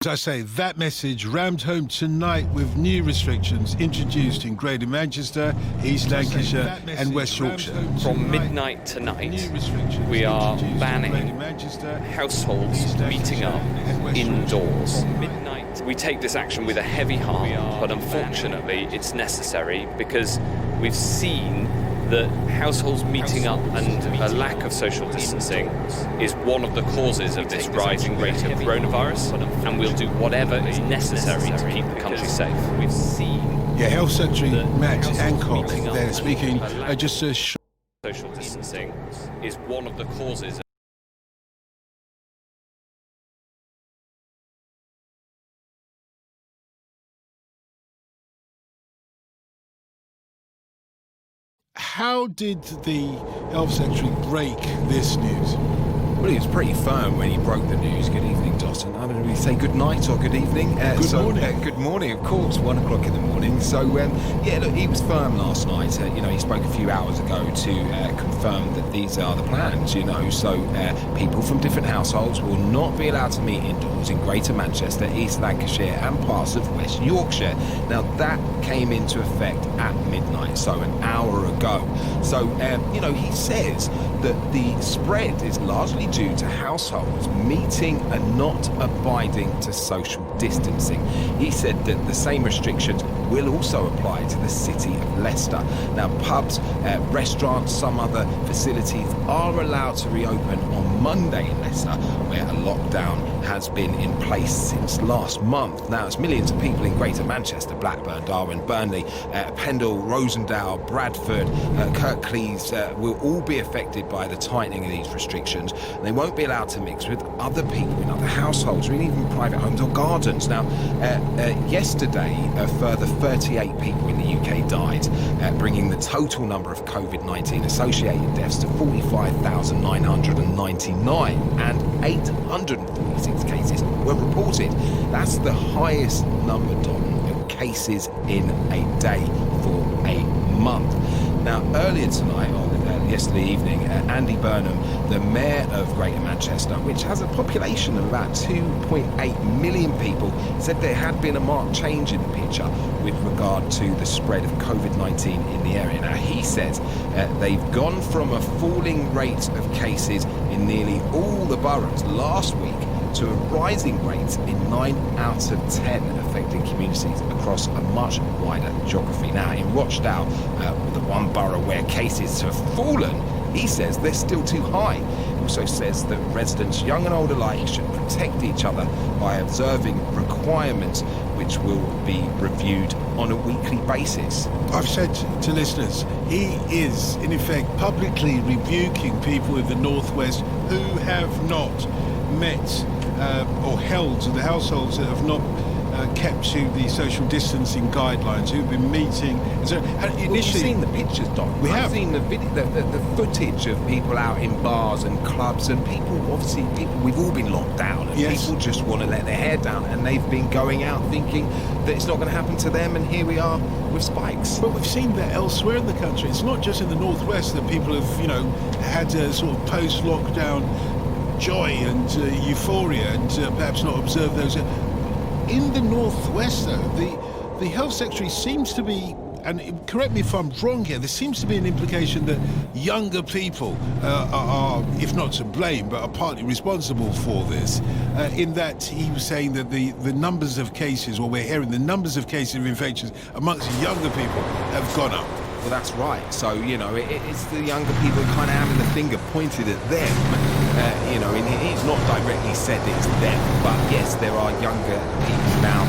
As I say, that message rammed home tonight with new restrictions introduced in Greater Manchester, East Lancashire and West Yorkshire. From midnight tonight, we are banning households meeting up indoors. We take this action with a heavy heart, but unfortunately it's necessary because we've seen that households meeting up and a lack of social distancing is one of the causes of this rising rate of coronavirus, and we'll do whatever is necessary to keep the country safe. We've seen Health Secretary Matt Hancock there speaking just social distancing is one of the causes. How did the Health Secretary break this news? Well, he was pretty firm when he broke the news. Good evening, Dotton. I mean, we say good night or good evening. Good morning. Good morning, of course, 1 o'clock in the morning. So, yeah, look, he was firm last night. He spoke a few hours ago to confirm that these are the plans, So, people from different households will not be allowed to meet indoors in Greater Manchester, East Lancashire and parts of West Yorkshire. Now, that came into effect at midnight, so an hour ago. So, he says that the spread is largely due to households meeting and not abiding to social distancing. He said that the same restrictions will also apply to the city of Leicester. Now, pubs, restaurants, some other facilities are allowed to reopen on Monday in Leicester, where a lockdown has been in place since last month. Now, it's millions of people in Greater Manchester, Blackburn, Darwen, Burnley, Pendle, Rosendale, Bradford, Kirklees will all be affected by the tightening of these restrictions. They won't be allowed to mix with other people in other households or even private homes or gardens. Now, yesterday, a further 38 people in the UK died, bringing the total number of COVID-19 associated deaths to 45,999 and 846 cases were reported. That's the highest number, Don, of cases in a day for a month. Now, earlier tonight, or yesterday evening, Andy Burnham, the Mayor of Greater Manchester, which has a population of about 2.8 million people, said there had been a marked change in the picture with regard to the spread of COVID-19 in the area. Now, he says they've gone from a falling rate of cases in nearly all the boroughs last week to a rising rate in 9 out of 10 affected communities across a much wider geography. Now, in Rochdale, the one borough where cases have fallen, he says they're still too high. He also says that residents, young and old alike, should protect each other by observing requirements which will be reviewed on a weekly basis. I've said to listeners, he is, in effect, publicly rebuking people in the Northwest who have not met or held to the households that have not kept to the social distancing guidelines, who've been meeting. So, initially, we've seen the pictures, Don. I've seen the footage of people out in bars and clubs, and people, we've all been locked down, and people just want to let their hair down, and they've been going out thinking that it's not going to happen to them, and here we are with spikes. But we've seen that elsewhere in the country. It's not just in the Northwest that people have, had a sort of post-lockdown joy and euphoria and perhaps not observe those. In the Northwest, though, the Health Secretary seems to be, and correct me if I'm wrong here, there seems to be an implication that younger people are, if not to blame, but are partly responsible for this, in that he was saying that the numbers of cases, or we're hearing the numbers of cases of infections amongst younger people have gone up. Well, that's right. So, it's the younger people kind of having the finger pointed at them. And he's not directly said it's them, but yes, there are younger people now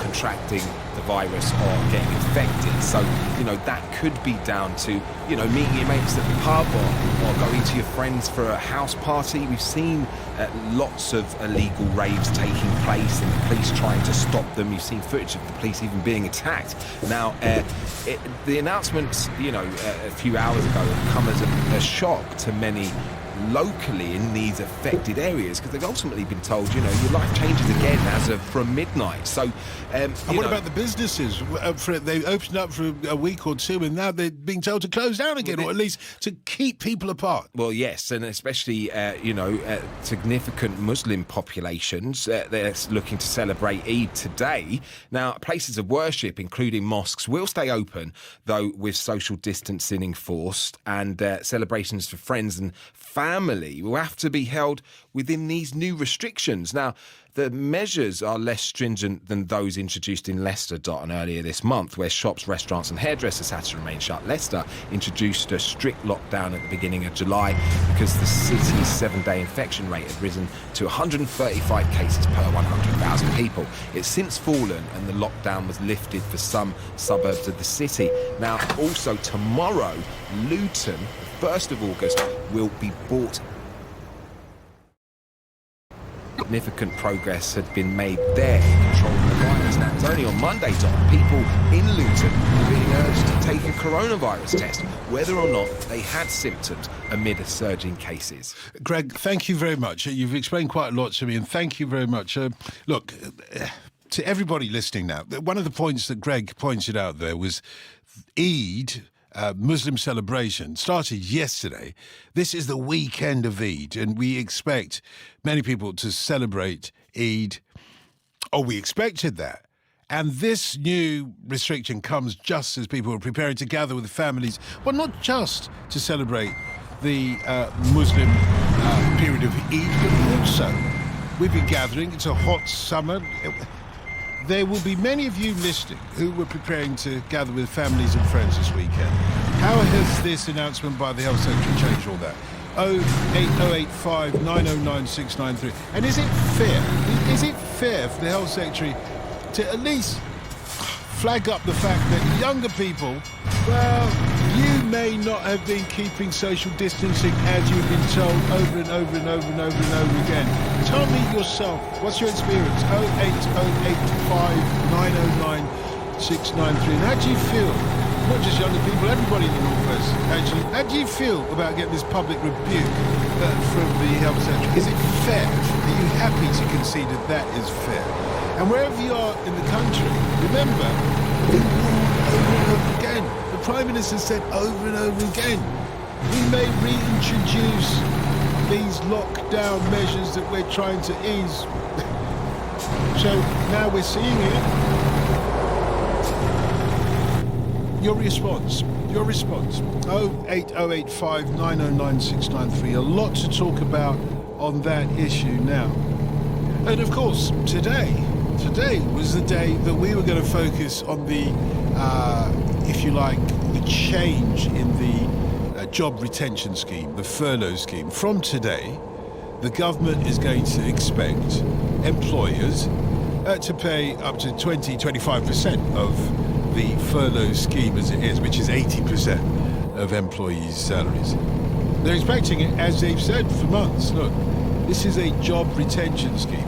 contracting the virus or getting infected. So, that could be down to, meeting your mates at the pub or going to your friends for a house party. We've seen lots of illegal raves taking place and the police trying to stop them. You've seen footage of the police even being attacked. Now, the announcements, a few hours ago have come as a shock to many locally in these affected areas, because they've ultimately been told, your life changes again as of from midnight. So, and what about the businesses? They opened up for a week or two, and now they're being told to close down again, or at least to keep people apart. Well, yes, and especially, significant Muslim populations, they're looking to celebrate Eid today. Now, places of worship, including mosques, will stay open, though with social distancing enforced, and celebrations for friends and family will have to be held within these new restrictions. Now, the measures are less stringent than those introduced in Leicester, Dotton, earlier this month, where shops, restaurants and hairdressers had to remain shut. Leicester introduced a strict lockdown at the beginning of July because the city's 7-day infection rate had risen to 135 cases per 100,000 people. It's since fallen, and the lockdown was lifted for some suburbs of the city. Now, also tomorrow, Luton, the 1st of August, will be bought. Significant progress had been made there in controlling the virus. Now, it was only on Monday, Dom, people in Luton were being urged to take a coronavirus test, whether or not they had symptoms amid a surge in cases. Greg, thank you very much. You've explained quite a lot to me, and thank you very much. Look, to everybody listening now, one of the points that Greg pointed out there was Eid, Muslim celebration, started yesterday. This is the weekend of Eid, and we expect many people to celebrate Eid. Oh, we expected that. And this new restriction comes just as people are preparing to gather with families, well, not just to celebrate the Muslim period of Eid, but also we've been gathering. It's a hot summer. There will be many of you listening who were preparing to gather with families and friends this weekend. How has this announcement by the Health Secretary changed all that? 08085 909 693. And is it fair? Is it fair for the Health Secretary to at least flag up the fact that younger people, well, you may not have been keeping social distancing as you've been told over and over and over and over and over again. Tell me yourself, what's your experience? 08085 909 693. And how do you feel? Not just younger people, everybody in the Northwest, actually. How do you feel about getting this public rebuke from the Health Secretary? Is it fair? Are you happy to concede that that is fair? And wherever you are in the country, remember, we warned over and over again. The Prime Minister said over and over again, we may reintroduce these lockdown measures that we're trying to ease. So now we're seeing it. Your response. 08085 909 693. A lot to talk about on that issue now. And of course, today was the day that we were going to focus on the, if you like, the change in the job retention scheme, the furlough scheme. From today, the government is going to expect employers to pay up to 20-25% of the furlough scheme as it is, which is 80% of employees' salaries. They're expecting it, as they've said for months. Look, this is a job retention scheme.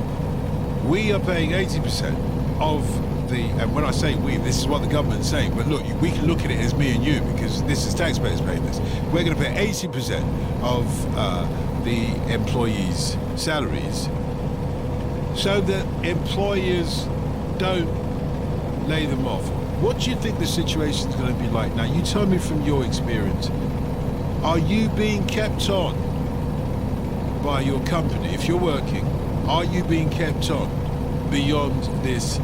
We are paying 80% of the, and when I say we, this is what the government's saying, but look, we can look at it as me and you, because this is taxpayers paying this. We're going to pay 80% of the employees' salaries so that employers don't lay them off. What do you think the situation is going to be like now? You tell me from your experience. Are you being kept on by your company? If you're working, are you being kept on beyond this,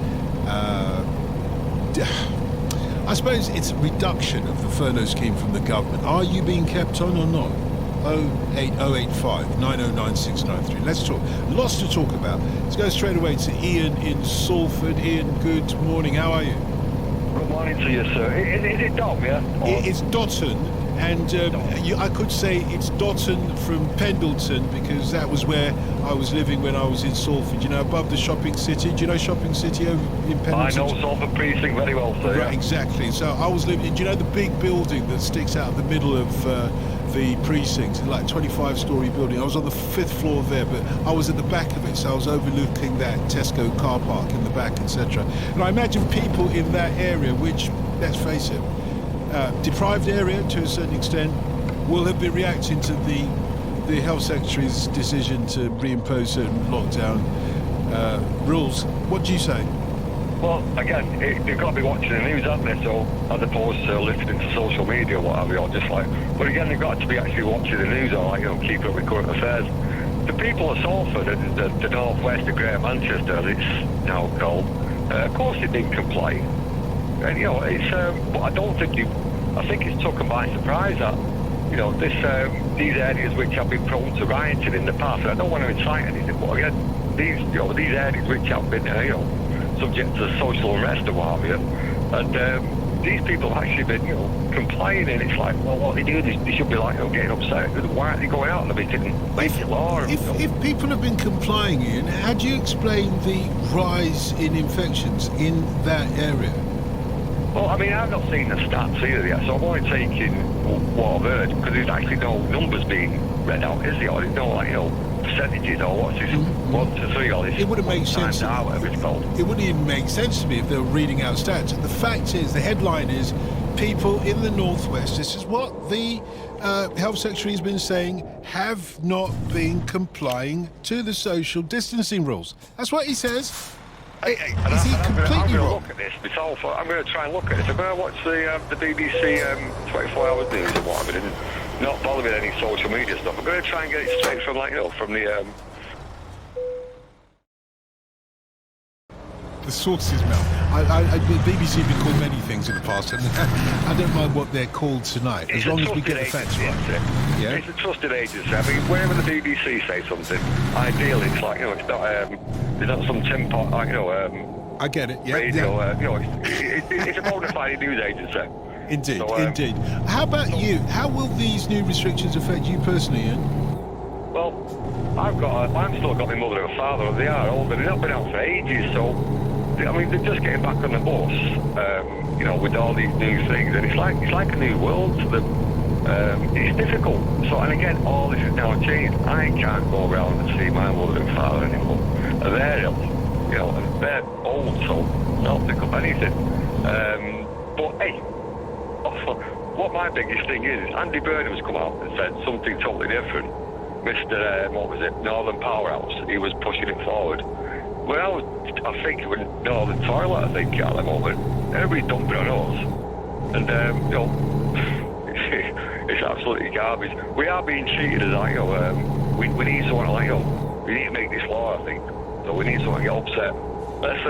I suppose it's a reduction of the furlough scheme from the government. Are you being kept on or not? 08085 909 693. Let's talk. Lots to talk about. Let's go straight away to Ian in Salford. Ian, good morning. How are you? Good morning to you, sir. Is it Dom, yeah? It's Dotton, and I could say it's Dotton from Pendleton, because that was where I was living when I was in Salford, above the shopping city. Do you know shopping city over in Pendleton? I know Salford Precinct very well, sir. Right, exactly. So I was living, do you know the big building that sticks out of the middle of the precinct, like 25-storey building? I was on the 5th floor there, but I was at the back of it, so I was overlooking that Tesco car park in the back, etc. And I imagine people in that area, which, let's face it, deprived area to a certain extent, will have been reacting to the the Health Secretary's decision to reimpose certain lockdown rules. What do you say? Well, again, you've got to be watching the news, haven't they? So, as opposed to listening to social media or whatever, or just like. But again, they've got to be actually watching the news or, like, keep up with current affairs. The people of Salford and the northwest of Greater Manchester, as it's now called, of course they didn't comply. And, it's. But I don't think I think it's took them by surprise that, these areas which have been prone to rioting in the past. I don't want to incite anything, but again, these areas which have been, subject to social unrest or what have you, and these people have actually been, complying, and it's like, well, what they do, they should be like, getting upset. Why aren't they going out and making law? If people have been complying, Ian, how do you explain the rise in infections in that area? Well, I mean, I've not seen the stats either yet, so I'm only taking what I've heard, because there's actually no numbers being read out, is there? Or there's no, percentages or what's this, 1 to 3 or this. It wouldn't make sense. Whatever it's called. It wouldn't even make sense to me if they were reading out stats. The fact is, the headline is, people in the northwest, this is what the Health Secretary has been saying, have not been complying to the social distancing rules. That's what he says. Is he completely wrong? Look at this myself. I'm going to try and look at this. I'm going to watch the BBC 24 Hours News and whatever, and not bother with any social media stuff. I'm going to try and get it straight from, from the... The sources, Mel. The BBC have been called many things in the past, and I don't mind what they're called tonight, as long as we get the facts right. Yeah? It's a trusted agency. I mean, whenever the BBC say something, ideally it's like, it's not some tin pot, I get it, yeah. Radio, it's a bona fide news agency. Indeed, So, indeed. How about you? How will these new restrictions affect you personally, Ian? Well, I've still got my mother and father, and they are older. They've not been out for ages, so, I mean, they're just getting back on the bus, with all these new things, and it's like a new world to them. It's difficult. So, and again, all this is now changed. I can't go around and see my mother and father anymore. And they're ill, and they're old, so they'll pick up anything. But hey, what my biggest thing is Andy Burnham's come out and said something totally different. Mr. Northern Powerhouse, he was pushing it forward. Well, I think it was Northern Toilet, I think, at the moment. Everybody's dumping on us. And, it's absolutely garbage. We are being treated as, we need someone to, we need to make this law, I think. So we need someone to get upset. Let's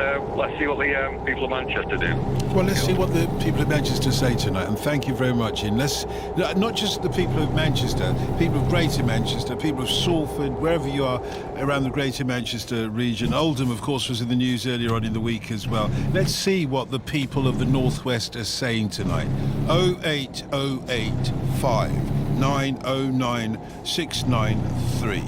see what the people of Manchester do. Well, let's see what the people of Manchester say tonight, and thank you very much. And not just the people of Manchester, people of Greater Manchester, people of Salford, wherever you are around the Greater Manchester region. Oldham, of course, was in the news earlier on in the week as well. Let's see what the people of the Northwest are saying tonight. 08085 909 693.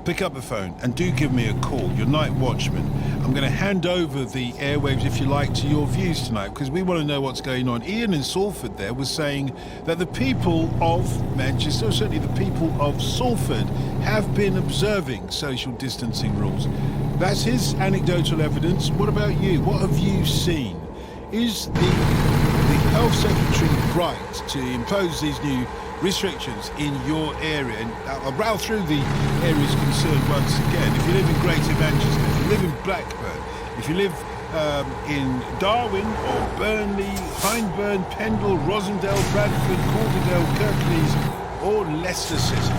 Pick up the phone and do give me a call, your night watchman. I'm going to hand over the airwaves, if you like, to your views tonight, because we want to know what's going on. Ian in Salford there was saying that the people of Manchester, certainly the people of Salford, have been observing social distancing rules. That's his anecdotal evidence. What about you? What have you seen? Is the Health Secretary right to impose these new restrictions in your area? And I'll row through the areas concerned once again. If you live in Greater Manchester, if you live in Blackburn, if you live in Darwin or Burnley, Hyndburn, Pendle, Rosendale, Bradford, Calderdale, Kirklees or Leicester City,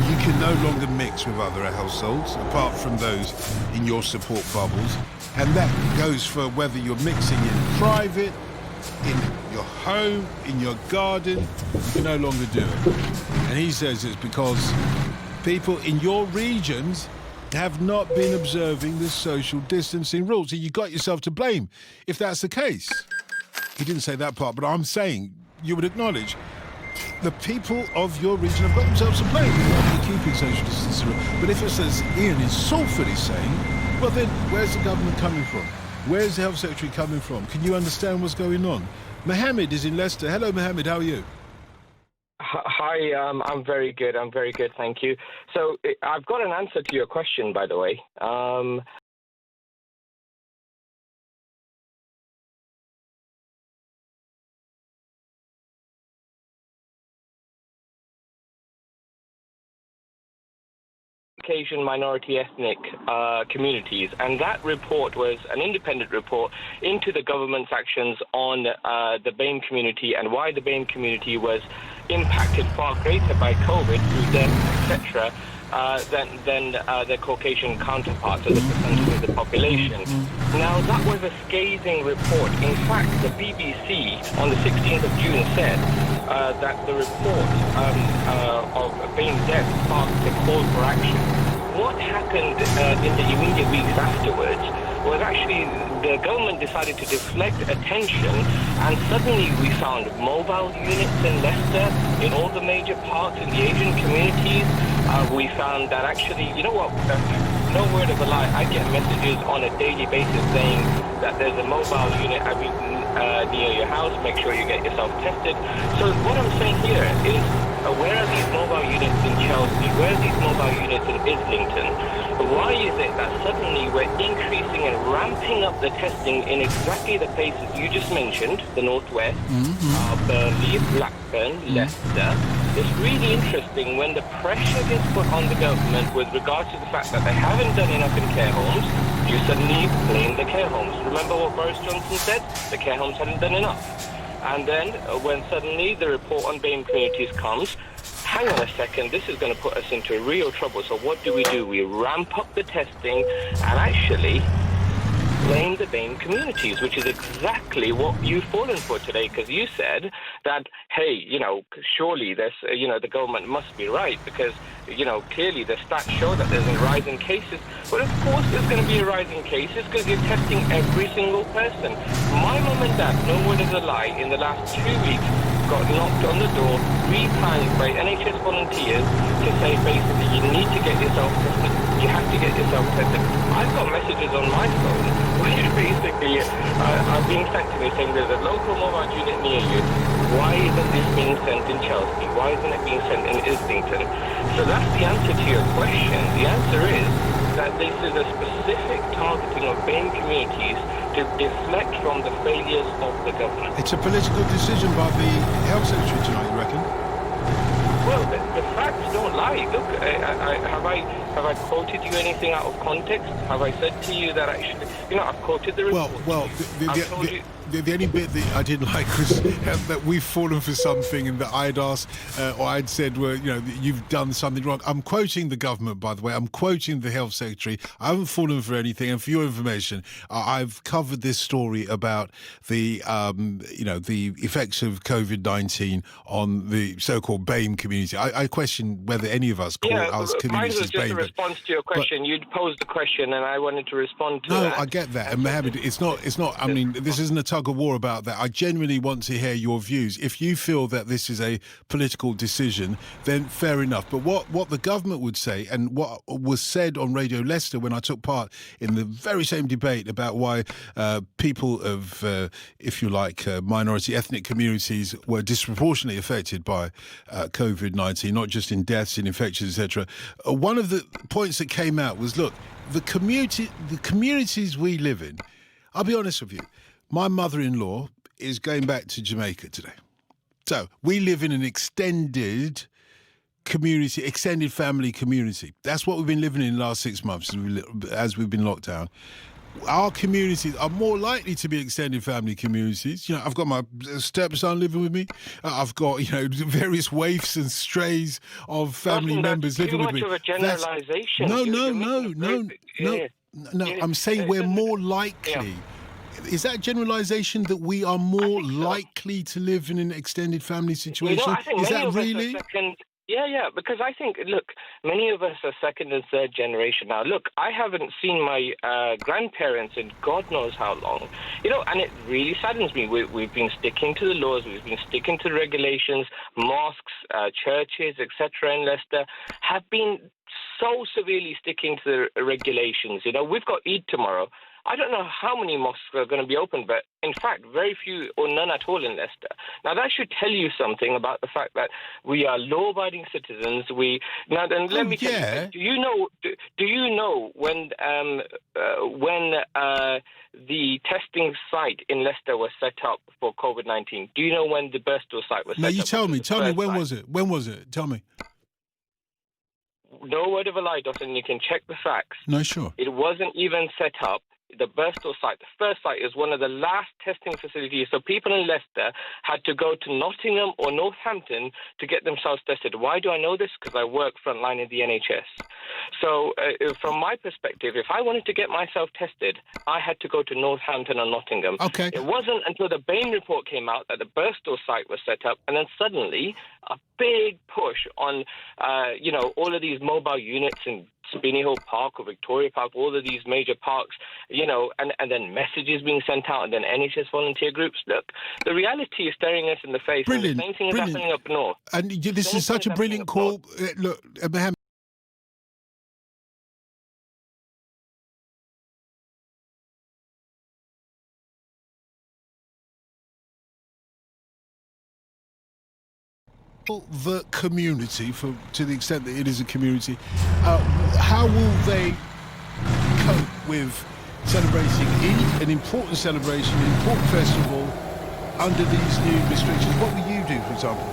you can no longer mix with other households apart from those in your support bubbles. And that goes for whether you're mixing in private, in your home, in your garden. You can no longer do it. And he says it's because people in your regions have not been observing the social distancing rules. So you got yourself to blame if that's the case. He didn't say that part, but I'm saying you would acknowledge the people of your region have got themselves to blame for not keeping social distancing rules. But if it's as Ian in Salford is saying, well then, where's the government coming from? Where's the Health Secretary coming from? Can you understand what's going on? Mohammed is in Leicester. Hello, Mohammed. How are you? Hi, I'm very good. Thank you. So I've got an answer to your question, by the way. Caucasian minority ethnic communities, and that report was an independent report into the government's actions on the BAME community and why the BAME community was impacted far greater by COVID through death, etc., than their Caucasian counterparts as a percentage of the population. Now, that was a scathing report. In fact, the BBC on the 16th of June said that the report of BAME death sparked a call for action. What happened in the immediate weeks afterwards was actually the government decided to deflect attention, and suddenly we found mobile units in Leicester, in all the major parts, in the Asian communities. We found that actually, you know what, no word of a lie, I get messages on a daily basis saying that there's a mobile unit near your house, make sure you get yourself tested. So what I'm saying here is, where are these mobile units in Chelsea? Where are these mobile units in Islington? Why is it that suddenly we're increasing and ramping up the testing in exactly the places you just mentioned, the Northwest, Burnley, Blackburn, Leicester? It's really interesting when the pressure gets put on the government with regards to the fact that they haven't done enough in care homes, you suddenly blame the care homes. Remember what Boris Johnson said? The care homes hadn't done enough. And then when suddenly the report on BAME communities comes, hang on a second, this is going to put us into real trouble. So what do? We ramp up the testing and actually blame the BAME communities, which is exactly what you've fallen for today, because you said that, hey, surely this, the government must be right, because, clearly the stats show that there's a rise in cases. But of course there's going to be a rise in cases because you're testing every single person. My mum and dad, no word of a lie, in the last 2 weeks got knocked on the door 3 times by NHS volunteers to say basically you need to get yourself tested. You have to get yourself tested. I've got messages on my phone where basically are being sent to me saying there's a local mobile unit near you. Why isn't this being sent in Chelsea? Why isn't it being sent in Islington? So that's the answer to your question. The answer is that this is a specific targeting of BAME communities to deflect from the failures of the government. It's a political decision by the Health Secretary tonight, you reckon? Well, the facts don't lie. Look, have I quoted you anything out of context? Have I said to you that actually, I've quoted the report? Well, the only bit that I didn't like was that we've fallen for something and that I'd asked or I'd said, well, you've done something wrong. I'm quoting the government, by the way. I'm quoting the Health Secretary. I haven't fallen for anything. And for your information, I've covered this story about the, the effects of COVID-19 on the so-called BAME community. I question whether any of us call us communities BAME. Mine was just a response to your question. You'd posed the question and I wanted to respond to that. No, I get that. And Mohammed, it's not, I mean, this isn't a tug of war about that. I genuinely want to hear your views. If you feel that this is a political decision, then fair enough. But what the government would say, and what was said on Radio Leicester when I took part in the very same debate about why people of, if you like, minority ethnic communities were disproportionately affected by COVID-19, not just in deaths, in infections, etc. One of the points that came out was, look, the communities we live in, I'll be honest with you, my mother-in-law is going back to Jamaica today. So we live in an extended community, extended family community. That's what we've been living in the last 6 months as we've been locked down. Our communities are more likely to be extended family communities. I've got my stepson living with me. I've got, various waifs and strays of family members living with me. Too much of a generalization. No. I'm saying we're more likely. Is that generalization that we are more likely to live in an extended family situation? Is that really? Yeah, because I think, look, many of us are second and third generation now. Look, I haven't seen my grandparents in God knows how long, and it really saddens me. We've been sticking to the laws, we've been sticking to the regulations, mosques, churches, etc. in Leicester have been so severely sticking to the regulations. We've got Eid tomorrow. I don't know how many mosques are going to be open, but in fact, very few or none at all in Leicester. Now, that should tell you something about the fact that we are law-abiding citizens. Let me tell you, do you know when the testing site in Leicester was set up for COVID-19? Do you know when the Birstall site was set up? No, you tell me. Tell me, when was it? When was it? Tell me. no word of a lie, Dawson, you can check the facts. No, sure. It wasn't even set up. The Birstall site, the first site, is one of the last testing facilities. So people in Leicester had to go to Nottingham or Northampton to get themselves tested. Why do I know this? Because I work frontline in the NHS. So from my perspective, if I wanted to get myself tested, I had to go to Northampton or Nottingham. Okay. It wasn't until the Bain report came out that the Birstall site was set up, and then suddenly a big push on, all of these mobile units in Spinney Hill Park or Victoria Park, all of these major parks, and then messages being sent out, and then NHS volunteer groups. Look, the reality is staring us in the face. Brilliant. And the same thing is happening up north. And this is such a brilliant call. Look, Mohammed. The community, to the extent that it is a community, how will they cope with celebrating Eid, an important celebration, an important festival, under these new restrictions? What will you do, for example?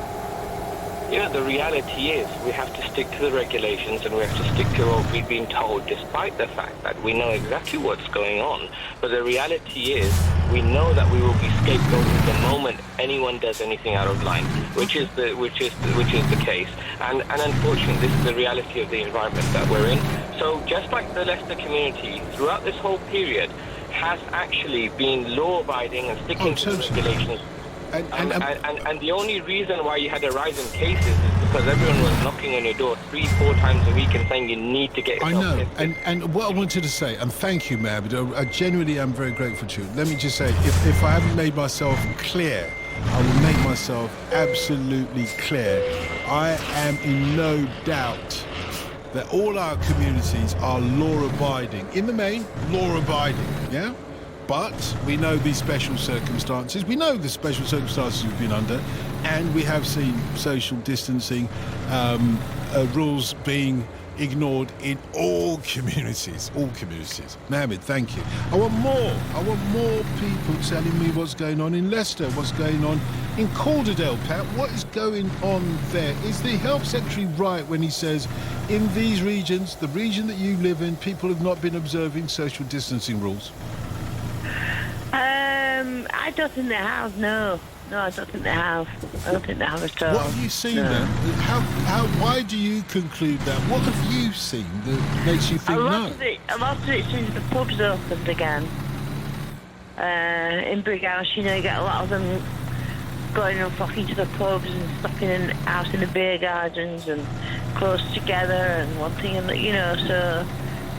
The reality is we have to stick to the regulations and we have to stick to what we've been told, despite the fact that we know exactly what's going on. But the reality is we know that we will be scapegoated the moment anyone does anything out of line, which is the case. And unfortunately, this is the reality of the environment that we're in. So just like the Leicester community, throughout this whole period, has actually been law-abiding and sticking to the regulations. And the only reason why you had a rise in cases is because everyone was knocking on your door 3-4 times a week and saying you need to get yourself tested. And what I wanted to say, and thank you, Mohammed, I genuinely am very grateful to you. Let me just say, if I haven't made myself clear, I will make myself absolutely clear. I am in no doubt that all our communities are law-abiding. In the main, law-abiding, yeah? But we know these special circumstances. We know the special circumstances we've been under, and we have seen social distancing rules being ignored in all communities. All communities. Mohammed, thank you. I want more people telling me what's going on in Leicester, what's going on in Calderdale, Pat. What is going on there? Is the Health Secretary right when he says in these regions, the region that you live in, people have not been observing social distancing rules? I don't think they have, no. No, I don't think they have. I don't think they have at all. What have you seen then? Why do you conclude that? What have you seen that makes you think no? A lot of it since the pubs opened again. In Brighouse, you get a lot of them going and flocking to the pubs and stopping out in the beer gardens and close together and one thing and so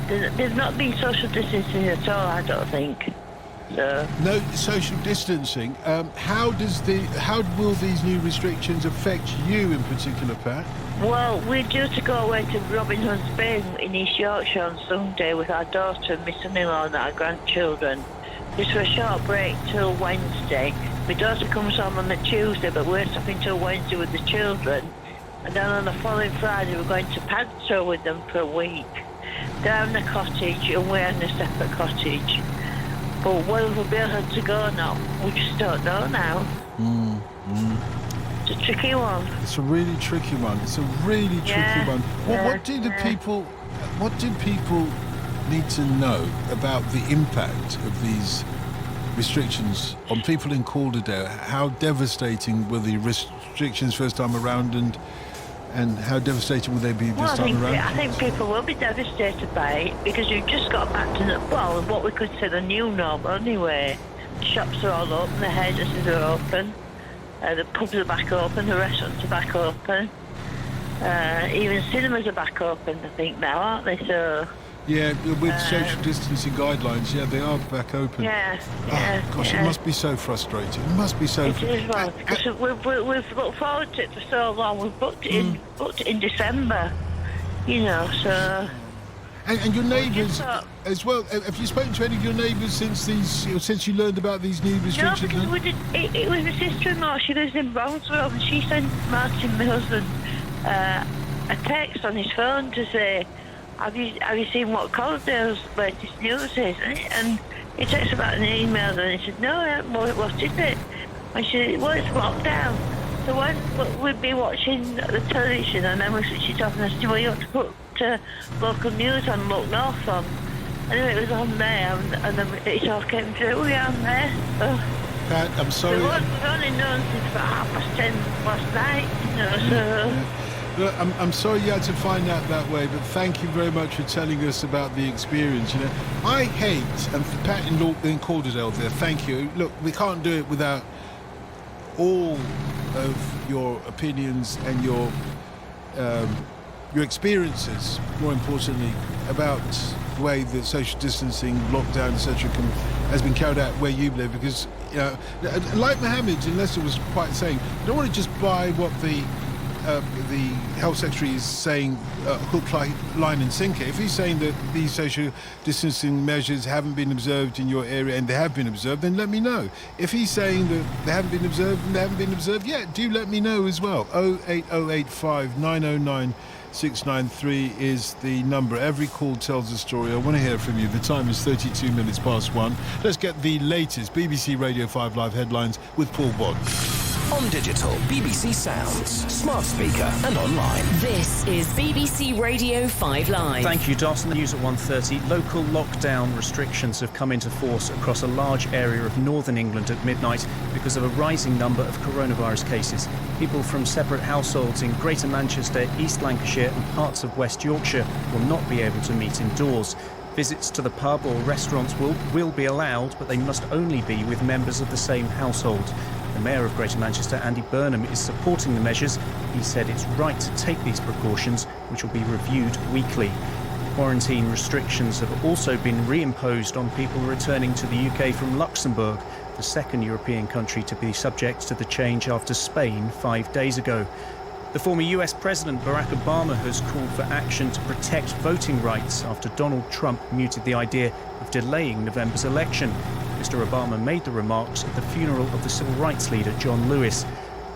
there's not been social distancing at all, I don't think. No social distancing. How will these new restrictions affect you in particular, Pat? Well, we're due to go away to Robin Hood's Bay in East Yorkshire on Sunday with our daughter and my son-in-law and our grandchildren. Just for a short break till Wednesday. My daughter comes home on the Tuesday, but we're stopping till Wednesday with the children. And then on the following Friday, we're going to Padstow with them for a week. They're having a cottage and we're in a separate cottage. But whether we'll be able to go or not, we just don't know now. It's a tricky one. It's a really tricky one. What do people need to know about the impact of these restrictions on people in Calderdale? How devastating were the restrictions first time around, and how devastating will they be this time around? I think people will be devastated by it because we've just got back to what we could say the new normal anyway. The shops are all open, the hairdressers are open, the pubs are back open, the restaurants are back open, even cinemas are back open, I think now, aren't they? So. Yeah, with social distancing guidelines, they are back open. Yeah. It must be so frustrating. It must be so frustrating. It is, because we've looked forward to it for so long. We've booked it in December, so... And your neighbours as well. Have you spoken to any of your neighbours since you learned about these new restrictions? No, because it was my sister-in-law. She lives in Brownsville, and she sent Martin, my husband, a text on his phone to say, Have you seen what Calderdale's latest news is? And he texted about an email and he said, no, what is it? And she said, well, it's lockdown. So when we'd be watching the television and then we switched it off and I said, well, you have to put local news on, Look North on. And it was on there, and it all came through on there. Pat, I'm sorry. We've only known since about 10:30 last night, so... Look, I'm sorry you had to find out that way, but thank you very much for telling us about the experience. I hate, and for Pat in Calderdale there, thank you. Look, we can't do it without all of your opinions and your experiences, more importantly, about the way that social distancing, lockdown, etc., has been carried out where you live. Because, like Mohammed and Leicester was quite saying, you don't want to just buy what the Health Secretary is saying, hook, line and sinker. If he's saying that these social distancing measures haven't been observed in your area and they have been observed, then let me know. If he's saying that they haven't been observed and they haven't been observed, do let me know as well. 08085 909 693 is the number. Every call tells a story. I want to hear from you. The time is 32 minutes past 1. Let's get the latest BBC Radio 5 Live headlines with Paul Bond. On digital, BBC Sounds, smart speaker and online. This is BBC Radio 5 Live. Thank you, Dawson. News at 1:30. Local lockdown restrictions have come into force across a large area of northern England at midnight because of a rising number of coronavirus cases. People from separate households in Greater Manchester, East Lancashire and parts of West Yorkshire will not be able to meet indoors. Visits to the pub or restaurants will be allowed, but they must only be with members of the same household. The Mayor of Greater Manchester, Andy Burnham, is supporting the measures. He said it's right to take these precautions, which will be reviewed weekly. Quarantine restrictions have also been reimposed on people returning to the UK from Luxembourg, the second European country to be subject to the change after Spain 5 days ago. The former US President Barack Obama has called for action to protect voting rights after Donald Trump mooted the idea of delaying November's election. Mr. Obama made the remarks at the funeral of the civil rights leader John Lewis.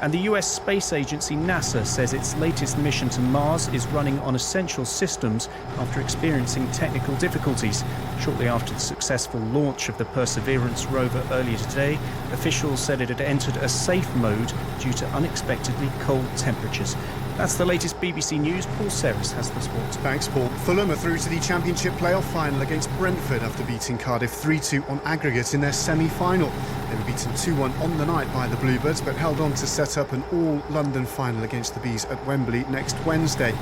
And the US space agency NASA says its latest mission to Mars is running on essential systems after experiencing technical difficulties. Shortly after the successful launch of the Perseverance rover earlier today, officials said it had entered a safe mode due to unexpectedly cold temperatures. That's the latest BBC News. Paul Serris has the sports. Thanks, Paul. Fulham are through to the Championship playoff final against Brentford after beating Cardiff 3-2 on aggregate in their semi-final. They were beaten 2-1 on the night by the Bluebirds, but held on to set up an all-London final against the Bees at Wembley next Wednesday.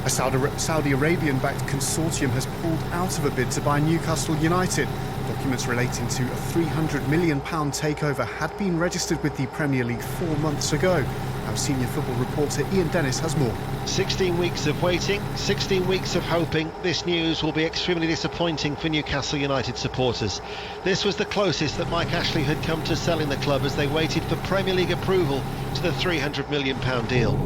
A Saudi Arabian-backed consortium has pulled out of a bid to buy Newcastle United. Documents relating to a £300 million takeover had been registered with the Premier League 4 months ago. Our senior football reporter Ian Dennis has more. 16 weeks of waiting, 16 weeks of hoping. This news will be extremely disappointing for Newcastle United supporters. This was the closest that Mike Ashley had come to selling the club as they waited for Premier League approval to the £300 million deal.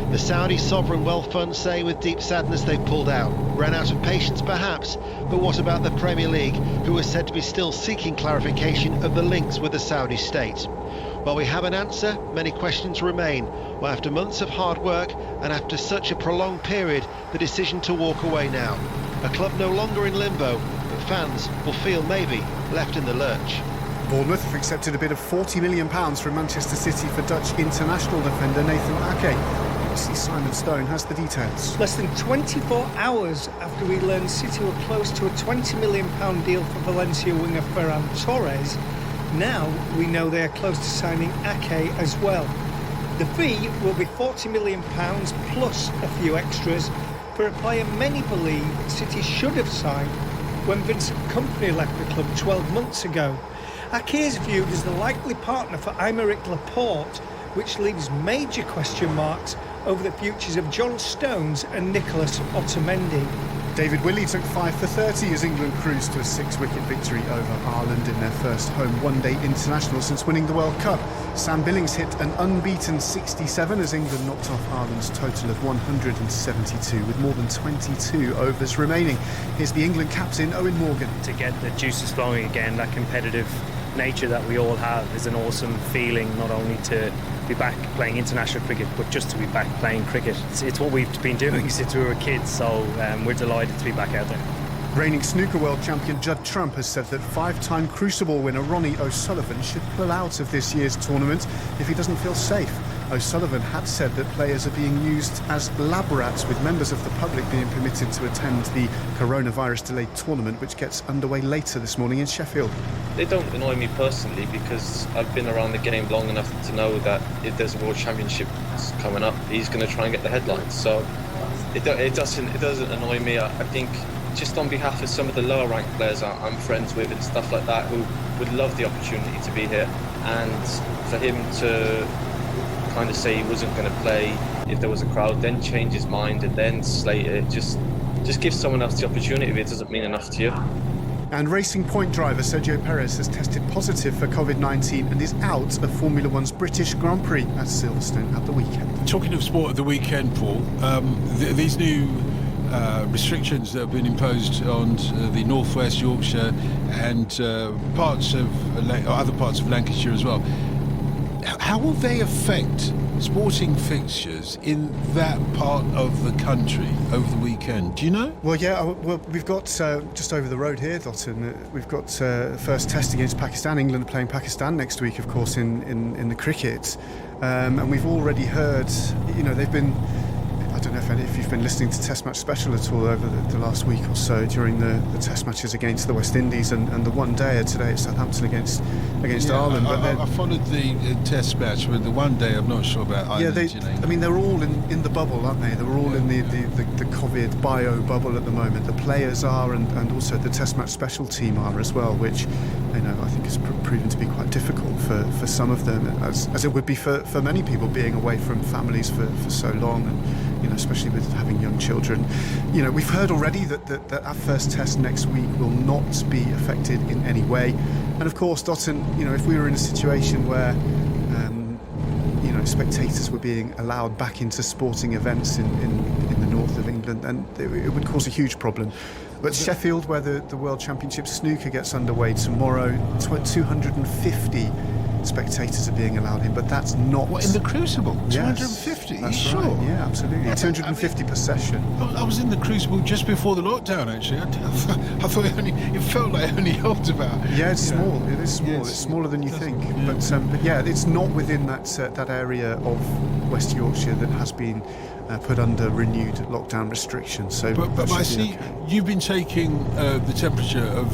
The Saudi Sovereign Wealth Fund say with deep sadness they've pulled out. Ran out of patience perhaps, but what about the Premier League, who is said to be still seeking clarification of the links with the Saudi state? While we have an answer, many questions remain. Well, after months of hard work and after such a prolonged period, the decision to walk away now. A club no longer in limbo, but fans will feel maybe left in the lurch. Bournemouth have accepted a bid of £40 million from Manchester City for Dutch international defender Nathan Ake. BBC Simon Stone has the details. Less than 24 hours after we learned City were close to a £20 million deal for Valencia winger Ferran Torres, now we know they are close to signing Ake as well. The fee will be £40 million plus a few extras for a player many believe City should have signed when Vincent Kompany left the club 12 months ago. Ake is viewed as the likely partner for Aymeric Laporte, which leaves major question marks over the futures of John Stones and Nicolas Otamendi. David Willey took 5 for 30 as England cruised to a 6-wicket victory over Ireland in their first home one-day international since winning the World Cup. Sam Billings hit an unbeaten 67 as England knocked off Ireland's total of 172 with more than 22 overs remaining. Here's the England captain, Owen Morgan. To get the juices flowing again, that competitive nature that we all have is an awesome feeling, not only to be back playing international cricket but just to be back playing cricket. It's what we've been doing since we were kids, so we're delighted to be back out there. Reigning snooker world champion Judd Trump has said that 5-time Crucible winner Ronnie O'Sullivan should pull out of this year's tournament if he doesn't feel safe. O'Sullivan had said that players are being used as lab rats, with members of the public being permitted to attend the coronavirus delayed tournament, which gets underway later this morning in Sheffield. They don't annoy me personally because I've been around the game long enough to know that if there's a World Championship coming up, he's going to try and get the headlines. So it doesn't annoy me. I think just on behalf of some of the lower ranked players I'm friends with and stuff like that, who would love the opportunity to be here, and for him to kind of say he wasn't going to play if there was a crowd, then change his mind and then slate it, just give someone else the opportunity if it doesn't mean enough to you. And Racing Point driver Sergio Perez has tested positive for COVID-19 and is out of Formula One's British Grand Prix at Silverstone at the weekend. Talking of sport at the weekend, Paul, these new restrictions that have been imposed on the northwest Yorkshire and other parts of Lancashire as well, how will they affect sporting fixtures in that part of the country over the weekend? Do you know? Well, yeah, we've got just over the road here, Dalton, we've got first test against Pakistan. England are playing Pakistan next week, of course, in the cricket. And we've already heard, they've been, I don't know if you've been listening to Test Match Special at all over the last week or so during the Test matches against the West Indies and the one day today at Southampton against Ireland. I followed the Test match, but the one day I'm not sure about Ireland. Yeah, they're all in the bubble, aren't they? They're all in the COVID bio bubble at the moment. The players are, and also the Test Match Special team are as well, which I think has proven to be quite difficult for some of them, as it would be for many people being away from families for so long, and especially with having young children. We've heard already that our first test next week will not be affected in any way. And of course, Dotton, if we were in a situation where spectators were being allowed back into sporting events in the north of England, then it would cause a huge problem. But Sheffield, where the World Championship snooker gets underway tomorrow, 250 spectators are being allowed in, but that's not... What, in the Crucible? Yes, 250? That's sure? Right. Yeah, absolutely. 250 per session. I was in the Crucible just before the lockdown, actually. I thought it felt like it only held about... Yeah, it's small. It is small. It's smaller than you think. Yeah. But yeah, it's not within that area of West Yorkshire that has been put under renewed lockdown restrictions. So, but I see you've been taking the temperature of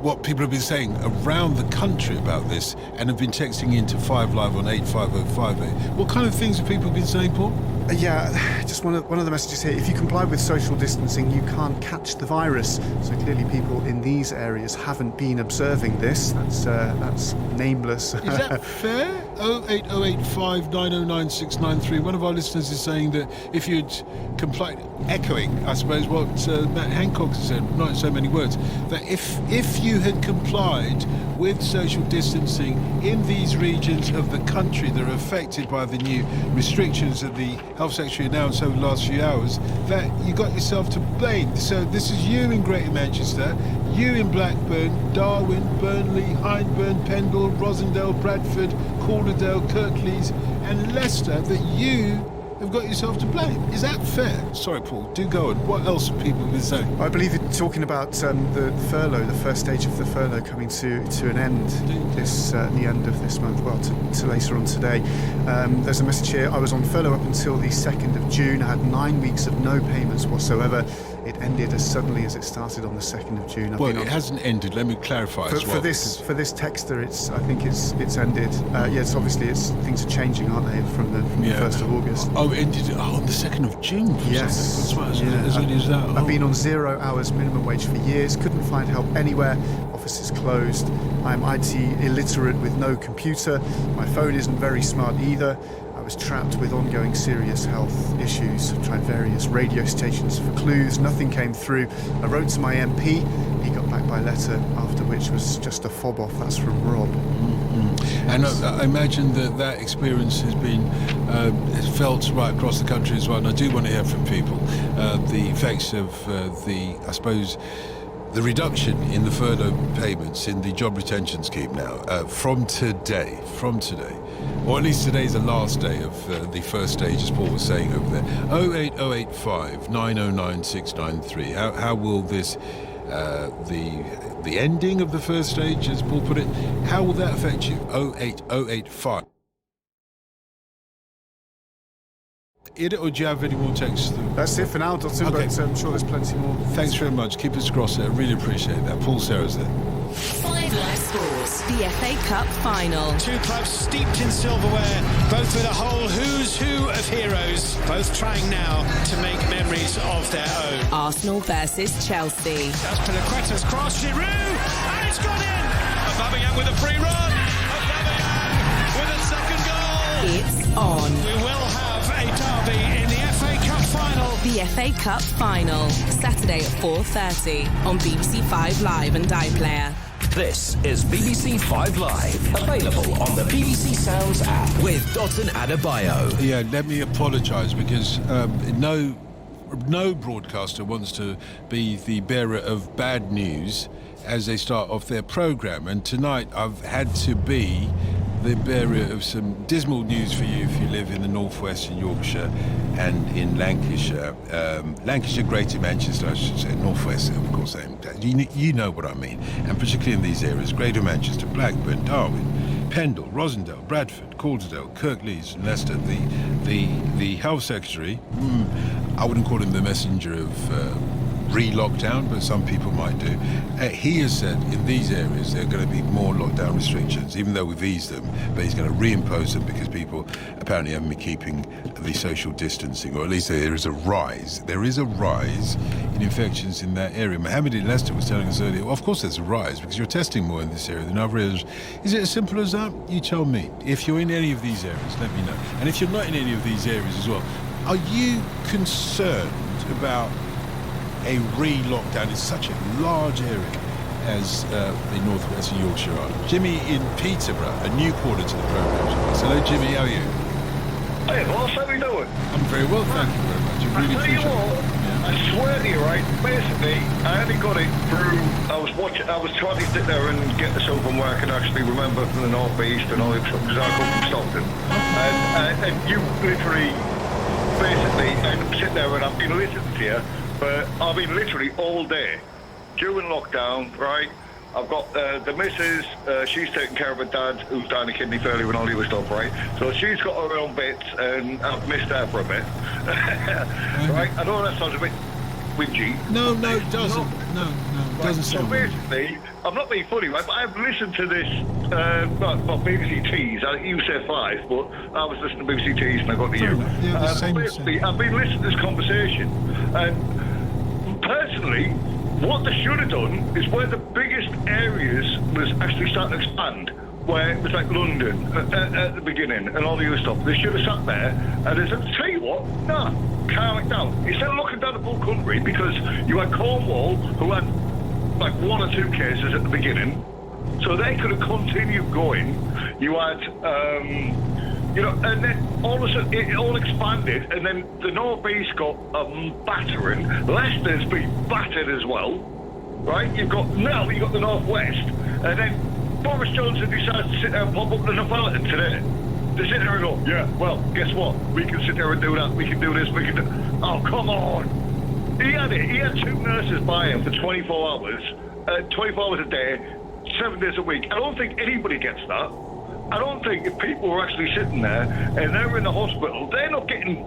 what people have been saying around the country about this, and have been texting into 5 Live on 85058. What kind of things have people been saying, Paul? Yeah, just one of the messages here. If you comply with social distancing, you can't catch the virus. So clearly people in these areas haven't been observing this. That's nameless. Is that fair? 08085 909 693. One of our listeners is saying that if you'd complied, echoing, I suppose, what Matt Hancock has said, not in so many words, that if you had complied with social distancing in these regions of the country that are affected by the new restrictions that the Health Secretary announced over the last few hours, that you got yourself to blame. So this is you in Greater Manchester, you in Blackburn, Darwin, Burnley, Hyndburn, Pendle, Rosendale, Bradford, Calderdale, Kirklees and Leicester, that you have got yourself to blame. Is that fair? Sorry, Paul, do go on. What else have people been saying? I believe you're talking about the furlough, the first stage of the furlough coming to an end the end of this month, well, to later on today. There's a message here. I was on furlough up until the 2nd of June. I had 9 weeks of no payments whatsoever. It ended as suddenly as it started on the 2nd of June. It hasn't ended. Let me clarify as well. For this texter, I think it's ended. Yes, obviously things are changing, aren't they, from the 1st of August. Oh, it ended on the 2nd of June. Yes. As early as that. I've been on 0 hours minimum wage for years. Couldn't find help anywhere. Offices closed. I'm IT illiterate with no computer. My phone isn't very smart either. I was trapped with ongoing serious health issues. I tried various radio stations for clues. Nothing came through. I wrote to my MP. He got back by letter, after which was just a fob off. That's from Rob. Mm-hmm. And I imagine that experience has been felt right across the country as well. And I do want to hear from people the effects of I suppose, the reduction in the furlough payments in the job retention scheme now from today. Or at least today's the last day of the first stage, as Paul was saying over there. 08085 909 693. How will this, the ending of the first stage, as Paul put it, how will that affect you? 08085 it, or do you have any more texts? That's it for now, Dotun, okay. But I'm sure there's plenty more. Thanks very much. Keep us crossed there. Really appreciate that. Paul Serra's there. 5 Live Sports, the FA Cup final. Two clubs steeped in silverware, both with a whole who's who of heroes, both trying now to make memories of their own. Arsenal versus Chelsea. That's Piliqueta's cross, Giroud, and it's gone in! Aubameyang with a free run! Aubameyang with a second goal! It's on. We will have a derby in the FA Cup final. The FA Cup final, Saturday at 4:30 on BBC 5 Live and iPlayer. This is BBC 5 Live, available on the BBC Sounds app with Dotun Adebayo. Yeah, let me apologise because no broadcaster wants to be the bearer of bad news as they start off their programme, and tonight I've had to be the bearer of some dismal news for you if you live in the northwest in Yorkshire and in Lancashire. Lancashire, Greater Manchester, I should say, northwest, of course. You know what I mean. And particularly in these areas, Greater Manchester, Blackburn, Darwin, Pendle, Rosendale, Bradford, Calderdale, Kirklees, and Leicester. The Health Secretary, I wouldn't call him the messenger of re-lockdown, but some people might do. He has said in these areas there are going to be more lockdown restrictions, even though we've eased them, but he's going to reimpose them because people apparently haven't been keeping the social distancing, or at least there is a rise. There is a rise in infections in that area. Mohammed in Leicester was telling us earlier, well, of course there's a rise because you're testing more in this area than other areas. Is it as simple as that? You tell me. If you're in any of these areas, let me know. And if you're not in any of these areas as well, are you concerned about a re-lockdown in such a large area as the northwest of Yorkshire are? Jimmy in Peterborough, a new caller to the programme. Hello, Jimmy, how are you? Hey, boss, how we doing? I'm very well, thank you very much. I really appreciate it. I swear to you, right, basically, I only got it through, I was trying to sit there and get this over from work and actually remember from the North East and all that stuff, because I come from Stockton. And you literally, basically, I'm sitting there and I've been listening to you, but I've been literally all day during lockdown, right? I've got the missus, she's taking care of her dad who's dying of kidney failure and all the other stuff, right? So she's got her own bits and I've missed her for a bit. Right? I know that sounds a bit whingy. No, it doesn't. No, it doesn't sound so basically, I'm not being funny, right? But I've listened to this, BBC Tees. You said 5, but I was listening to BBC Tees and I got to you. Yeah, basically, I've been listening to this conversation and personally, what they should have done is where the biggest areas was actually starting to expand, where it was like London at the beginning and all the other stuff. They should have sat there and they said, tell you what, calm it down. Instead of looking down the whole country, because you had Cornwall, who had like 1 or 2 cases at the beginning, so they could have continued going. You had, and then all of a sudden it all expanded, and then the North East got a battering. Leicester's been battered as well, right? You've got the North West, and then Boris Johnson decides to sit there and pop up the Neapolitan today. They sit there and go, yeah, well, guess what? We can sit there and do that. We can do this. We can do. Oh, come on! He had 2 nurses by him for 24 hours, 24 hours a day, 7 days a week. I don't think anybody gets that. I don't think if people were actually sitting there and they're in the hospital, they're not getting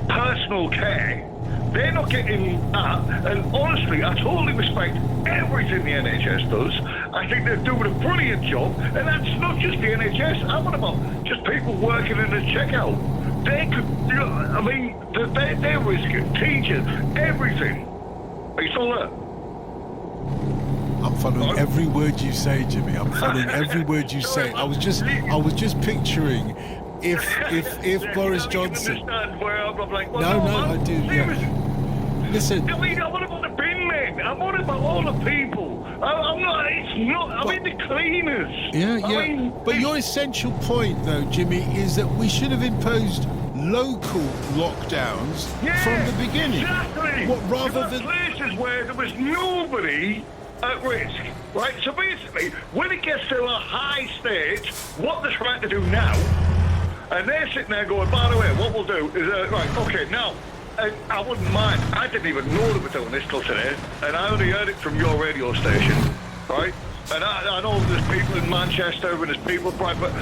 personal care. They're not getting that. And honestly, I totally respect everything the NHS does. I think they're doing a brilliant job. And that's not just the NHS. I'm on about just people working in the checkout. They could, they're risking teachers, everything. Are you still there? I'm following every word you say, Jimmy. I'm following every word you say. I was just picturing if Boris Johnson. I do. Yeah. Listen. I mean, I'm on about the bin men. I'm on about all the people. I'm not. It's not. I mean the cleaners. Yeah. But your essential point, though, Jimmy, is that we should have imposed local lockdowns from the beginning. Exactly. Rather than places where there was nobody at risk, right? So basically, when it gets to a high stage, what they're trying to do now, and they're sitting there going, by the way, what we'll do is, right, okay, now, I wouldn't mind, I didn't even know they were doing this till today, and I only heard it from your radio station, right? And I know there's people in Manchester and there's people, right, but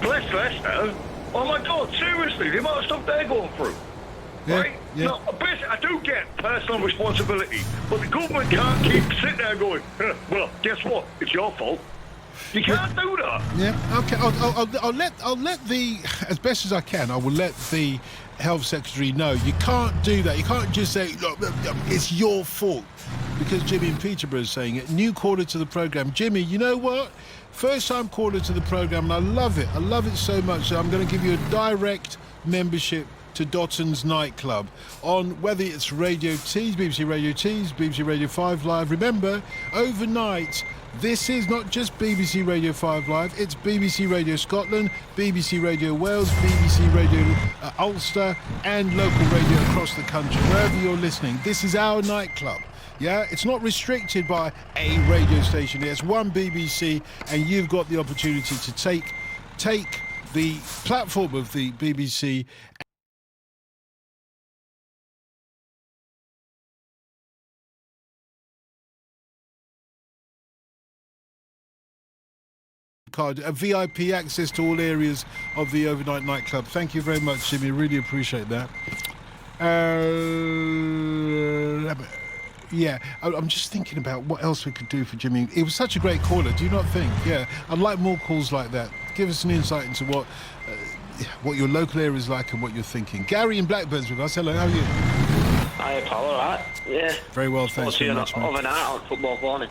bless Leicester, Oh my God, seriously, the amount of stuff they're going through. Right? No, basically, I do get personal responsibility, but the government can't keep sitting there going, well, guess what? It's your fault. You can't do that. Yeah, okay. I'll let the, as best as I can, I will let the Health Secretary know. You can't do that. You can't just say, look, it's your fault. Because Jimmy in Peterborough is saying it. New caller to the programme. Jimmy, you know what? First time caller to the programme, and I love it. I love it so much. So I'm going to give you a direct membership to Dotton's nightclub on whether it's Radio Tees, BBC Radio Tees, BBC Radio 5 Live. Remember, overnight, this is not just BBC Radio 5 Live, it's BBC Radio Scotland, BBC Radio Wales, BBC Radio Ulster, and local radio across the country. Wherever you're listening, this is our nightclub. Yeah, it's not restricted by a radio station. It's one BBC, and you've got the opportunity to take the platform of the BBC card, a VIP access to all areas of the overnight nightclub. Thank you very much, Jimmy. Really appreciate that. Yeah, I'm just thinking about what else we could do for Jimmy. He was such a great caller, do you not think? Yeah, I'd like more calls like that. Give us an insight into what your local area is like and what you're thinking. Gary in Blackburn's with us. Hello, how are you? Hi, Paul, all right? Yeah. Very well, thanks very much, man. Overnight on football morning.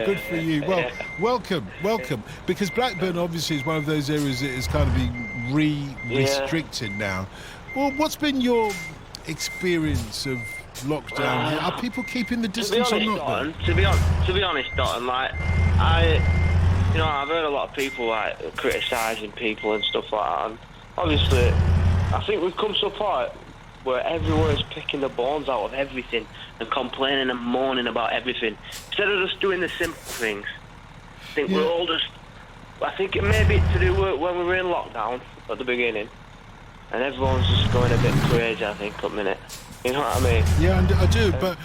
Good for you. Well, welcome. Because Blackburn obviously is one of those areas that is kind of being restricted now. Well, what's been your experience of lockdown here? Are people keeping the distance or not? To be honest, Dotton, like I've heard a lot of people like criticising people and stuff like that. And obviously, I think we've come to a point where everyone's picking the bones out of everything and complaining and moaning about everything instead of just doing the simple things. I think we're all just. I think it may be to do with when we were in lockdown at the beginning, and everyone's just going a bit crazy. I think at the minute. You know what I mean? Yeah, I do. But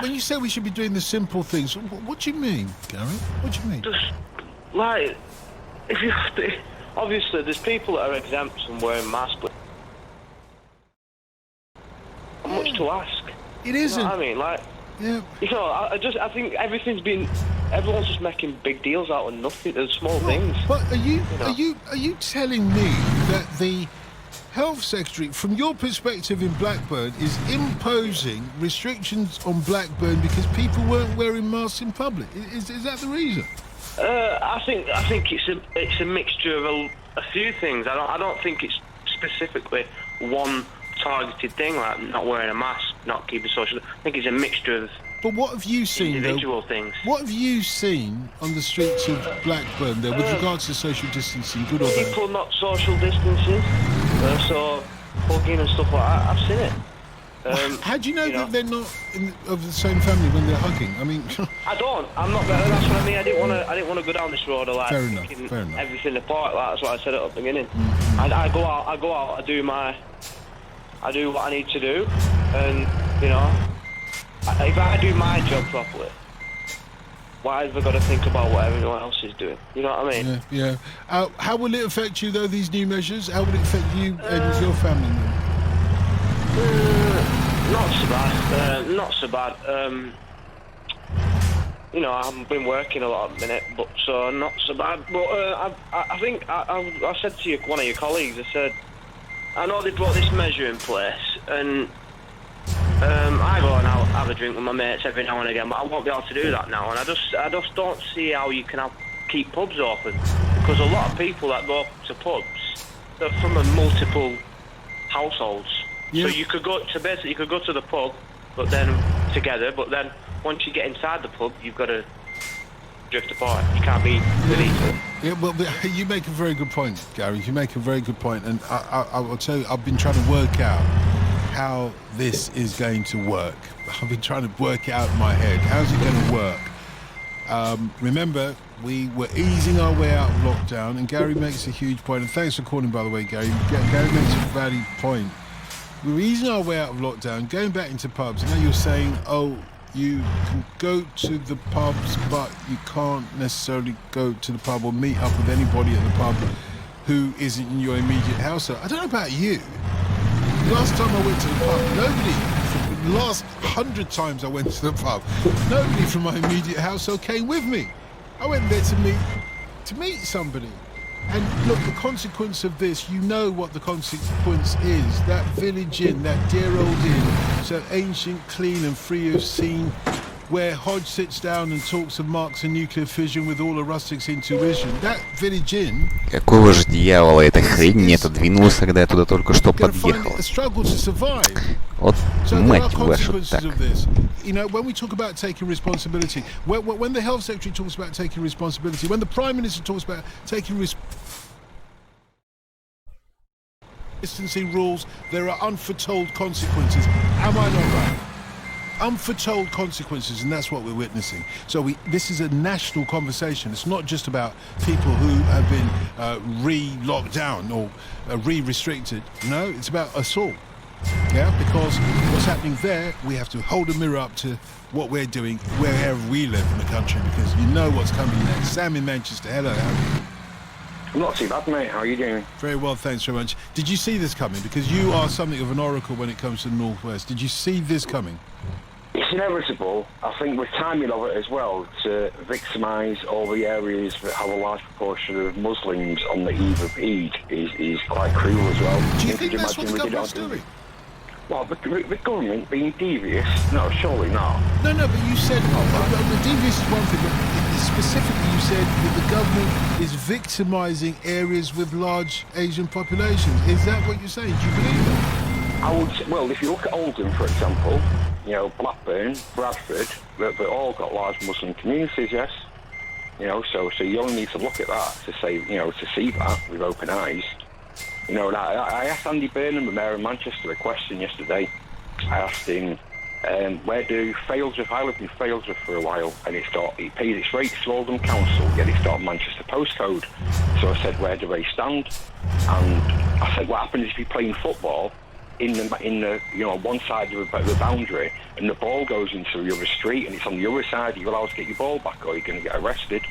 when you say we should be doing the simple things, what do you mean, Gary? What do you mean? Just like obviously there's people that are exempt from wearing masks, but not much to ask. It isn't. You know what I mean? Like, I think everyone's just making big deals out of nothing. There's small things. But are you telling me that the Health Secretary, from your perspective in Blackburn, is imposing restrictions on Blackburn because people weren't wearing masks in public? Is that the reason? I think it's a mixture of a few things. I don't think it's specifically one targeted thing, like not wearing a mask, not keeping social. I think it's a mixture of. But what have you seen, individual things? What have you seen on the streets of Blackburn there with regards to social distancing, good or bad? People not social distancing, so hugging and stuff like that. I've seen it. How do you know that they're not of the same family when they're hugging? I mean, I don't. I'm not better. That's what I mean. I didn't want to go down this road of like fair enough. Everything apart. Like, that's what I said at the beginning. I go out. I do what I need to do, and if I do my job properly, why have I got to think about what everyone else is doing? You know what I mean? Yeah. How will it affect you though? These new measures? How will it affect you and your family? Not so bad. I've been working a lot at the minute, but so not so bad. But I think I said to one of your colleagues, I said, I know they brought this measure in place, and I go and I'll have a drink with my mates every now and again, but I won't be able to do that now. And I just don't see how you can keep pubs open, because a lot of people that go to pubs, they're from multiple households. Yeah. So you could go to the pub, but then once you get inside the pub, you've got to drift apart. You can't be with each other. Yeah, well, you make a very good point, Gary. You make a very good point, and I will tell you, I've been trying to work out how this is going to work. I've been trying to work it out in my head. How's it going to work? Remember, we were easing our way out of lockdown, and Gary makes a huge point, and thanks for calling, by the way, Gary. Gary makes a valid point. We were easing our way out of lockdown, going back into pubs, and now you're saying, you can go to the pubs, but you can't necessarily go to the pub or meet up with anybody at the pub. who isn't in your immediate household. I don't know about you. Last time I went to the pub, last 100 times I went to the pub, nobody from my immediate household came with me. I went there to meet somebody. And look, the consequence of this, you know what the consequence is. That village inn, that dear old inn, so ancient, clean and free of scene, where Hodge sits down and talks of Marx and nuclear fission with all the rustics' intuition. That village inn... Какого же дьявола эта хрень не отодвинулась, когда я туда только что подъехал? Вот мать вашу так. You know, when we talk about taking responsibility, when the Health Secretary talks about taking responsibility, when the Prime Minister talks about taking distancing rules, there are unforetold consequences. Am I not right? Unforetold consequences, and that's what we're witnessing. So this is a national conversation. It's not just about people who have been re-locked down or re-restricted. No, it's about us all. Yeah, because what's happening there, we have to hold a mirror up to what we're doing wherever we live in the country, because you know what's coming next. Sam in Manchester, hello, how are you? I'm not too bad, mate. How are you doing? Very well, thanks very much. Did you see this coming? Because you are something of an oracle when it comes to the Northwest. Did you see this coming? It's inevitable. I think with timing of it as well, to victimise all the areas that have a large proportion of Muslims on the eve of Eid is quite cruel as well. Do you think that's what the government's doing? Well, the government being devious? No, surely not. No, but you said, the devious is one thing, but specifically you said that the government is victimising areas with large Asian populations. Is that what you're saying? Do you believe that? I would say, well, if you look at Oldham, for example, you know, Blackburn, Bradford, they've all got large Muslim communities, yes? You know, so you only need to look at that to say, you know, to see that with open eyes. You know, I asked Andy Burnham, the Mayor of Manchester, a question yesterday. I asked him, where do Failsworth, I lived in Failsworth for a while, and it pays its rates to Oldham Council, yet it's got a Manchester postcode. So I said, where do they stand? And I said, what happens if you're playing football in the you know, one side of the boundary, and the ball goes into the other street, and it's on the other side, are you allowed to get your ball back, or you're going to get arrested?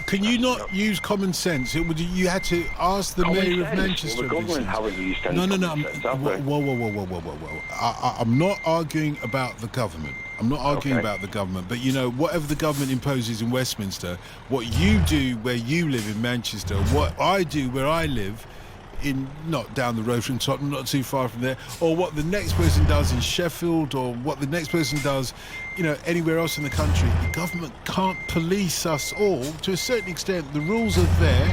Can you not use common sense? You had to ask the Mayor of Manchester. Well, the government haven't used any common sense, have they? Whoa. I'm not arguing about the government. I'm not arguing about the government. But, you know, whatever the government imposes in Westminster, what you do where you live in Manchester, what I do where I live, not down the road from Tottenham, not too far from there, or what the next person does in Sheffield, or what the next person does, you know, anywhere else in the country. The government can't police us all. To a certain extent, the rules are there.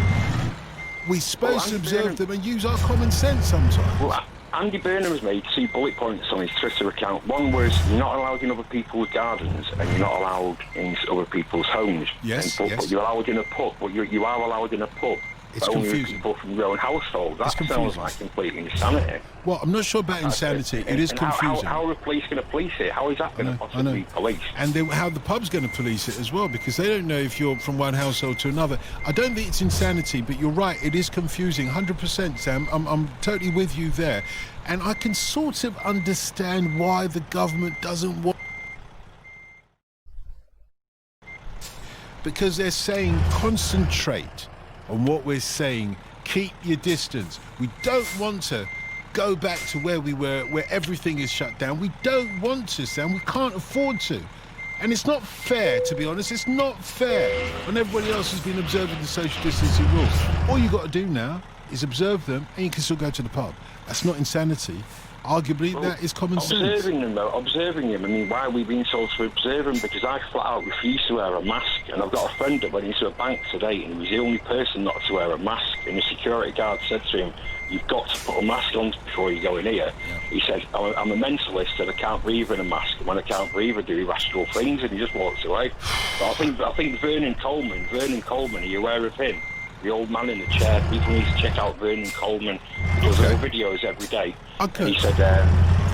We're supposed to observe them and use our common sense sometimes. Well, Andy Burnham has made 2 bullet points on his Twitter account. One was you're not allowed in other people's gardens, and you're not allowed in other people's homes. Yes, but you're allowed in a pub. But you are allowed in a pub. It's only confusing. People from your own household. That sounds like complete insanity. Well, I'm not sure about insanity. It is confusing. How are the police going to police it? How is that going to possibly be policed? And how the pub's going to police it as well, because they don't know if you're from one household to another. I don't think it's insanity, but you're right. It is confusing. 100%, Sam. I'm totally with you there. And I can sort of understand why the government doesn't want... Because they're saying concentrate on what we're saying, keep your distance. We don't want to go back to where we were, where everything is shut down. We don't want to, Sam. We can't afford to. And it's not fair, to be honest. It's not fair when everybody else has been observing the social distancing rules. All you've got to do now is observe them, and you can still go to the pub. That's not insanity. Arguably, that is common sense. Observing them, I mean, why are we being told to observe them? Because I flat out refuse to wear a mask, and I've got a friend that went into a bank today, and he was the only person not to wear a mask, and the security guard said to him, you've got to put a mask on before you go in here. Yeah. He said, I'm a mentalist, and I can't breathe in a mask, and when I can't breathe, I do irrational things, and he just walks away. But I think Vernon Coleman, are you aware of him? The old man in the chair. People need to check out Vernon Coleman. He does little videos every day. Okay. And he said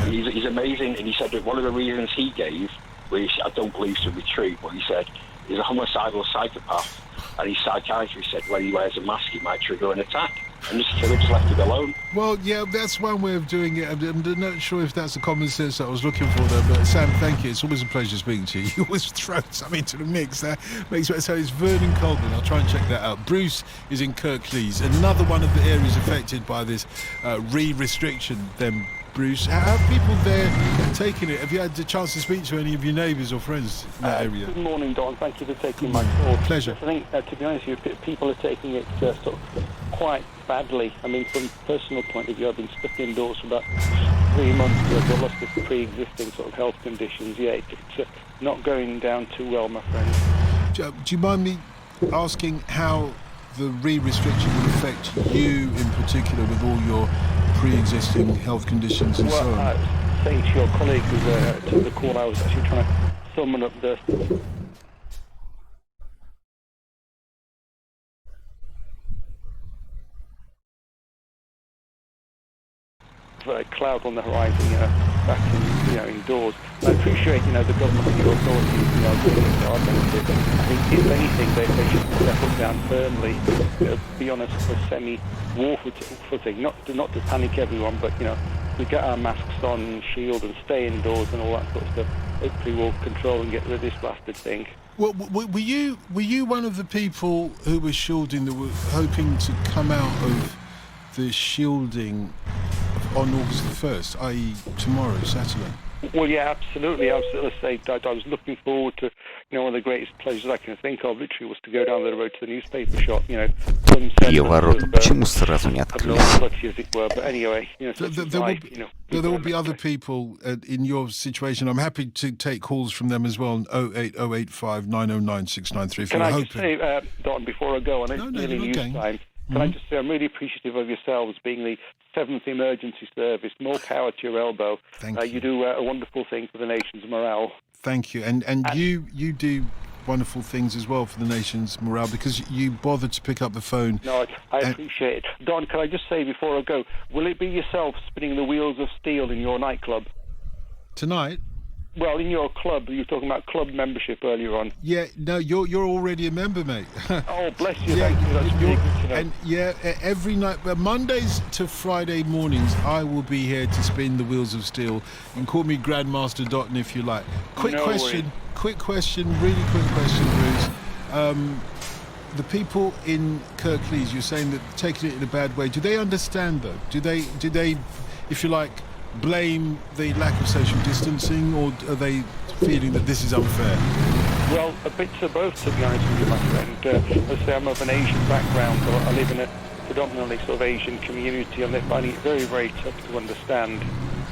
he's amazing. And he said that one of the reasons he gave, which I don't believe to be true, but he said he's a homicidal psychopath. And his psychiatrist said when he wears a mask, it might trigger an attack. and just left it alone. Well, yeah, that's one way of doing it. I'm not sure if that's the common sense that I was looking for there, but Sam, thank you. It's always a pleasure speaking to you. You always throw something into the mix. That makes it. So it's Vernon Colgan. I'll try and check that out. Bruce is in Kirklees, another one of the areas affected by this re-restriction. Then, Bruce, how are people there taking it? Have you had the chance to speak to any of your neighbours or friends in that area? Good morning, Don. Thank you for taking my call. Pleasure. I think, to be honest with you, people are taking it sort of quite badly. I mean, from a personal point of view, I've been stuck indoors for about 3 months because I've lost the pre-existing sort of health conditions. Yeah, it's not going down too well, my friend. Do you mind me asking how the re-restriction will affect you in particular with all your pre-existing health conditions and so on? Saying to your colleague who took the call, I was actually trying to summon up the cloud on the horizon, back indoors. I appreciate, the government and your authorities, doing it for our benefit. I think, if anything, they should step up down firmly, be on a semi-war footing, not to panic everyone, but, we get our masks on, shield and stay indoors and all that sort of stuff. Hopefully we'll control and get rid of this blasted thing. Well, were you one of the people who was shielding, that were hoping to come out of the shielding on August the 1st, i.e. tomorrow, Saturday? Well, yeah, absolutely. I was looking forward to, one of the greatest pleasures I can think of, literally, was to go down the road to the newspaper shop, Какие ворота? Почему сразу не открылись? But anyway, there will be other people in your situation. I'm happy to take calls from them as well on 08085 909 693. Can I just say, Don, before I go, and it's nearly news time, can I just say I'm really appreciative of yourselves being the 7th Emergency Service. More power to your elbow. Thank you. You do a wonderful thing for the nation's morale. Thank you. And you do wonderful things as well for the nation's morale, because you bothered to pick up the phone. No, I appreciate it. Don, can I just say before I go, will it be yourself spinning the wheels of steel in your nightclub? Tonight? Well, in your club, you were talking about club membership earlier on. Yeah, no, you're already a member, mate. Oh, bless you, thank you. That's really good to know. And every night, Mondays to Friday mornings, I will be here to spin the wheels of steel. You can call me Grandmaster Dotton if you like. Quick question, really quick question, Bruce. The people in Kirklees, you're saying that taking it in a bad way. Do they understand though? Do they, if you like, blame the lack of social distancing, or are they feeling that this is unfair? Well, a bit of both, to be honest with you, my friend. Let's say I'm of an Asian background, or I live in a predominantly sort of Asian community, and they're finding it very, very tough to understand.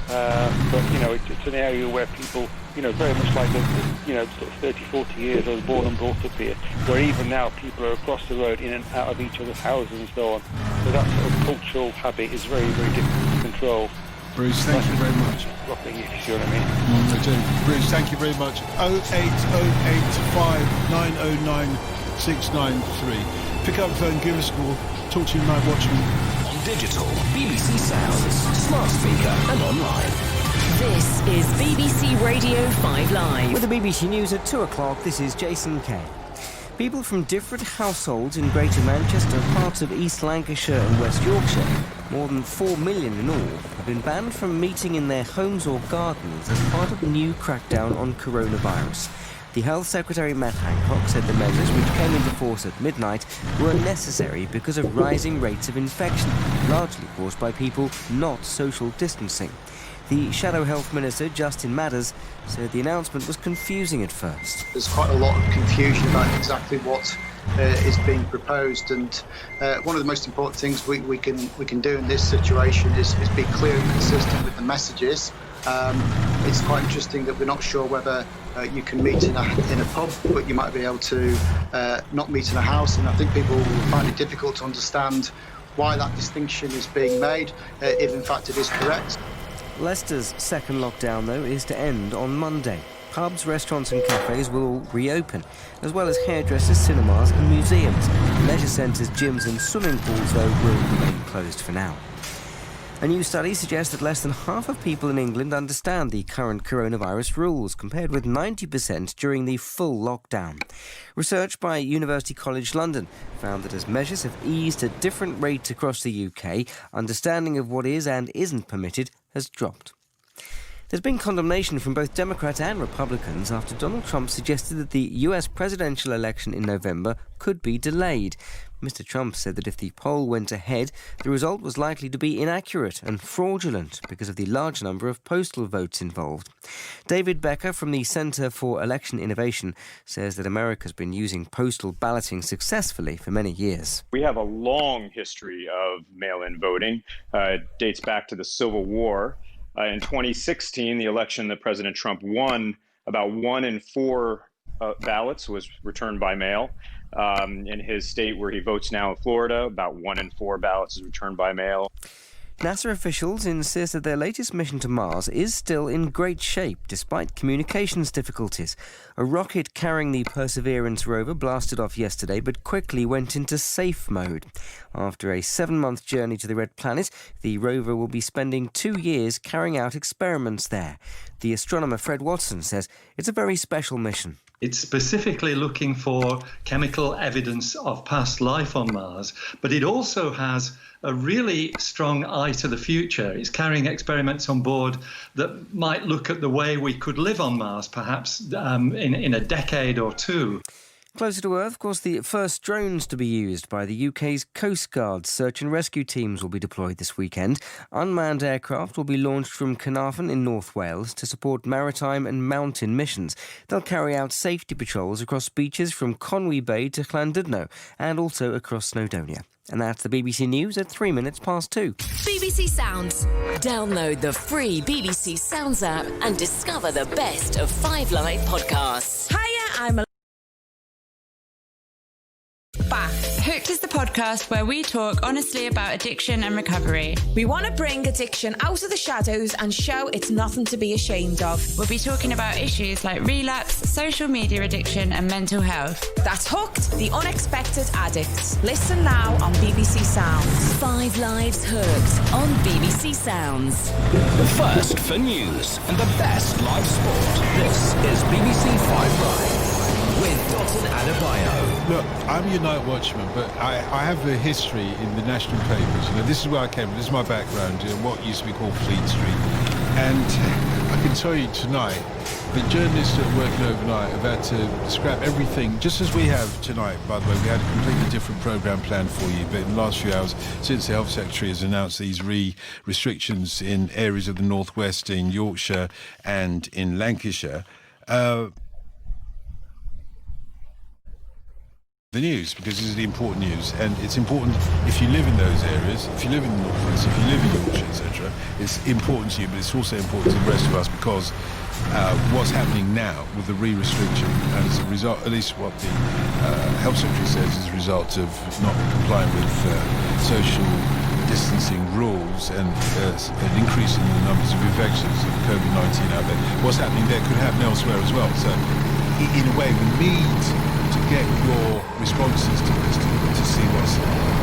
But, it's an area where people, very much like sort of 30, 40 years, I was born and brought up here, where even now people are across the road in and out of each other's houses and so on. So that sort of cultural habit is very, very difficult to control. Bruce, thank you very much. Rocking, if you see what I mean. I do. Bruce, thank you very much. 08085 909 693. Pick up the phone, give us a call. Talk to your night watchman. On digital, BBC Sounds, smart speaker and online. This is BBC Radio 5 Live. With the BBC News at 2 o'clock, this is Jason Kay. People from different households in Greater Manchester, parts of East Lancashire and West Yorkshire, more than 4 million in all, have been banned from meeting in their homes or gardens as part of the new crackdown on coronavirus. The Health Secretary Matt Hancock said the measures, which came into force at midnight, were necessary because of rising rates of infection, largely caused by people not social distancing. The Shadow Health Minister, Justin Madders, said the announcement was confusing at first. There's quite a lot of confusion about exactly what is being proposed, and one of the most important things we can do in this situation is be clear and consistent with the messages. It's quite interesting that we're not sure whether you can meet in a pub, but you might be able to not meet in a house, and I think people will find it difficult to understand why that distinction is being made, if in fact it is correct. Leicester's second lockdown, though, is to end on Monday. Pubs, restaurants and cafes will all reopen, as well as hairdressers, cinemas and museums. Leisure centres, gyms and swimming pools, though, will remain closed for now. A new study suggests that less than half of people in England understand the current coronavirus rules, compared with 90% during the full lockdown. Research by University College London found that as measures have eased at different rates across the UK, understanding of what is and isn't permitted has dropped. There's been condemnation from both Democrats and Republicans after Donald Trump suggested that the US presidential election in November could be delayed. Mr. Trump said that if the poll went ahead, the result was likely to be inaccurate and fraudulent because of the large number of postal votes involved. David Becker from the Centre for Election Innovation says that America's been using postal balloting successfully for many years. We have a long history of mail-in voting. It dates back to the Civil War. In 2016, the election that President Trump won, about 1 in 4 ballots was returned by mail. In his state where he votes now in Florida, about 1 in 4 ballots is returned by mail. NASA officials insist that their latest mission to Mars is still in great shape despite communications difficulties. A rocket carrying the Perseverance rover blasted off yesterday but quickly went into safe mode. After a 7-month journey to the Red Planet, the rover will be spending 2 years carrying out experiments there. The astronomer Fred Watson says it's a very special mission. It's specifically looking for chemical evidence of past life on Mars, but it also has a really strong eye to the future. It's carrying experiments on board that might look at the way we could live on Mars, perhaps in a decade or two. Closer to Earth, of course, the first drones to be used by the UK's Coast Guard search and rescue teams will be deployed this weekend. Unmanned aircraft will be launched from Carnarvon in North Wales to support maritime and mountain missions. They'll carry out safety patrols across beaches from Conwy Bay to Llandudno and also across Snowdonia. And that's the BBC News at 2 BBC Sounds. Download the free BBC Sounds app and discover the best of 5 Live podcasts. Hiya, I'm Hooked is the podcast where we talk honestly about addiction and recovery. We want to bring addiction out of the shadows and show it's nothing to be ashamed of. We'll be talking about issues like relapse, social media addiction and mental health. That's Hooked, the unexpected addicts. Listen now on BBC Sounds. 5 Lives Hooked on BBC Sounds. First for news and the best live sport. This is BBC 5 Live. With Dotun Adebayo. Look, I'm your night watchman, but I have a history in the national papers. You know, this is where I came from. This is my background in what used to be called Fleet Street. And I can tell you tonight, the journalists that are working overnight have had to scrap everything, just as we have tonight, by the way. We had a completely different programme planned for you, but in the last few hours, since the Health Secretary has announced these restrictions in areas of the northwest, in Yorkshire and in Lancashire, the news, because this is the important news, and it's important if you live in those areas, if you live in the northwest, if you live in Yorkshire, etc. It's important to you, but it's also important to the rest of us because what's happening now with the re-restriction, and as a result, at least what the Health Secretary says is a result of not complying with social distancing rules and an increase in the numbers of infections of COVID-19 out there. What's happening there could happen elsewhere as well. So, in a way, we need to get your responses to this to see what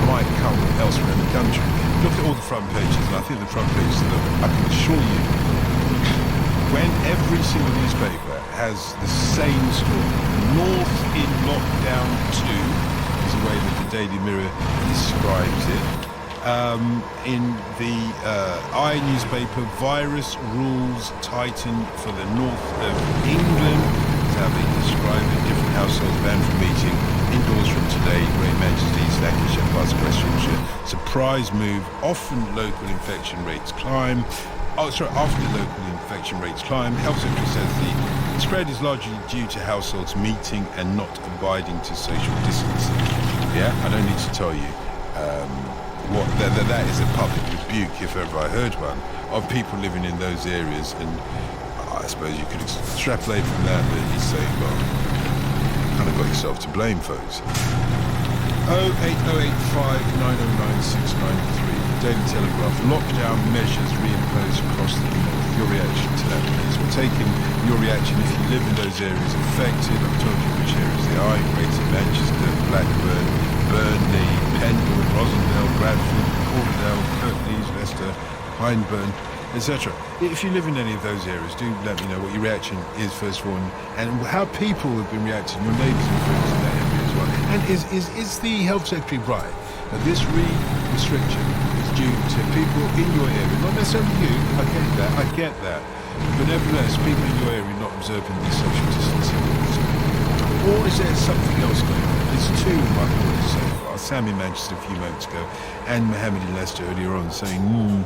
might come elsewhere in the country. Look at all the front pages, and I think the front pages, I can assure you, when every single newspaper has the same story, North in lockdown 2 is the way that the Daily Mirror describes it. In the I newspaper, virus rules tighten for the north of England. How they describe it. Different households banned from meeting indoors from today. Great Manchester's, Lancashire plus West Yorkshire. Surprise move. Often local infection rates climb. After local infection rates climb, Health Secretary says the spread is largely due to households meeting and not abiding to social distancing. Yeah, I don't need to tell you that is a public rebuke, if ever I heard one, of people living in those areas. And I suppose you could extrapolate from that you say, well, you kind of got yourself to blame, folks. 08085 909693. Daily Telegraph. Lockdown measures reimposed across the north. Your reaction to that, please. We're taking your reaction if you live in those areas affected. I've told you which areas they are. Greater Manchester, Blackburn, Burnley, Pendle, Rosendale, Bradford, Calderdale, Kirklees, Leicester, Hyndburn, etc. If you live in any of those areas, do let me know what your reaction is first of all, and how people have been reacting, your neighbours and friends in that area as well. And is the Health Secretary right that this restriction is due to people in your area, not necessarily you, I get that, but nevertheless, people in your area not observing the social distancing? Or is there something else going on? There's two my callers so far, Sammy Manchester a few moments ago, and Mohammed in Leicester earlier on, saying,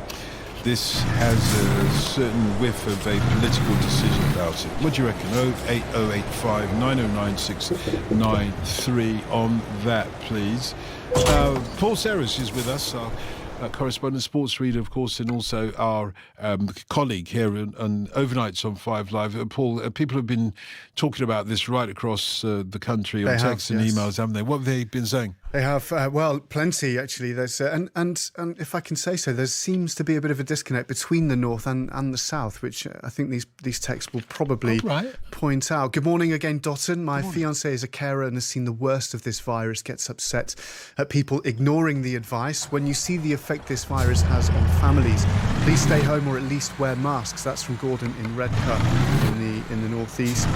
this has a certain whiff of a political decision about it. What do you reckon? 08085 909 693 on that, please. Paul Serres is with us, our correspondent, sports reader, of course, and also our colleague here on Overnights on 5 Live. Paul, people have been talking about this right across the country on texts and emails, haven't they? What have they been saying? They have, well, plenty actually. There's and if I can say so, there seems to be a bit of a disconnect between the north and the south, which I think these texts will probably point out. Good morning again, Dotton. My fiancée is a carer and has seen the worst of this virus. Gets upset at people ignoring the advice. When you see the effect this virus has on families, please stay home or at least wear masks. That's from Gordon in Redcar in the northeast.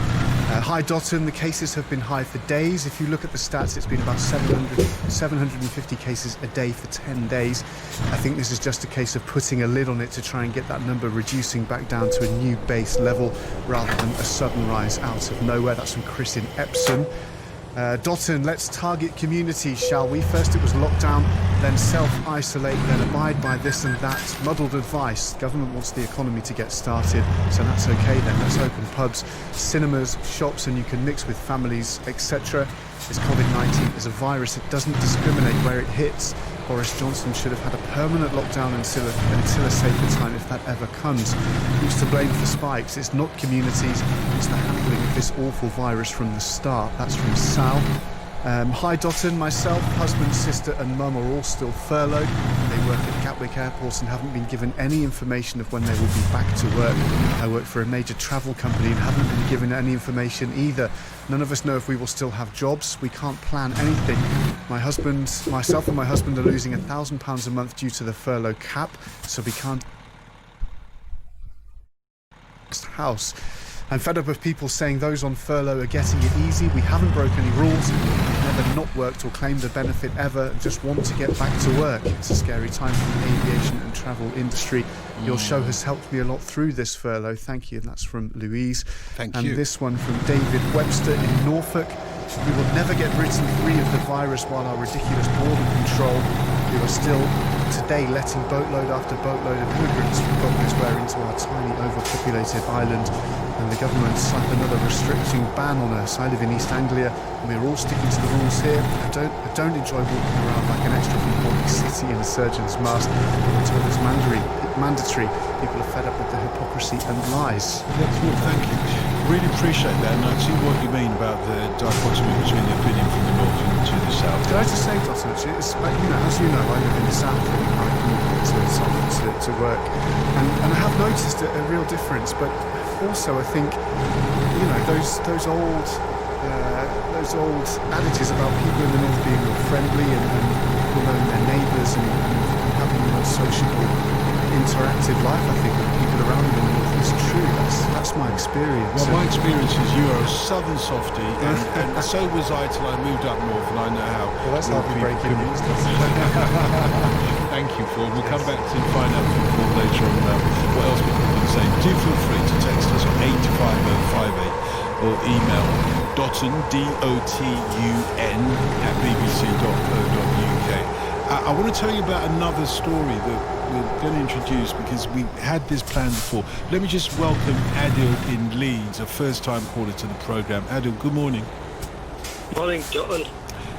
Hi Dotton, the cases have been high for days. If you look at the stats, it's been about 750 cases a day for 10 days. I think this is just a case of putting a lid on it to try and get that number reducing back down to a new base level rather than a sudden rise out of nowhere. That's from Chris in Epsom. Dotton, let's target communities, shall we? First it was lockdown, then self-isolate, then abide by this and that. Muddled advice. Government wants the economy to get started, so that's okay then. Let's open pubs, cinemas, shops, and you can mix with families, etc. This COVID-19 is a virus that doesn't discriminate where it hits. Boris Johnson should have had a permanent lockdown until a safer time, if that ever comes. Who's to blame for spikes? It's not communities, it's the handling of this awful virus from the start. That's from Sal. Hi Dotton, myself, husband, sister and mum are all still furloughed. They work at Gatwick Airport and haven't been given any information of when they will be back to work. I work for a major travel company and haven't been given any information either. None of us know if we will still have jobs. We can't plan anything. Myself and my husband are losing £1,000 a month due to the furlough cap, so we can't house. I'm fed up of people saying those on furlough are getting it easy. We haven't broken any rules. We've never not worked or claimed a benefit ever. Just want to get back to work. It's a scary time for the aviation and travel industry. Your show has helped me a lot through this furlough. Thank you. And that's from Louise. Thank you. And this one from David Webster in Norfolk. We will never get Britain free of the virus while our ridiculous border control. We are still today letting boatload after boatload of immigrants from God knows where into our tiny overpopulated island, and the government slapped another restricting ban on us. I live in East Anglia and we're all sticking to the rules here. I don't enjoy walking around like an extra from Baltic City in a surgeon's mask until it's mandatory. People are fed up with the hypocrisy and lies. Thank you. Really appreciate that, and I see what you mean about the dichotomy between the opinion from the north and to the south. Can I just say, Dotton, as you know, I live in the south and I come to work, and I have noticed a real difference. But also, I think those old adages about people in the north being more friendly and people knowing their neighbours and having a more sociable, interactive life, I think, with people around them in the north is true. That's my experience. Well, my experience is you are a southern softie, and so was I till I moved up north, and I know how. Well, that's hardly breaking news. Thank you, Paul. We'll come back to find out from Paul later on what else people have been saying. Do feel free to text us on 85058 or email Dotton, DOTUN @bbc.co.uk. I want to tell you about another story that we're going to introduce because we had this planned before. Let me just welcome Adil in Leeds, a first-time caller to the programme. Adil, good morning. Morning, John.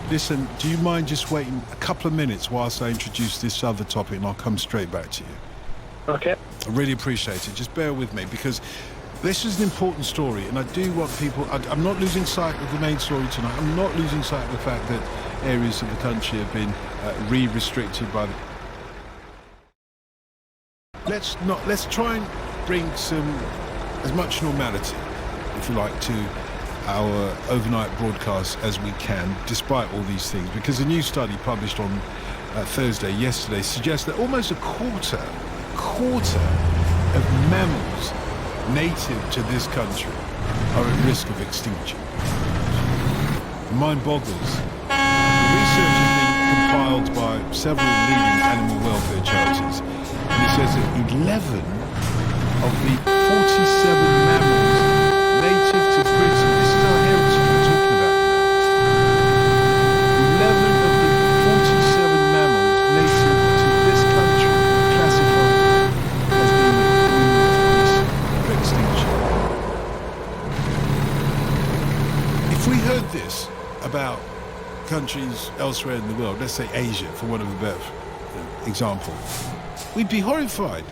Listen, do you mind just waiting a couple of minutes whilst I introduce this other topic, and I'll come straight back to you? Okay. I really appreciate it. Just bear with me because this is an important story, and I do want people... I'm not losing sight of the main story tonight. I'm not losing sight of the fact that areas of the country have been re-restricted by the... Let's try and bring as much normality, if you like, to our overnight broadcast as we can, despite all these things, because a new study published on Thursday, yesterday, suggests that almost a quarter quarter of mammals native to this country are at risk of extinction. Mind boggles. The research has been compiled by several leading animal welfare charities, and it says that 11 of the 47 mammals native to Britain, this is our heritage we're talking about, 11 of the 47 mammals native to this country classified as being at risk of extinction. If we heard this about countries elsewhere in the world, let's say Asia, for one of a better example, we'd be horrified.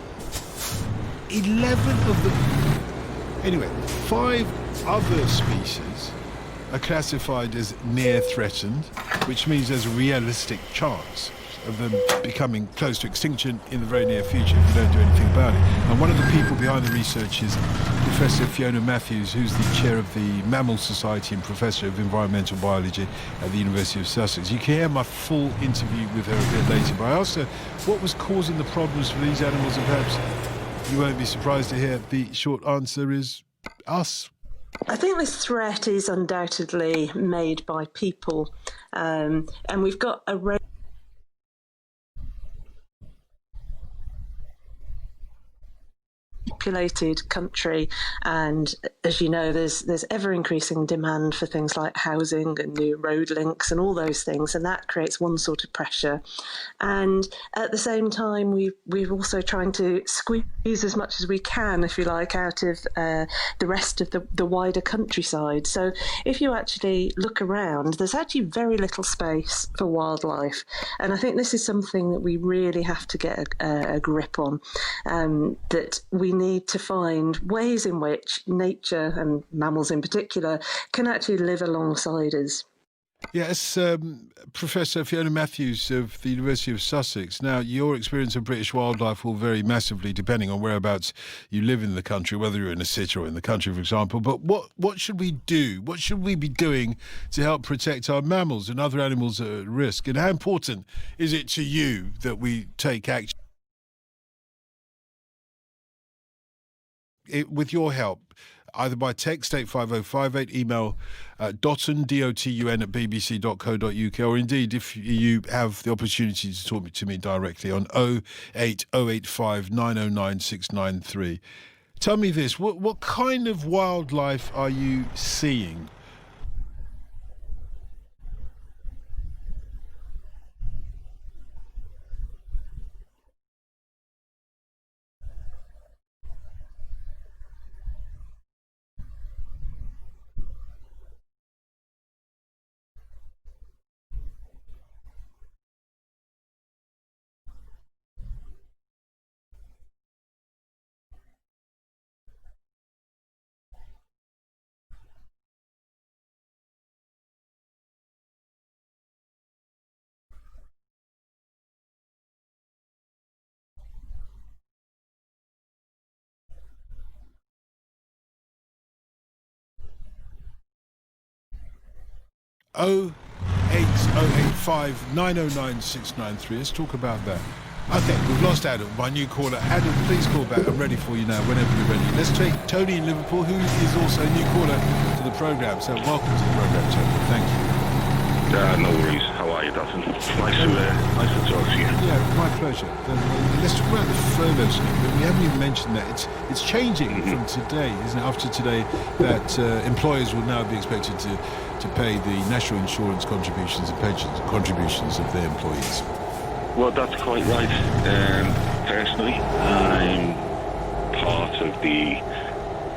11 of them. Anyway, 5 other species are classified as near threatened, which means there's a realistic chance of them becoming close to extinction in the very near future if we don't do anything about it. And one of the people behind the research is Professor Fiona Matthews, who's the chair of the Mammal Society and Professor of Environmental Biology at the University of Sussex. You can hear my full interview with her a bit later, but I asked her what was causing the problems for these animals, and perhaps you won't be surprised to hear the short answer is us. I think this threat is undoubtedly made by people, and we've got a populated country, and as you know, there's ever increasing demand for things like housing and new road links and all those things, and that creates one sort of pressure. And at the same time, we're also trying to squeeze as much as we can, if you like, out of the rest of the wider countryside. So if you actually look around, there's actually very little space for wildlife, and I think this is something that we really have to get a grip on, that we need to find ways in which nature, and mammals in particular, can actually live alongside us. Yes, Professor Fiona Matthews of the University of Sussex. Now, your experience of British wildlife will vary massively depending on whereabouts you live in the country, whether you're in a city or in the country, for example. But what should we do? What should we be doing to help protect our mammals and other animals at risk? And how important is it to you that we take action? With your help, either by text 85058, email Dotun, D-O-T-U-N, at bbc.co.uk, or indeed if you have the opportunity to talk to me directly on 08085 909 693. Tell me this, what kind of wildlife are you seeing? Oh, 8085 909 693. Let's talk about that. Okay, we've lost Adam, my new caller. Adam, please call back. I'm ready for you now, whenever you're ready. Let's take Tony in Liverpool, who is also a new caller to the programme. So welcome to the programme, Tony. Thank you. No worries. How are you, Dutton? Nice to talk to you. Yeah, my pleasure. Let's talk about the furlough scheme, but we haven't even mentioned that. It's changing from today, isn't it? After today, that employers will now be expected to pay the national insurance contributions and pension contributions of their employees. Well, that's quite right. Personally, I'm part of the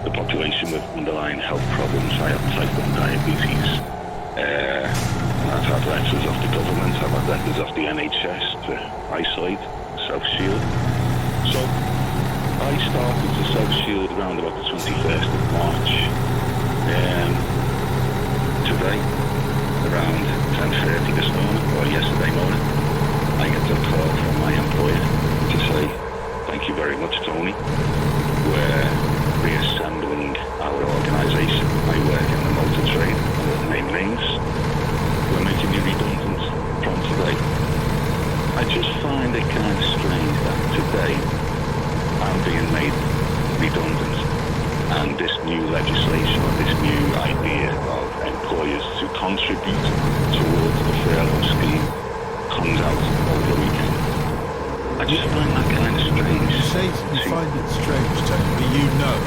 population with underlying health problems. I have type 1 diabetes. I've had letters of the government, I've had letters of the NHS to isolate, self-shield. So I started to self-shield around about the 21st of March. Today, around 10:30 this morning, or yesterday morning, I get a call from my employer to say, thank you very much, Tony. We're reassembling our organisation. I work in the motor trade, under the name Lanes. We're making you redundant from today. I just find it kind of strange that today I'm being made redundant. And this new legislation, or this new idea of employers to contribute towards the furlough scheme comes out over the weekend. I just find that kind of strange. You say you find it strange, Tony, but you know.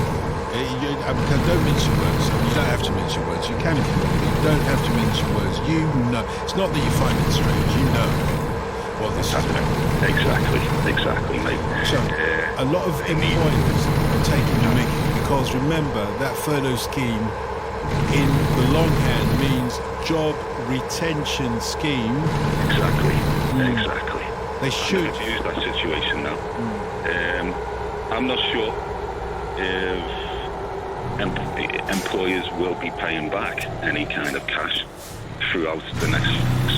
Don't mention words. You don't have to mention words. You can if you want. You don't have to mention words. You know. It's not that you find it strange. You know what this is. Exactly, mate. So, a lot of employers are taking the mickey because remember that furlough scheme in the long hand means job retention scheme. Exactly. They should use that situation now. I'm not sure if employers will be paying back any kind of cash throughout the next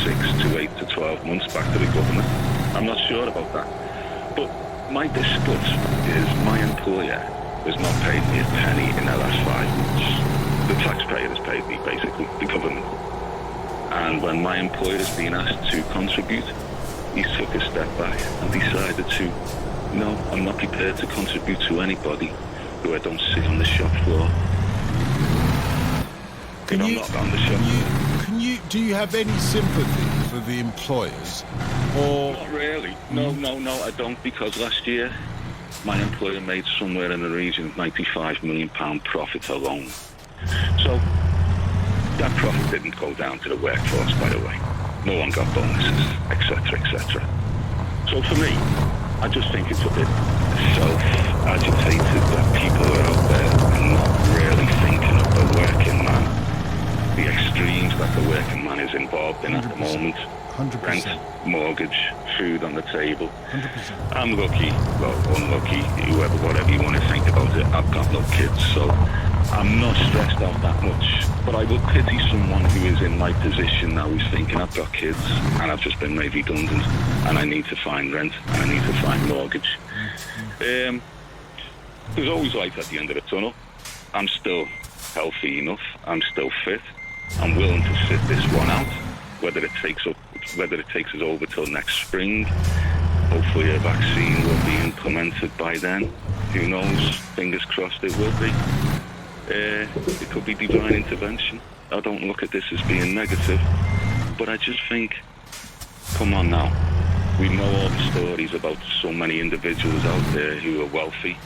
6 to 8 to 12 months back to the government. I'm not sure about that. But my disgust is my employer has not paid me a penny in the last 5 months. The taxpayer has paid me, basically, the government. And when my employer has been asked to contribute, he took a step back and decided to, no, I'm not prepared to contribute to anybody who I don't see on the shop floor. Do you have any sympathy for the employers? Or not really. No, I don't, because last year my employer made somewhere in the region of £95 million profit alone. So that profit didn't go down to the workforce, by the way. No one got bonuses, etc. So for me, I just think it's a bit self-agitated that people are out there and not really thinking of the working man, the extremes that the working man is involved in 100%. At the moment. 100%. Rent, mortgage, food on the table. 100%. I'm lucky, well, unlucky, whatever you want to think about it. I've got no kids, so I'm not stressed out that much. But I would pity someone who is in my position now who's thinking, I've got kids and I've just been made redundant and I need to find rent and I need to find mortgage. There's always light at the end of the tunnel. I'm still healthy enough. I'm still fit. I'm willing to sit this one out, whether it takes us over till next spring. Hopefully a vaccine will be implemented by then. Who knows? Fingers crossed it will be. It could be divine intervention. I don't look at this as being negative, but I just think, come on now. We know all the stories about so many individuals out there who are wealthy,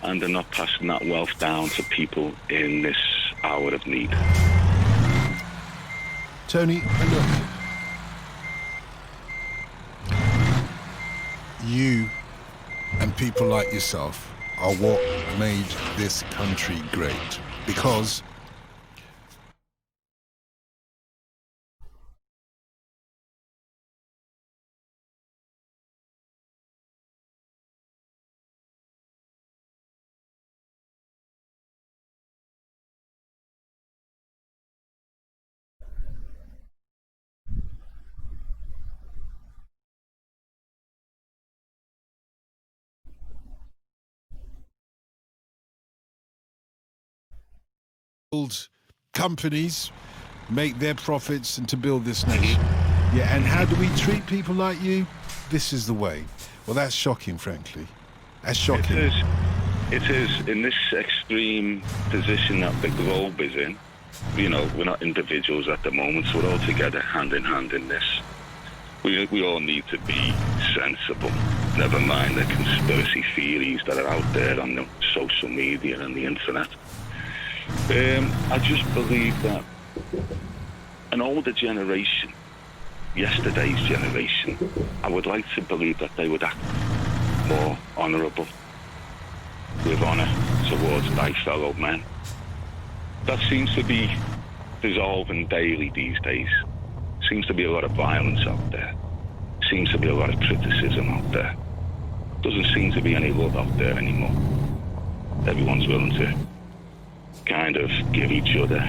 and they're not passing that wealth down to people in this hour of need. Tony, look. You and people like yourself are what made this country great, because companies make their profits and to build this nation. Yeah, and how do we treat people like you? This is the way. Well, that's shocking, frankly. That's shocking. It is. In this extreme position that the globe is in, you know, we're not individuals at the moment, so we're all together hand in hand in this. We all need to be sensible. Never mind the conspiracy theories that are out there on the social media and the internet. I just believe that an older generation, yesterday's generation, I would like to believe that they would act more honourable, with honour towards thy fellow men. That seems to be dissolving daily these days. Seems to be a lot of violence out there. Seems to be a lot of criticism out there. Doesn't seem to be any love out there anymore. Everyone's willing to kind of give each other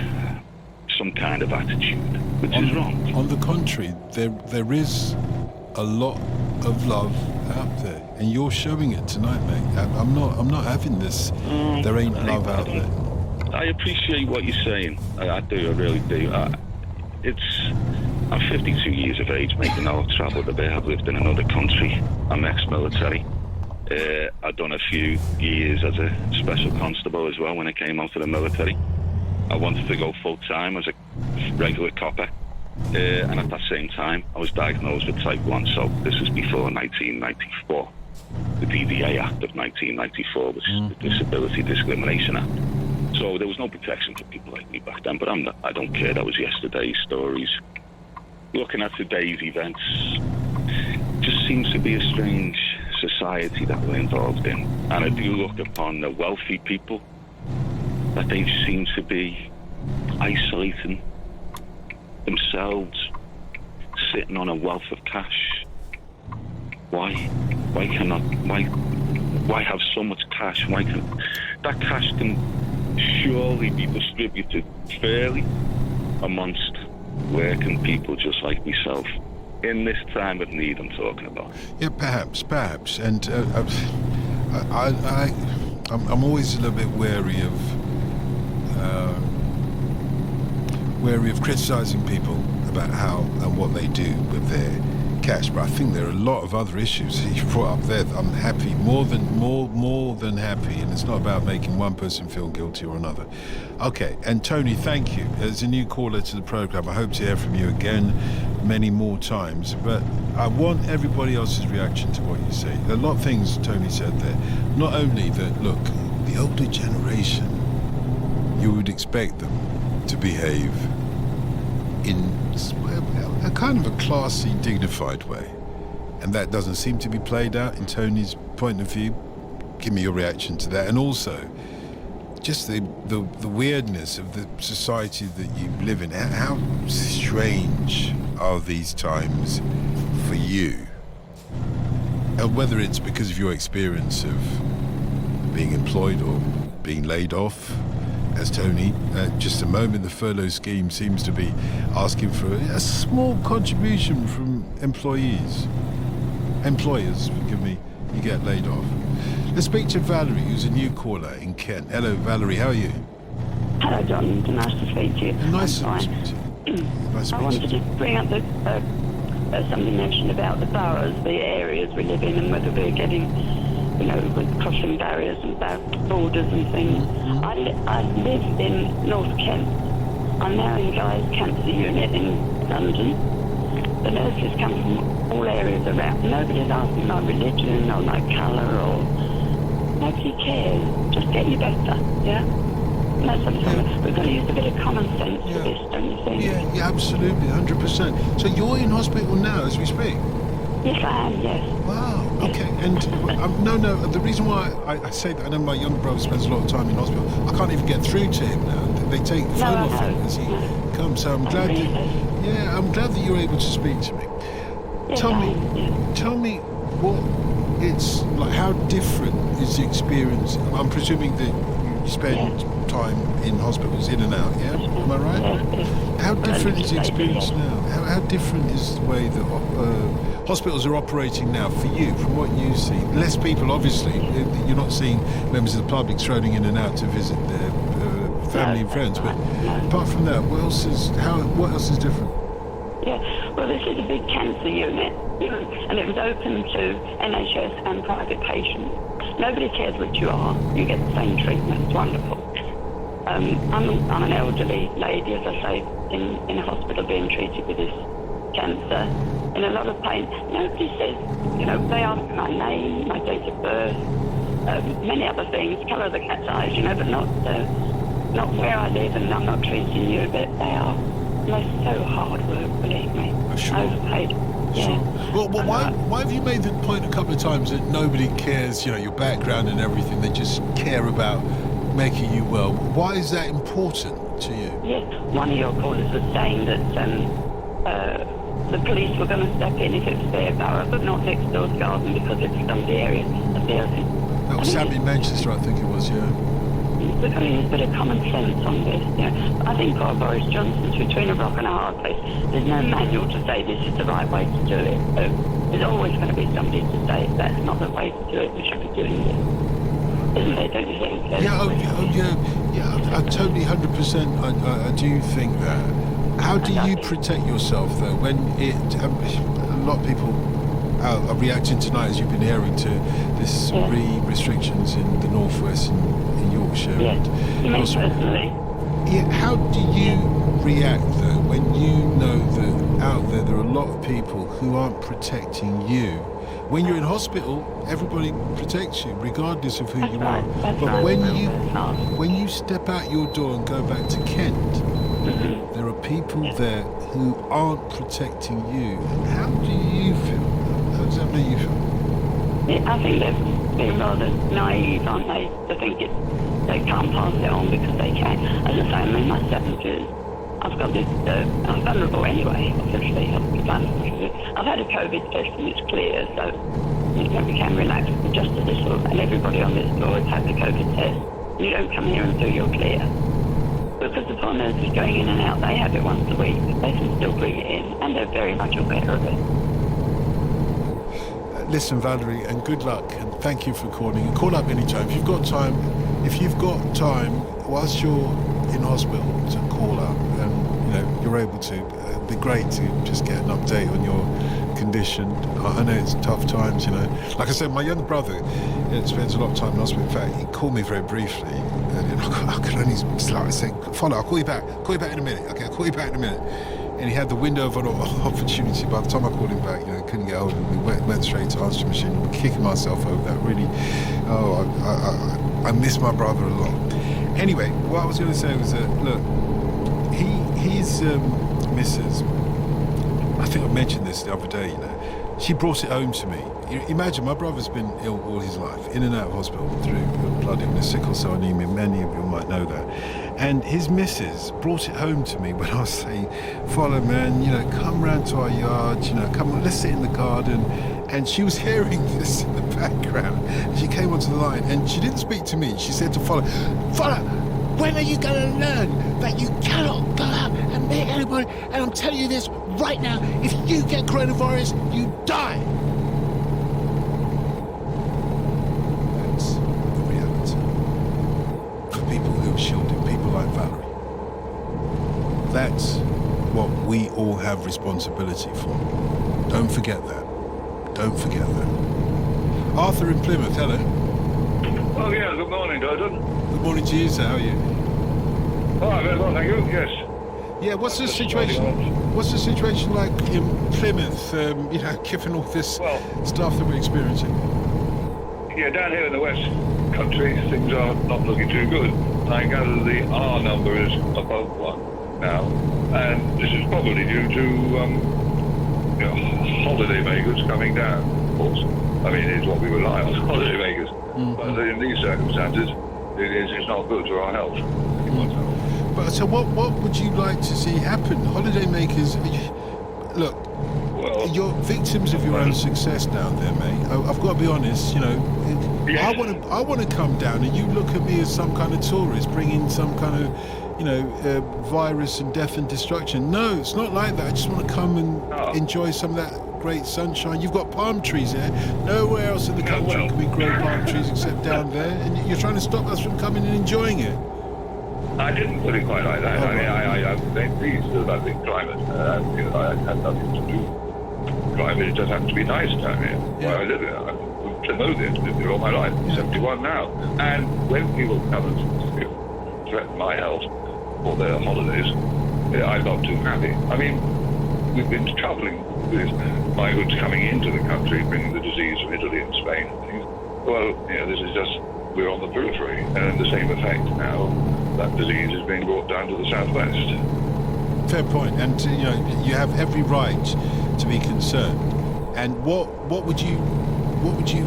some kind of attitude, which is wrong. On the contrary, there is a lot of love out there, and you're showing it tonight, mate. I'm not having this. There ain't love out there. I appreciate what you're saying. I do. I really do. I'm 52 years of age, mate, and I've travelled a bit. I've lived in another country. I'm ex-military. I'd done a few years as a special constable as well when I came out of the military. I wanted to go full-time as a regular copper. And at that same time, I was diagnosed with type 1, so this was before 1994. The DDA Act of 1994, which is the Disability Discrimination Act. So there was no protection for people like me back then, but I don't care. That was yesterday's stories. Looking at today's events, just seems to be a strange society that we're involved in. And if you look upon the wealthy people, that they seem to be isolating themselves, sitting on a wealth of cash. Why have so much cash? That cash can surely be distributed fairly amongst working people just like myself in this time of need I'm talking about. Yeah, perhaps, and I'm always a little bit wary of criticising people about how and what they do with their cash, but I think there are a lot of other issues that you brought up there that I'm happy, more than happy, and it's not about making one person feel guilty or another. Okay, and Tony, thank you. As a new caller to the programme, I hope to hear from you again many more times, but I want everybody else's reaction to what you say. A lot of things Tony said there, not only that, look, the older generation, you would expect them to behave in a kind of a classy, dignified way. And that doesn't seem to be played out in Tony's point of view. Give me your reaction to that. And also, just the weirdness of the society that you live in. How strange are these times for you? And whether it's because of your experience of being employed or being laid off, as Tony, just a moment, the furlough scheme seems to be asking for a small contribution from employers, forgive me, you get laid off. Let's speak to Valerie, who's a new caller in Kent. Hello, Valerie, how are you? Hello, John. Nice to speak to you. Nice to speak to you. I wanted to bring up something mentioned about the boroughs, the areas we live in, and whether we're getting, with crossing barriers and borders and things. I live in North Kent. I'm now in Guy's Cancer Unit in London. The nurses come from all areas around. Nobody's asking my religion or my colour or... Nobody cares. Just get you better, yeah? And that's what I'm saying. We've got to use a bit of common sense for this, don't you think? Yeah, absolutely, 100%. So you're in hospital now as we speak? Yes, I am, yes. Wow, okay. And no, the reason why I say that, I know my younger brother spends a lot of time in hospital. I can't even get through to him now. They take the phone off him as he comes. So I'm glad that you're able to speak to me. Yes, Tell me what it's like. How different is the experience? I'm presuming that you spend time in hospitals, in and out, yeah? Am I right? How different is the experience now? How different is the way that hospitals are operating now for you, from what you see? Less people, obviously. You're not seeing members of the public strolling in and out to visit their family and friends, but apart from that, what else is different? Yeah, well, this is a big cancer unit, and it was open to NHS and private patients. Nobody cares what you are. You get the same treatment. It's wonderful. I'm an elderly lady, as I say, in a hospital being treated with this cancer, in a lot of pain. Nobody says, they ask my name, my date of birth, many other things, colour of the cat's eyes, but not where I live, and I'm not treating you, but they're so hard work, believe me. Overpaid. Yeah. Well, why have you made the point a couple of times that nobody cares, your background and everything? They just care about making you well. Why is that important to you? Yes, one of your callers was saying that the police were going to step in if it was their borough, but not next door's garden because it's some of the area of the other. That was Sam in Manchester, I think it was, yeah. We've got to use a bit of common sense on this. I think poor Boris Johnson's between a rock and a hard place. There's no manual to say this is the right way to do it. There's always going to be somebody to say that's not the way to do it. We should be doing this. Isn't there? Don't you think? Yeah. I totally 100%. I do think that. How do you protect yourself though when a lot of people are reacting tonight, as you've been hearing, to this restrictions in the northwest and in Yorkshire. Yeah. And also, how do you react though when you know that out there are a lot of people who aren't protecting you? When you're in hospital, everybody protects you, regardless of who you are. But when you step out your door and go back to Kent, there are people there who aren't protecting you. How do you feel? How does that make you feel? I think they're being rather naive, aren't they? To think they can't pass it on because they can. As I say, I'm in my 70s. I've got this, I'm vulnerable anyway, obviously. I've had a COVID test and it's clear, so we can relax just a little. And everybody on this floor has had the COVID test. You don't come here until you're clear. Because the poor nurses going in and out, they have it once a week. They can still bring it in, and they're very much aware of it. Listen, Valerie, and good luck, and thank you for calling. And call up anytime. If you've got time, whilst you're in hospital, to call up, and you're able to. It'd be great to just get an update on your condition. I know it's tough times, Like I said, my younger brother spends a lot of time in hospital. In fact, he called me very briefly, and I could only say, "Follow, I'll call you back. Call you back in a minute. Okay, I'll call you back in a minute." And he had the window of an opportunity. By the time I called him back, couldn't get hold of him. We went straight to answering machine. I'm kicking myself over that. Really, I miss my brother a lot. Anyway, what I was going to say was that, look, his missus, I think I mentioned this the other day, she brought it home to me. Imagine, my brother's been ill all his life, in and out of hospital through blood illness, sickle cell anemia, many of you might know that. And his missus brought it home to me when I was saying, "Follow, man, come round to our yard, come on, let's sit in the garden." And she was hearing this in the background. She came onto the line and she didn't speak to me. She said to Follow, when are you going to learn that you cannot go out and meet anyone? And I'm telling you this right now, if you get coronavirus, you die. That's the reality. For people who are shielded, people like Valerie. That's what we all have responsibility for. Don't forget that. Don't forget that. Arthur in Plymouth, hello. Oh, yeah, good morning, Dalton. Good morning to you, sir. How are you? Oh, very well, thank you, yes. Yeah, what's the situation? What's the situation like in Plymouth, given all this stuff that we're experiencing? Yeah, down here in the West Country, things are not looking too good. I gather the R number is above 1 now, and this is probably due to holiday makers coming down, of course. I mean, it's what we rely on, holiday makers. Mm-hmm. But in these circumstances, it's not good for our health. Mm-hmm. But so what would you like to see happen? Holiday makers, look, you're victims of your own success down there, mate. I've got to be honest, yes. I want to come down and you look at me as some kind of tourist bringing some kind of virus and death and destruction. No, it's not like that. I just want to come and enjoy some of that great sunshine. You've got palm trees there. Nowhere else in the country can we grow palm trees except down there. And you're trying to stop us from coming and enjoying it. I didn't put it quite like that. Oh, I'm very pleased about the climate. I had nothing to do with climate. It just happens to be nice down here where I live here. I've known it. I've lived here all my life. I'm 71 now. And when people come and threaten my health for their holidays, I'm not too happy. I mean, we've been travelling with migrants coming into the country, bringing the disease from Italy and Spain and things. Well, this is just, we're on the periphery, and the same effect now, that disease is being brought down to the southwest. Fair point, and you have every right to be concerned. And what would you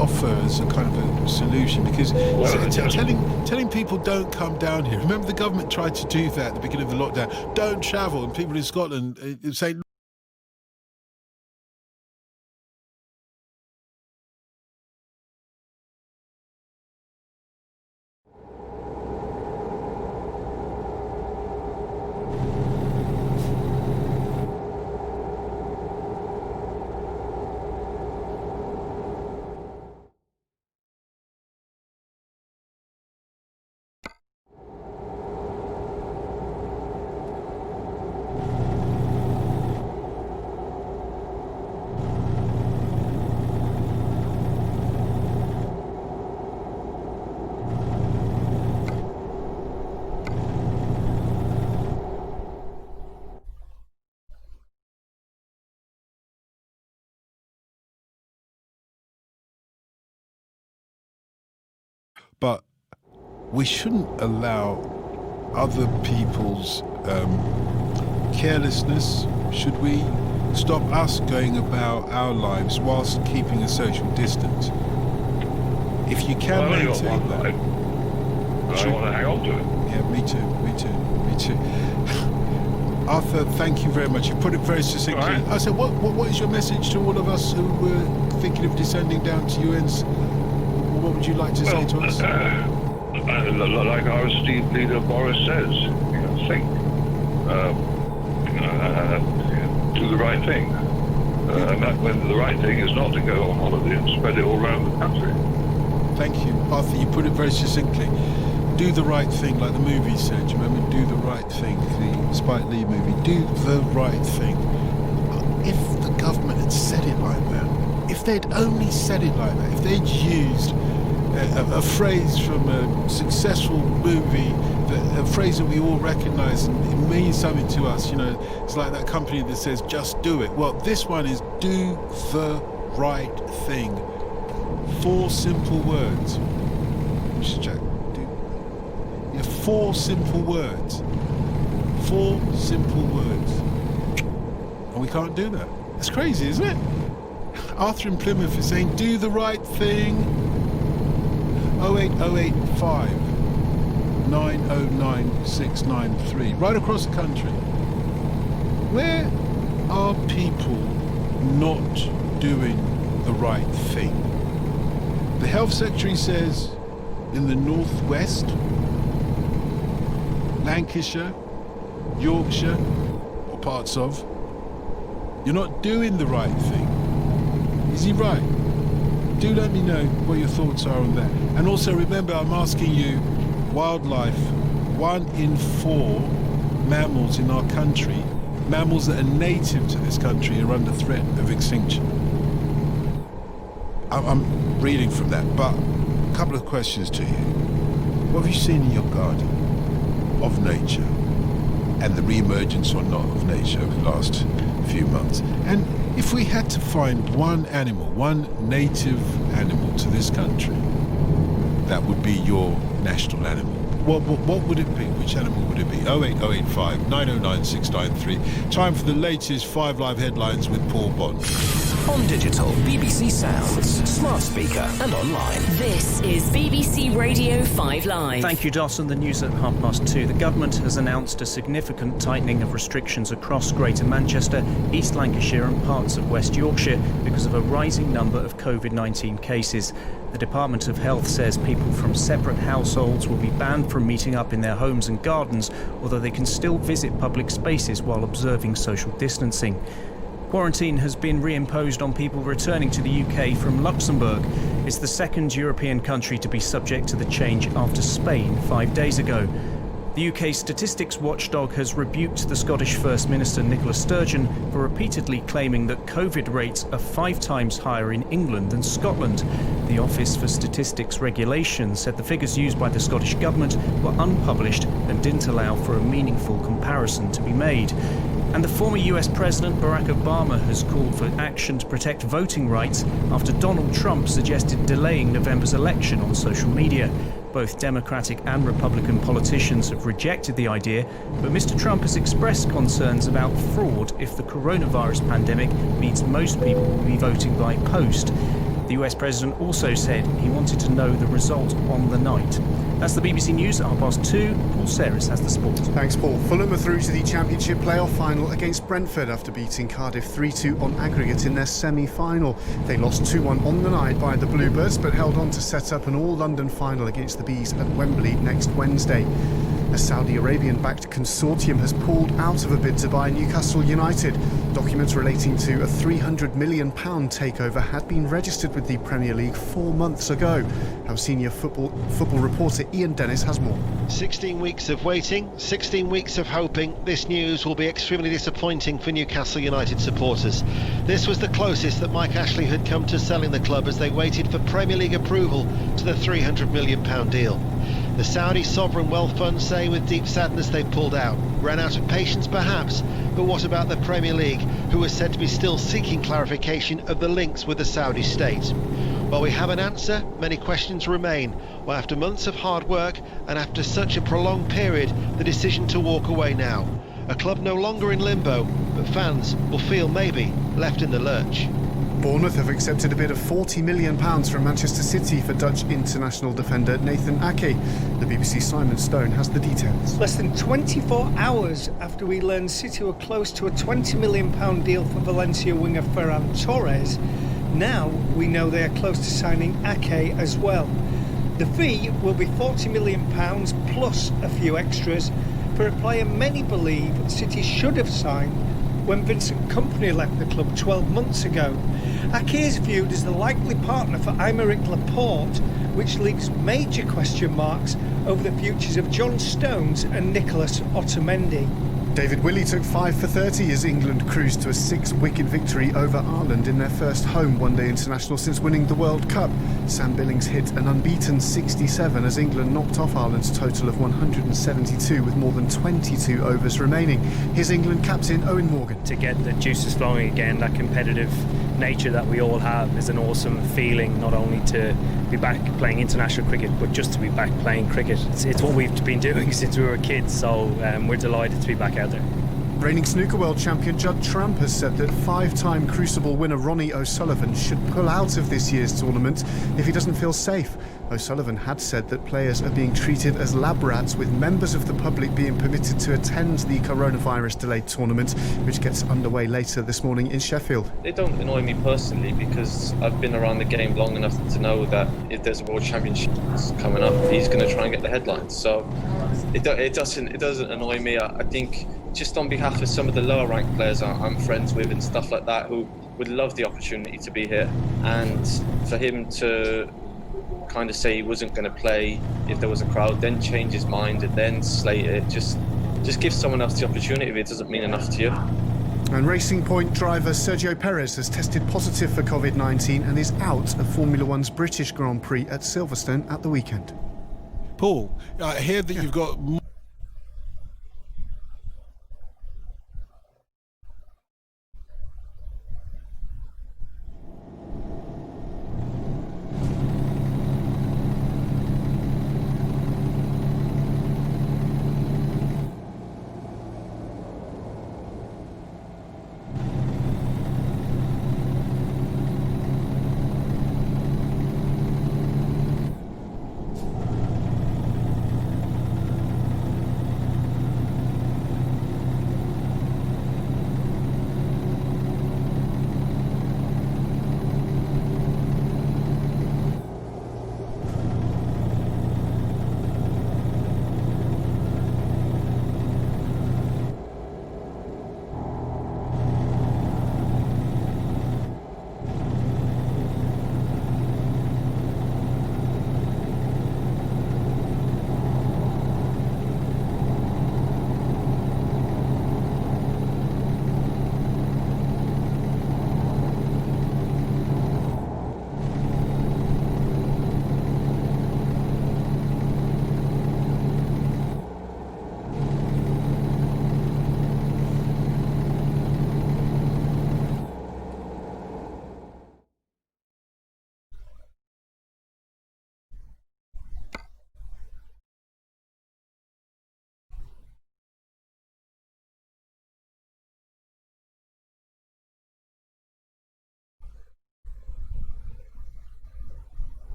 offer as a kind of a solution? Because telling people don't come down here. Remember, the government tried to do that at the beginning of the lockdown. Don't travel, and people in Scotland saying. but we shouldn't allow other people's carelessness, should we? Stop us going about our lives whilst keeping a social distance. If you can maintain that. I want to hang on to it. Yeah, me too. Arthur, thank you very much. You put it very succinctly. Right. I said, what is your message to all of us who were thinking of descending down to UN's? What would you like to say to us? Like our esteemed leader Boris says, think. Do the right thing. And that when the right thing is not to go on holiday and spread it all around the country. Thank you, Arthur. You put it very succinctly. Do the right thing, like the movie said. Do you remember? Do the right thing, the Spike Lee movie. Do the right thing. If the government had said it like that, if they'd only said it like that, if they'd used a phrase from a successful movie, a phrase that we all recognise and it means something to us, it's like that company that says, just do it. Well, this one is do the right thing. 4 simple words. Just check. 4 simple words. 4 simple words. And we can't do that. That's crazy, isn't it? Arthur in Plymouth is saying, do the right thing. 08085 909 693. Right across the country. Where are people not doing the right thing? The Health Secretary says in the Northwest, Lancashire, Yorkshire, or parts of, you're not doing the right thing. Is he right? Do let me know what your thoughts are on that. And also remember, I'm asking you, wildlife, 1 in 4 mammals in our country, mammals that are native to this country, are under threat of extinction. I'm reading from that, but a couple of questions to you. What have you seen in your garden of nature and the re-emergence or not of nature over the last few months? And if we had to find one animal, one native animal to this country, that would be your national animal, what would it be? Which animal would it be? 08085 909 693. Time for the latest 5 Live headlines with Paul Bond. On digital, BBC Sounds, smart speaker and online. This is BBC Radio 5 Live. Thank you, Dot. On the news at 2:30. The government has announced a significant tightening of restrictions across Greater Manchester, East Lancashire and parts of West Yorkshire because of a rising number of COVID-19 cases. The Department of Health says people from separate households will be banned from meeting up in their homes and gardens, although they can still visit public spaces while observing social distancing. Quarantine has been reimposed on people returning to the UK from Luxembourg. It's the second European country to be subject to the change after Spain 5 days ago. The UK statistics watchdog has rebuked the Scottish First Minister Nicola Sturgeon for repeatedly claiming that COVID rates are 5 times higher in England than Scotland. The Office for Statistics Regulation said the figures used by the Scottish Government were unpublished and didn't allow for a meaningful comparison to be made. And the former US President Barack Obama has called for action to protect voting rights after Donald Trump suggested delaying November's election on social media. Both Democratic and Republican politicians have rejected the idea, but Mr. Trump has expressed concerns about fraud if the coronavirus pandemic means most people will be voting by post. The US President also said he wanted to know the result on the night. That's the BBC News at 2:30. Paul Serris has the sport. Thanks, Paul. Fulham are through to the Championship playoff final against Brentford after beating Cardiff 3-2 on aggregate in their semi-final. They lost 2-1 on the night by the Bluebirds, but held on to set up an all-London final against the Bees at Wembley next Wednesday. A Saudi Arabian-backed consortium has pulled out of a bid to buy Newcastle United. Documents relating to a £300 million takeover had been registered with the Premier League 4 months ago. Our senior football reporter Ian Dennis has more. 16 weeks of waiting, 16 weeks of hoping. This news will be extremely disappointing for Newcastle United supporters. This was the closest that Mike Ashley had come to selling the club as they waited for Premier League approval to the £300 million deal. The Saudi sovereign wealth fund say with deep sadness they've pulled out. Ran out of patience perhaps, but what about the Premier League, who is said to be still seeking clarification of the links with the Saudi state? While we have an answer, many questions remain. Well, after months of hard work and after such a prolonged period, the decision to walk away now. A club no longer in limbo, but fans will feel maybe left in the lurch. Bournemouth have accepted a bid of £40 million from Manchester City for Dutch international defender Nathan Ake. The BBC Simon Stone has the details. Less than 24 hours after we learned City were close to a £20 million deal for Valencia winger Ferran Torres, now we know they are close to signing Ake as well. The fee will be £40 million plus a few extras for a player many believe City should have signed when Vincent Kompany left the club 12 months ago. Ake is viewed as the likely partner for Aymeric Laporte, which leaves major question marks over the futures of John Stones and Nicolas Otamendi. David Willey took 5 for 30 as England cruised to a 6-wicket victory over Ireland in their first home one-day international since winning the World Cup. Sam Billings hit an unbeaten 67 as England knocked off Ireland's total of 172 with more than 22 overs remaining. Here's England captain Owen Morgan. To get the juices flowing again, that competitive nature that we all have is an awesome feeling, not only to be back playing international cricket but just to be back playing cricket. It's what we've been doing since we were kids, so we're delighted to be back out there. Reigning snooker world champion Judd Trump has said that 5-time Crucible winner Ronnie O'Sullivan should pull out of this year's tournament if he doesn't feel safe. O'Sullivan had said that players are being treated as lab rats, with members of the public being permitted to attend the coronavirus-delayed tournament, which gets underway later this morning in Sheffield. They don't annoy me personally because I've been around the game long enough to know that if there's a World Championship coming up, he's going to try and get the headlines. So it doesn't annoy me. I think just on behalf of some of the lower ranked players I'm friends with and stuff like that who would love the opportunity to be here, and for him to kind of say he wasn't going to play if there was a crowd, then change his mind and then slate it, just give someone else the opportunity if it doesn't mean enough to you. And Racing Point driver Sergio Perez has tested positive for COVID-19 and is out of Formula One's British Grand Prix at Silverstone at the weekend. Paul, I hear that you've got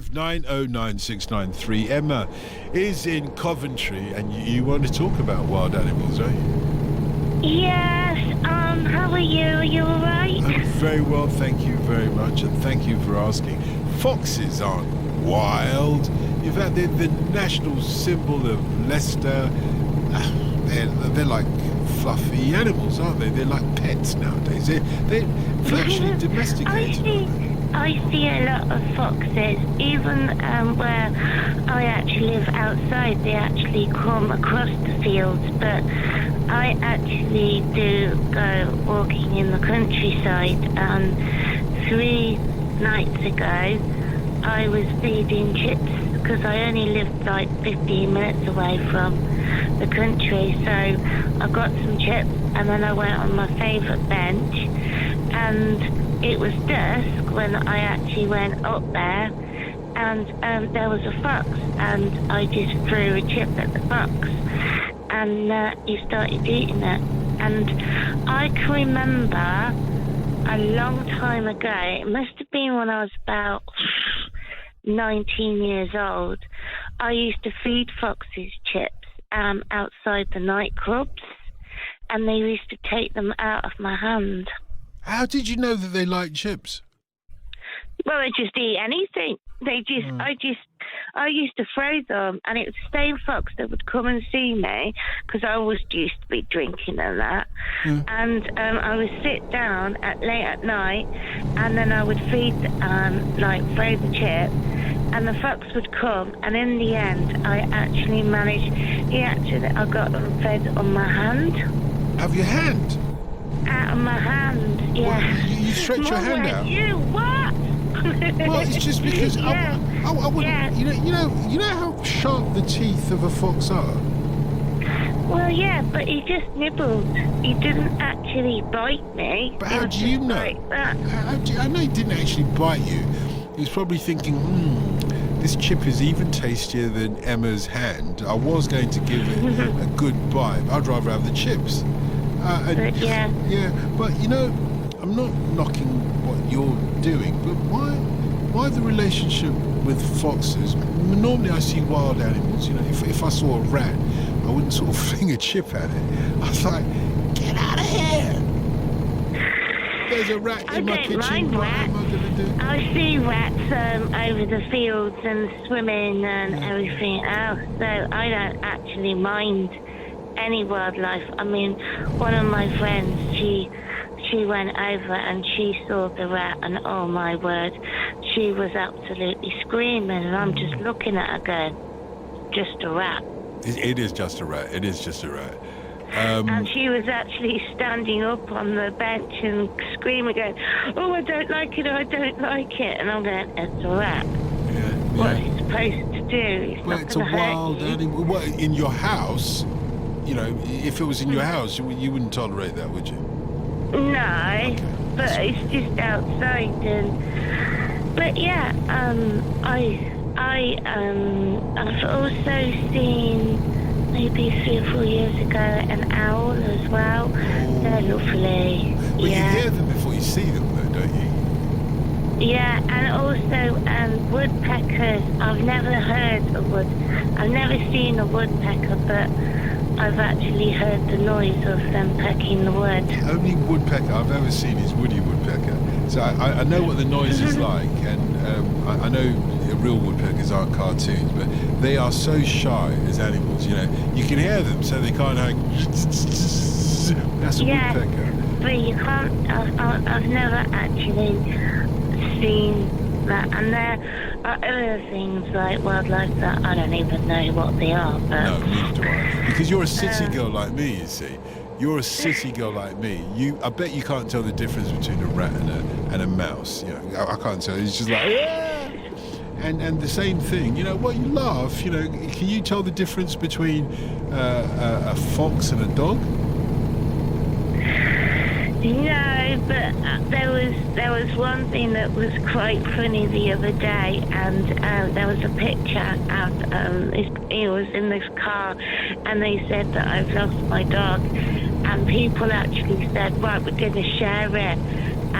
909693. Emma is in Coventry, and you want to talk about wild animals, right? Yes. How are you? Are you all right? I'm very well, thank you very much, and thank you for asking. Foxes aren't wild. In fact, they're the national symbol of Leicester. They're like fluffy animals, aren't they? They're like pets nowadays. They're virtually domesticated. I see a lot of foxes, even where I actually live outside. They actually come across the fields, but I actually do go walking in the countryside. 3 nights ago, I was feeding chips because I only lived like 15 minutes away from the country. So I got some chips and then I went on my favourite bench, and it was dusk when I actually went up there, and there was a fox, and I just threw a chip at the fox, and he started eating it. And I can remember a long time ago, it must have been when I was about 19 years old, I used to feed foxes chips outside the nightclubs, and they used to take them out of my hand. How did you know that they like chips? Well, they just eat anything. They just, I used to throw them, and it was the same fox that would come and see me, because I always used to be drinking and that. And I would sit down late at night, and then I would feed, throw the chip, and the fox would come, and in the end, I actually managed, I got them fed on my hand. Have your hand? Out of my hand, yeah. What, you stretch your hand out? You what? Well, it's just because I wouldn't. You know how sharp the teeth of a fox are. Well, yeah, but he just nibbled. He didn't actually bite me. But how do you know? Like that. I know he didn't actually bite you. He was probably thinking, this chip is even tastier than Emma's hand. I was going to give it a good bite. I'd rather have the chips. Yeah, but I'm not knocking what you're doing, but why the relationship with foxes? Normally I see wild animals, if I saw a rat, I wouldn't sort of fling a chip at it. I was like, get out of here! There's a rat in my kitchen, what am I going to do? I see rats over the fields and swimming and everything else, so I don't actually mind any wildlife. I mean, one of my friends, she went over and she saw the rat, and oh my word, she was absolutely screaming, and I'm just looking at her going, just a rat. It is just a rat. It is just a rat. And she was actually standing up on the bench and screaming, going, oh, I don't like it, I don't like it. And I'm going, it's a rat. What it's supposed to do? It's a wild animal. What, in your house? If it was in your house, you wouldn't tolerate that, would you? No, but it's just outside. But yeah, I've also seen, maybe 3 or 4 years ago, an owl as well. They're lovely. Well, you hear them before you see them, though, don't you? Yeah, and also woodpeckers. I've never seen a woodpecker, but I've actually heard the noise of them pecking the wood. The only woodpecker I've ever seen is Woody Woodpecker. So I know what the noise is like, and I know real woodpeckers aren't cartoons, but they are so shy as animals, You can hear them, so they can't that's a woodpecker. But you can't, I've never actually seen that. And there are other things like wildlife that I don't even know what they are. But, no, neither do I. Because you're a city girl like me, you see. You're a city girl like me. I bet you can't tell the difference between a rat and a mouse. I can't tell. It's just like, and the same thing. You laugh. Can you tell the difference between a fox and a dog? No, but there was one thing that was quite funny the other day, and there was a picture of he was in this car, and they said that I've lost my dog, and people actually said, right, we're going to share it,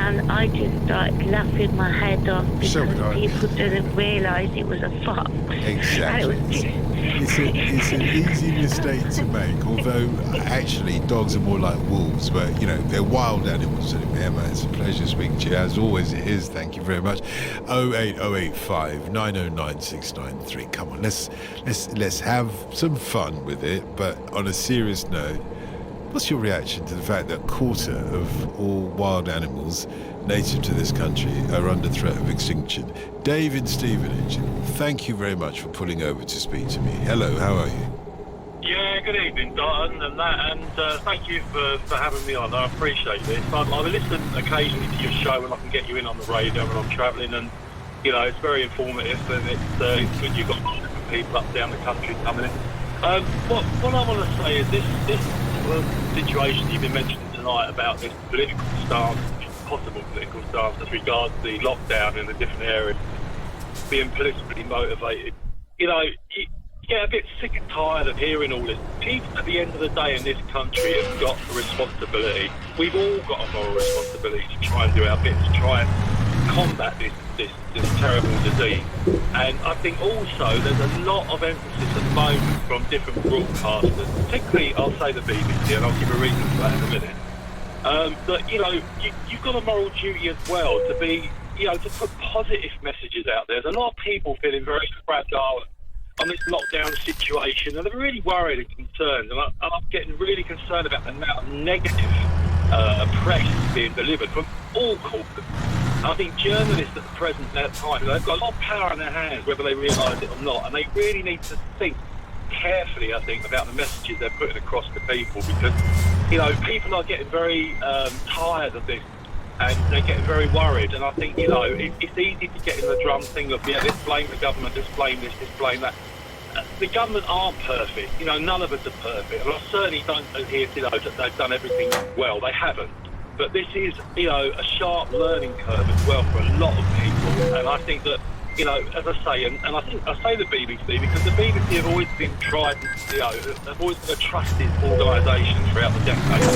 and I just started laughing my head off because So did I. people didn't realise it was a fox. Exactly. And it was It's an easy mistake to make, although actually dogs are more like wolves, but you know, they're wild animals. Emma, it's a pleasure speaking to you, as always it is. Thank you very much. 08085 909 693. Come on, let's have some fun with it, but on a serious note, what's your reaction to the fact that a quarter of all wild animals native to this country are under threat of extinction? Dave in Stevenage, thank you very much for pulling over to speak to me. Hello, how are you? Yeah, good evening, Dalton, and thank you for having me on. I appreciate this. I listen occasionally to your show when I can get you in on the radio when I'm travelling, and you know it's very informative, and it's good you've got different people up down the country coming in. What I want to say is this situation you've been mentioning tonight about this political stance, possible political stance as regards the lockdown in the different areas being politically motivated. You know, you get a bit sick and tired of hearing all this. People at the end of the day in this country have got a responsibility. We've all got a moral responsibility to try and do our bit to try and combat this terrible disease. And I think also there's a lot of emphasis at the moment from different broadcasters, particularly I'll say the BBC, and I'll give a reason for that in a minute. But you know, you've got a moral duty as well to be, you know, to put positive messages out there. There's a lot of people feeling very fragile on this lockdown situation, and they're really worried and concerned. And I'm getting really concerned about the amount of negative press being delivered from all corporates. I think journalists at the present time, they've got a lot of power in their hands, whether they realise it or not, and they really need to think carefully, I think, about the messages they're putting across to people, because, you know, people are getting very tired of this, and they're getting very worried. And I think, you know, it's easy to get in the drum thing of, yeah, let's blame the government, let's blame this, let's blame that. The government aren't perfect. You know, none of us are perfect. And I certainly don't adhere to those that they've done everything well. They haven't. But this is, you know, a sharp learning curve as well for a lot of people. And I think that, you know, as I say, and I think I say the BBC because the BBC have always been tried, you know, they've always been a trusted organisation throughout the decades.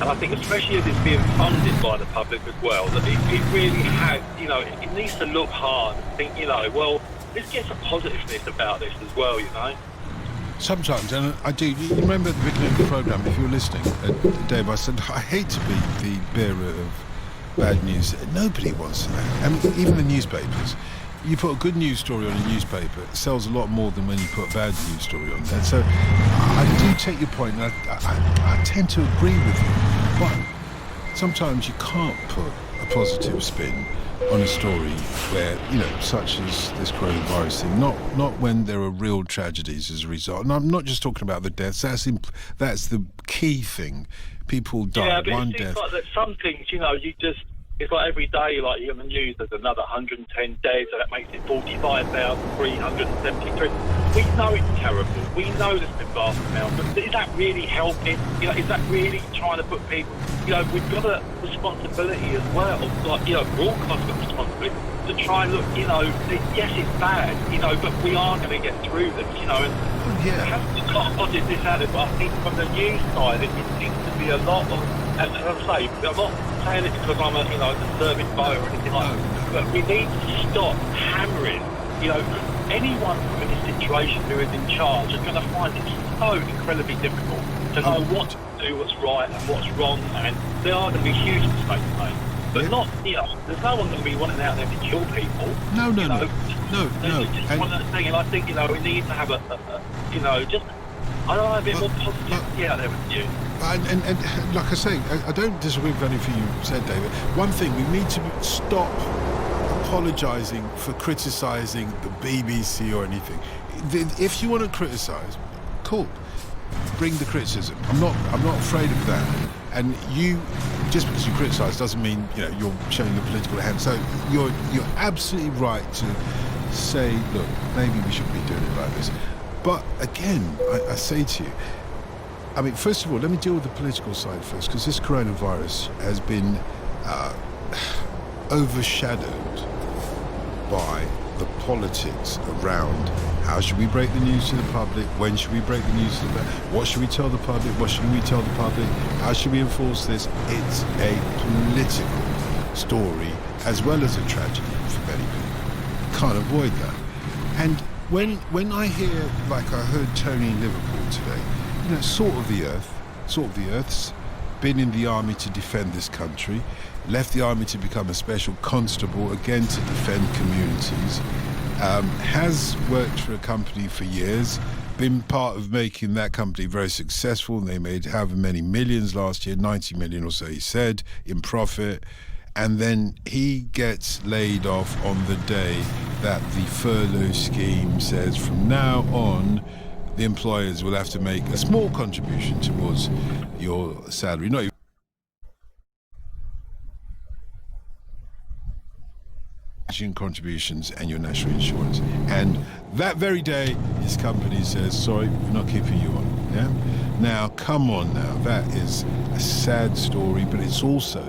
And I think especially as it's being funded by the public as well, that it really has, you know, it needs to look hard and think, you know, well, let's get some positiveness about this as well, you know. Sometimes, and I do. You remember at the beginning of the programme, if you were listening, Dave, I said, I hate to be the bearer of bad news. Nobody wants that. I mean, even the newspapers. You put a good news story on a newspaper, it sells a lot more than when you put a bad news story on there. So I do take your point, and I tend to agree with you. But sometimes you can't put a positive spin on a story where, you know, such as this coronavirus thing, not when there are real tragedies as a result. And I'm not just talking about the deaths, that's the key thing. People die, yeah, but one it seems death. like that some things, you know, it's like every day, like you're on the news, there's another 110 dead, so that makes it 45,373. We know it's terrible. We know there's been vast amounts, but is that really helping? You know, is that really trying to put people? You know, we've got a responsibility as well, like, you know, broadcast got a responsibility to try and look, you know, yes, it's bad, you know, but we are going to get through this, you know, and we have to not positive this out of, but I think from the news side, it seems to be a lot of, and as I say, I'm not saying it because I'm a, you know, a conservative voter or anything like that, but we need to stop hammering, you know, anyone in this situation who is in charge is going to find it so incredibly difficult to know what to do, what's right and what's wrong, and there are going to be huge mistakes made. But not, you know, there's no one going to be wanting out there to kill people. No. It's just one of those things, and I think, you know, we need to have a you know, just, I don't know, a bit more positivity out there with you. And like I say, I don't disagree with anything you said, David. One thing, we need to stop apologising for criticising the BBC or anything. If you want to criticise, cool, bring the criticism. I'm not afraid of that. And you, just because you criticise doesn't mean, you know, you're showing your political hand. So you're absolutely right to say, look, maybe we shouldn't be doing it like this. But again, I say to you, I mean, first of all, let me deal with the political side first, because this coronavirus has been overshadowed by the politics around how should we break the news to the public, when should we break the news to the public, what should we tell the public, what shouldn't we tell the public, how should we enforce this. It's a political story as well as a tragedy for many people. Can't avoid that. And when I hear, like I heard Tony in Liverpool today, you know, salt of the earth's been in the army to defend this country, left the army to become a special constable, again to defend communities, has worked for a company for years, been part of making that company very successful. They made however many millions last year, 90 million or so he said, in profit. And then he gets laid off on the day that the furlough scheme says from now on the employers will have to make a small contribution towards your salary. Not even contributions and your national insurance. And that very day his company says, sorry, we're not keeping you on. Yeah. Now come on now, that is a sad story, but it's also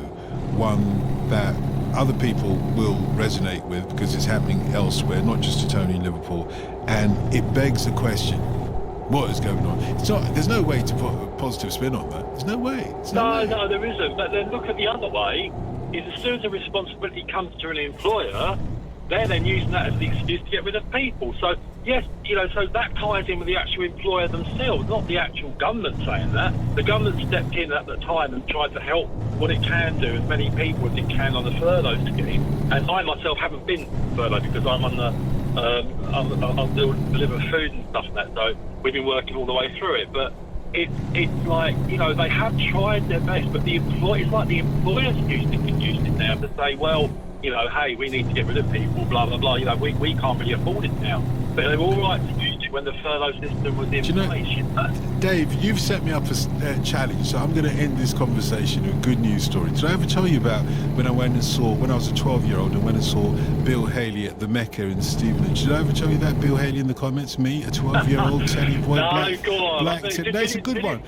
one that other people will resonate with because it's happening elsewhere, not just to Tony in Liverpool, and it begs the question, what is going on? There's no way to put a positive spin on that. There's no way. No, there isn't. But then look at the other way, is as soon as a responsibility comes to an employer, they're then using that as the excuse to get rid of people. So, yes, you know, so that ties in with the actual employer themselves, not the actual government saying that. The government stepped in at the time and tried to help what it can do, as many people as it can on the furlough scheme. And I myself haven't been furloughed because I'm on the, I'll deliver food and stuff like that, so we've been working all the way through it. But it's like, you know, they have tried their best, but it's like the employers used it now to say, well, you know, hey, we need to get rid of people, blah, blah, blah. You know, we can't really afford it now. But they were all right to use it when the furlough system was in place. Dave, you've set me up a challenge, so I'm going to end this conversation with a good news story. Did I ever tell you about when I was a 12-year-old and went and saw Bill Haley at the Mecca in Stevenage? Did I ever tell you that, Bill Haley, in the comments? Me, a 12-year-old telly boy? No, go on. It's a good one.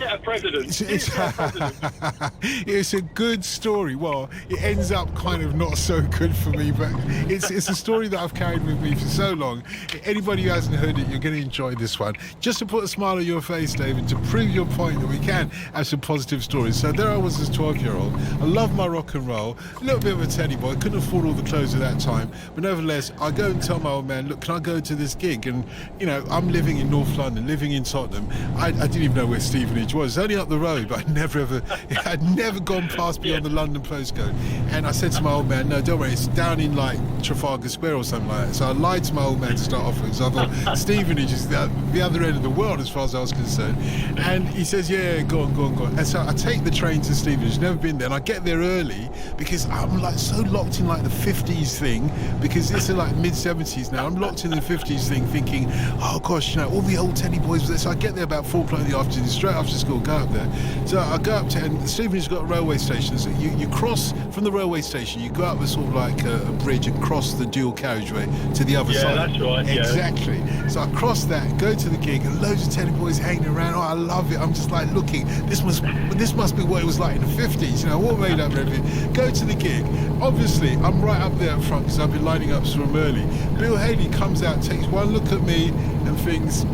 It's a good story. Well, it ends up kind of not so good for me, but it's a story that I've carried with me for so long. Anybody who hasn't heard it, you're going to enjoy this one. Just to put a smile on your face, David, to prove your point that we can have some positive stories. So there I was as a 12-year-old. I love my rock and roll. A little bit of a teddy boy. Couldn't afford all the clothes at that time. But nevertheless, I go and tell my old man, look, can I go to this gig? And, you know, I'm living in North London, living in Tottenham. I didn't even know where Stevenage was. It's only up the road, but I'd never gone past beyond the London postcode. And I said to my old man, no, don't worry, it's down in like Trafalgar Square or something like that. So I lied to my old man to start off with. So I thought Stevenage is the other end of the world as far as I was concerned. And he says, yeah, go on. And so I take the train to Stevenage, never been there, and I get there early because I'm like so locked in like the 50s thing, because this is like mid-70s now. I'm locked in the 50s thing thinking, oh gosh, you know, all the old Teddy boys were there. So I get there about 4 o'clock in the afternoon, straight after school, go up there. So I go up to, and Stevenage's got a railway station. So you cross from the railway station, you go up a sort of like a bridge and cross the dual carriageway to the other side. Yeah, that's right. Exactly. Yeah. So I cross that, go to the gig, and loads of Teddy boys hanging around. Oh, I love it. I'm just like looking. This must be what it was like in the 50s. You know, all made up and everything. Go to the gig. Obviously, I'm right up there up front because I've been lining up from early. Bill Haley comes out, takes one look at me, and thinks,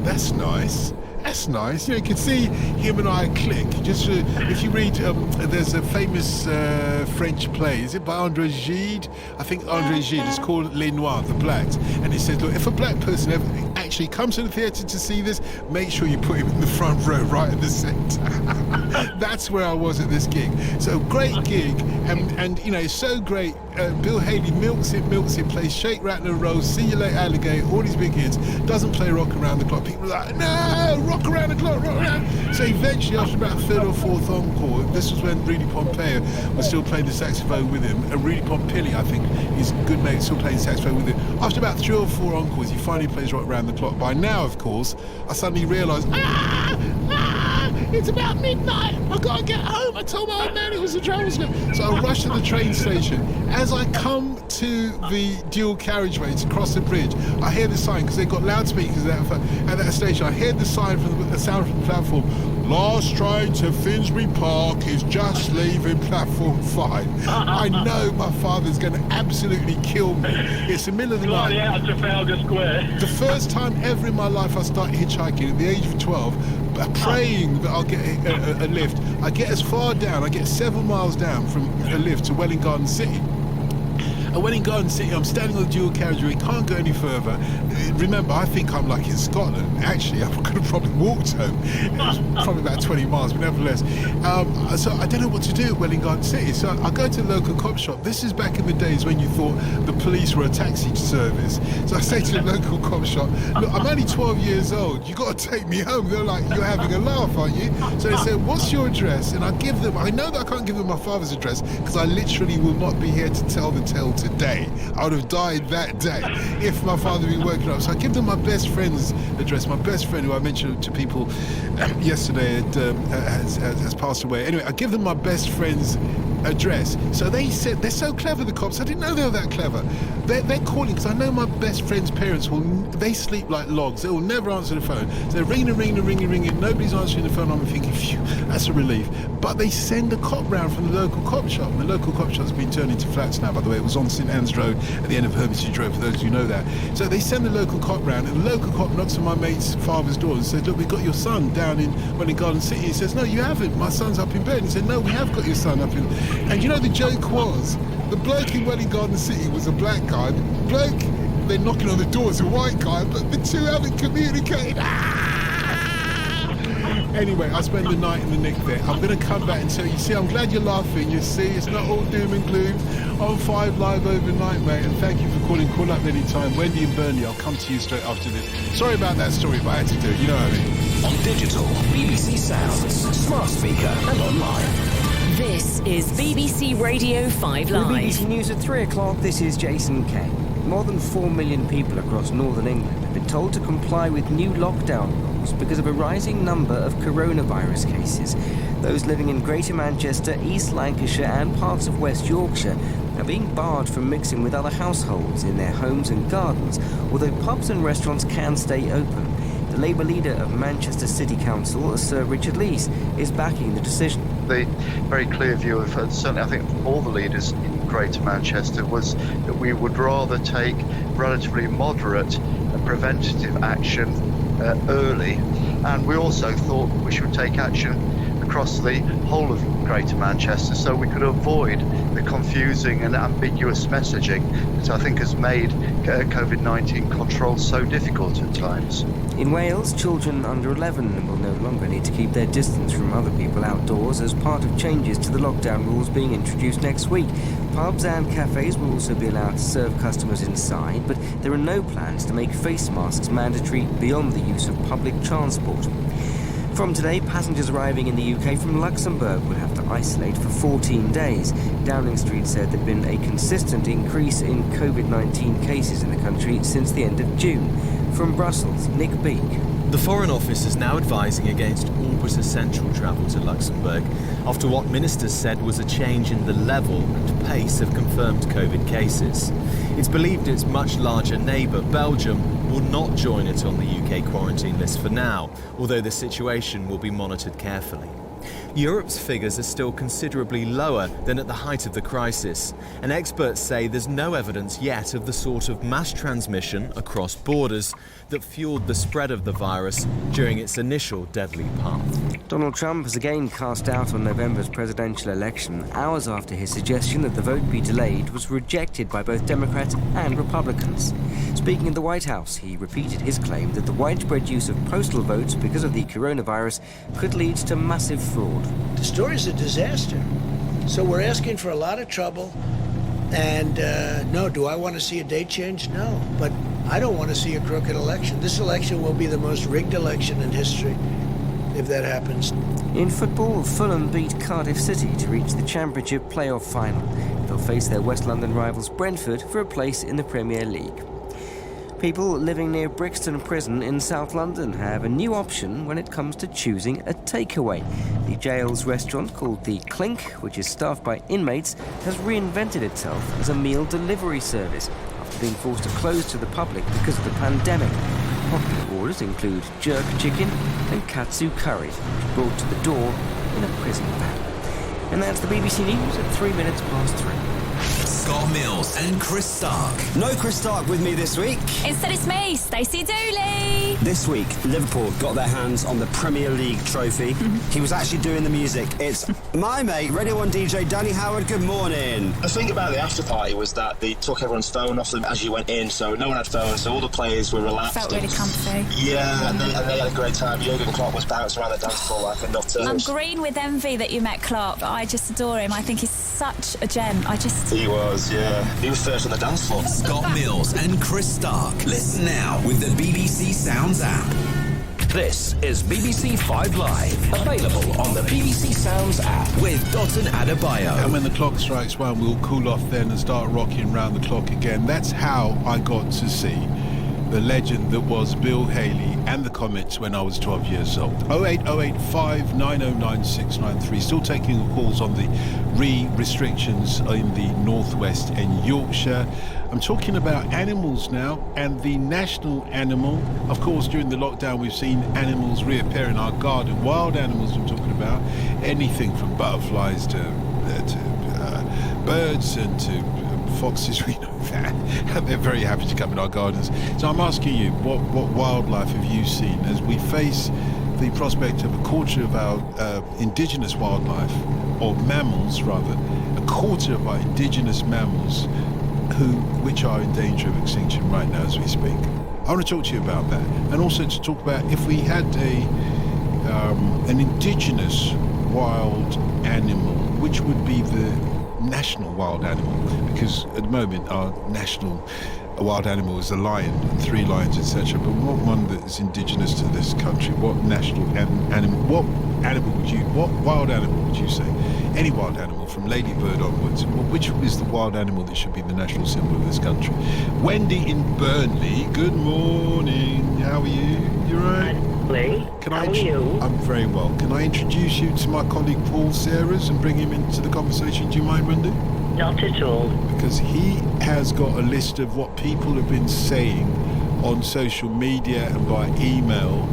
that's nice. That's nice. You know, you can see him and I click. Just if you read, there's a famous French play. Is it by André Gide? I think André Gide. It's called Les Noirs, the Blacks. And he says, look, if a black person ever actually comes to the theatre to see this, make sure you put him in the front row, right in the centre. That's where I was at this gig. So great gig, and you know, so great. Bill Haley milks it, plays Shake, Rattle and Roll, See You Later Alligator, all these big hits. Doesn't play Rock Around the Clock. People are like, no, Rock Around the Clock, Rock Around. So eventually, after about third or fourth encore, this was when Rudy Pompeo was still playing the saxophone with him, and Rudy Pompili, I think, his good mate, still playing the saxophone with him. After about 3 or 4 encores, he finally plays Rock Around the Clock. By now, of course, I suddenly realised, it's about midnight. I gotta get home. I told my old man it was a travel school. So I rushed to the train station. As I come to the dual carriageway to cross the bridge, I hear the sign, because they've got loudspeakers at that station. I hear the sign from the sound from the platform. Last train to Finsbury Park is just leaving platform 5. I know my father's going to absolutely kill me. It's the middle of the night. Flying out of Trafalgar Square. The first time ever in my life I started hitchhiking at the age of 12, praying that I'll get a lift. I get as far down, I get 7 miles down from a lift to Welwyn Garden City. At Welwyn Garden City, I'm standing on the dual carriageway, can't go any further. Remember, I think I'm like in Scotland. Actually, I could have probably walked home. It was probably about 20 miles, but nevertheless. So I don't know what to do at Welwyn Garden City. So I go to the local cop shop. This is back in the days when you thought the police were a taxi service. So I say to the local cop shop, look, I'm only 12 years old. You got to take me home. They're like, you're having a laugh, aren't you? So they say, what's your address? And I give them, I know that I can't give them my father's address because I literally will not be here to tell the tale today. I would have died that day if my father had been working up. So I give them my best friend's address. My best friend, who I mentioned to people yesterday, has passed away. Anyway, I give them my best friend's address. So they said, they're so clever, the cops. I didn't know they were that clever. They're calling because I know my best friend's parents they sleep like logs. They will never answer the phone. So they're ringing. Nobody's answering the phone. I'm thinking, phew, that's a relief. But they send a cop round from the local cop shop. And the local cop shop's been turned into flats now, by the way. It was on St Anne's Road at the end of Hermitage Road, for those who know that. So they send the local cop round, and the local cop knocks on my mate's father's door and says, look, we've got your son down in Welwyn Garden City. He says, no, you haven't. My son's up in bed. He said, no, we have got your son up in... And you know, the joke was, the bloke in Welwyn Garden City was a black guy. The bloke, they're knocking on the door, is a white guy, but the two haven't communicated. Anyway, I spend the night in the nick there. I'm going to come back and tell you, see, I'm glad you're laughing. You see, it's not all doom and gloom. On 5 Live overnight, mate, and thank you for calling. Call up any time. Wendy and Burnley, I'll come to you straight after this. Sorry about that story, but I had to do it. You know what I mean? On digital, BBC Sounds, smart speaker and online. This is BBC Radio 5 Live. With BBC News at 3 o'clock, this is Jason Kay. More than 4 million people across northern England have been told to comply with new lockdown rules because of a rising number of coronavirus cases. Those living in Greater Manchester, East Lancashire and parts of West Yorkshire are being barred from mixing with other households in their homes and gardens, although pubs and restaurants can stay open. The Labour leader of Manchester City Council, Sir Richard Leese, is backing the decision. The very clear view of, certainly I think all the leaders in Greater Manchester, was that we would rather take relatively moderate preventative action early, and we also thought we should take action across the whole of Greater Manchester so we could avoid the confusing and ambiguous messaging that I think has made COVID-19 control so difficult at times. In Wales, children under 11 will no longer need to keep their distance from other people outdoors as part of changes to the lockdown rules being introduced next week. Pubs and cafes will also be allowed to serve customers inside, but there are no plans to make face masks mandatory beyond the use of public transport. From today, passengers arriving in the UK from Luxembourg will have to isolate for 14 days. Downing Street said there'd been a consistent increase in COVID-19 cases in the country since the end of June. From Brussels, Nick Beak. The Foreign Office is now advising against all but essential travel to Luxembourg after what ministers said was a change in the level and pace of confirmed COVID cases. It's believed its much larger neighbour, Belgium, will not join it on the UK quarantine list for now, although the situation will be monitored carefully. Europe's figures are still considerably lower than at the height of the crisis, and experts say there's no evidence yet of the sort of mass transmission across borders that fueled the spread of the virus during its initial deadly path. Donald Trump has again cast doubt on November's presidential election, hours after his suggestion that the vote be delayed was rejected by both Democrats and Republicans. Speaking in the White House, he repeated his claim that the widespread use of postal votes because of the coronavirus could lead to massive fraud. The story's a disaster. So we're asking for a lot of trouble. And no, do I want to see a date change? No. But I don't want to see a crooked election. This election will be the most rigged election in history if that happens. In football, Fulham beat Cardiff City to reach the Championship playoff final. They'll face their West London rivals Brentford for a place in the Premier League. People living near Brixton Prison in South London have a new option when it comes to choosing a takeaway. The jail's restaurant, called The Clink, which is staffed by inmates, has reinvented itself as a meal delivery service after being forced to close to the public because of the pandemic. popular orders include jerk chicken and katsu curry, brought to the door in a prison van. And that's the BBC News at 3 minutes past 3. Scott Mills and Chris Stark. No Chris Stark with me this week. Instead it's me, Stacey Dooley. This week, Liverpool got their hands on the Premier League trophy. He was actually doing the music. It's my mate, Radio 1 DJ Danny Howard. Good morning. The thing about the after party was that they took everyone's phone off them as you went in, so no one had phones, so all the players were relaxed. Felt really comfy. Yeah, and they had a great time. Jurgen Klopp was bouncing around the dance floor like a nut. I'm green with envy that you met Klopp. I just adore him. I think he's such a gem. He was, yeah. He was first on the dance floor. Scott Mills and Chris Stark. Listen now with the BBC Sounds app. This is BBC 5 Live, available on the BBC Sounds app with Dotun Adebayo. And when the clock strikes 1, we'll cool off then and start rocking round the clock again. That's how I got to see the legend that was Bill Haley and the Comets when I was 12 years old. 08085 909 693. Still taking calls on the restrictions in the northwest and Yorkshire. I'm talking about animals now, and the national animal. Of course, during the lockdown, we've seen animals reappear in our garden. Wild animals, I'm talking about anything from butterflies to birds and to foxes. We know that they're very happy to come in our gardens. So I'm asking you, what wildlife have you seen as we face the prospect of a quarter of our indigenous wildlife, or mammals rather, a quarter of our indigenous mammals which are in danger of extinction right now as we speak? I want to talk to you about that, and also to talk about if we had an indigenous wild animal, which would be the national wild animal, because at the moment our national wild animal is a lion, and 3 lions, etc. But what one that is indigenous to this country? What national animal? What wild animal would you say? Any wild animal from ladybird onwards. Which is the wild animal that should be the national symbol of this country? Wendy in Burnley. Good morning. How are you? You right? How are you? I'm very well. Can I introduce you to my colleague Paul Serres and bring him into the conversation? Do you mind, Wendy? Not at all. Because he has got a list of what people have been saying on social media and by email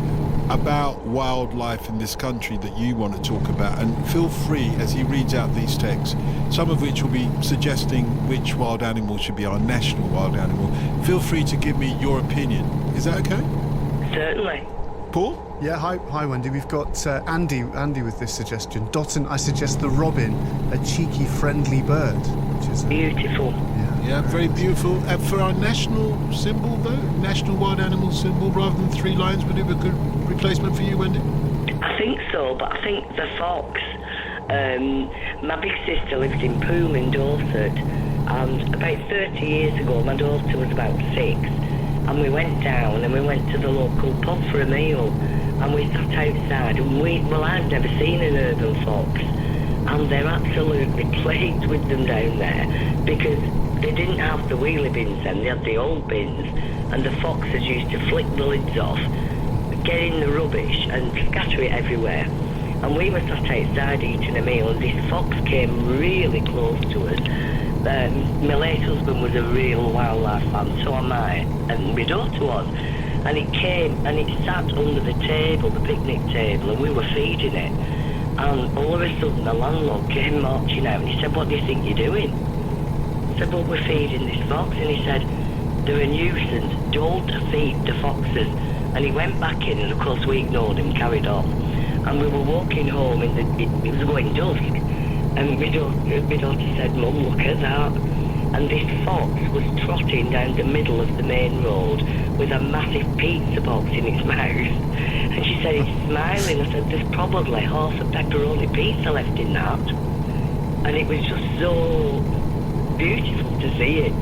about wildlife in this country that you want to talk about. And feel free, as he reads out these texts, some of which will be suggesting which wild animal should be our national wild animal. Feel free to give me your opinion. Is that okay? Certainly. Paul? Yeah, hi Wendy. We've got Andy with this suggestion. Dotun, I suggest the robin, a cheeky, friendly bird. Which is beautiful. Yeah, very beautiful. For our national symbol, though, national wild animal symbol, rather than 3 lions, would it be a good replacement for you, Wendy? I think so, but I think the fox. My big sister lives in Poole in Dorset, and about 30 years ago, my daughter was about 6, and we went down and we went to the local pub for a meal, and we sat outside, and I've never seen an urban fox, and they're absolutely plagued with them down there, because they didn't have the wheelie bins then, they had the old bins, and the foxes used to flick the lids off, get in the rubbish and scatter it everywhere. And we were sat outside eating a meal, and this fox came really close to us. My late husband was a real wildlife fan, so am I, and my daughter was. And it came and it sat under the table, the picnic table, and we were feeding it. And all of a sudden the landlord came marching out, and he said, "What do you think you're doing?" I said, "Well, we're feeding this fox." And he said, "They're a nuisance, don't feed the foxes." And he went back in, and of course we ignored him, carried on. And we were walking home, it was going dusk, and my daughter said, "Mum, look at that." And this fox was trotting down the middle of the main road with a massive pizza box in its mouth. And she said, "It's smiling." I said, "There's probably half a pepperoni pizza left in that." And it was just so beautiful to see it.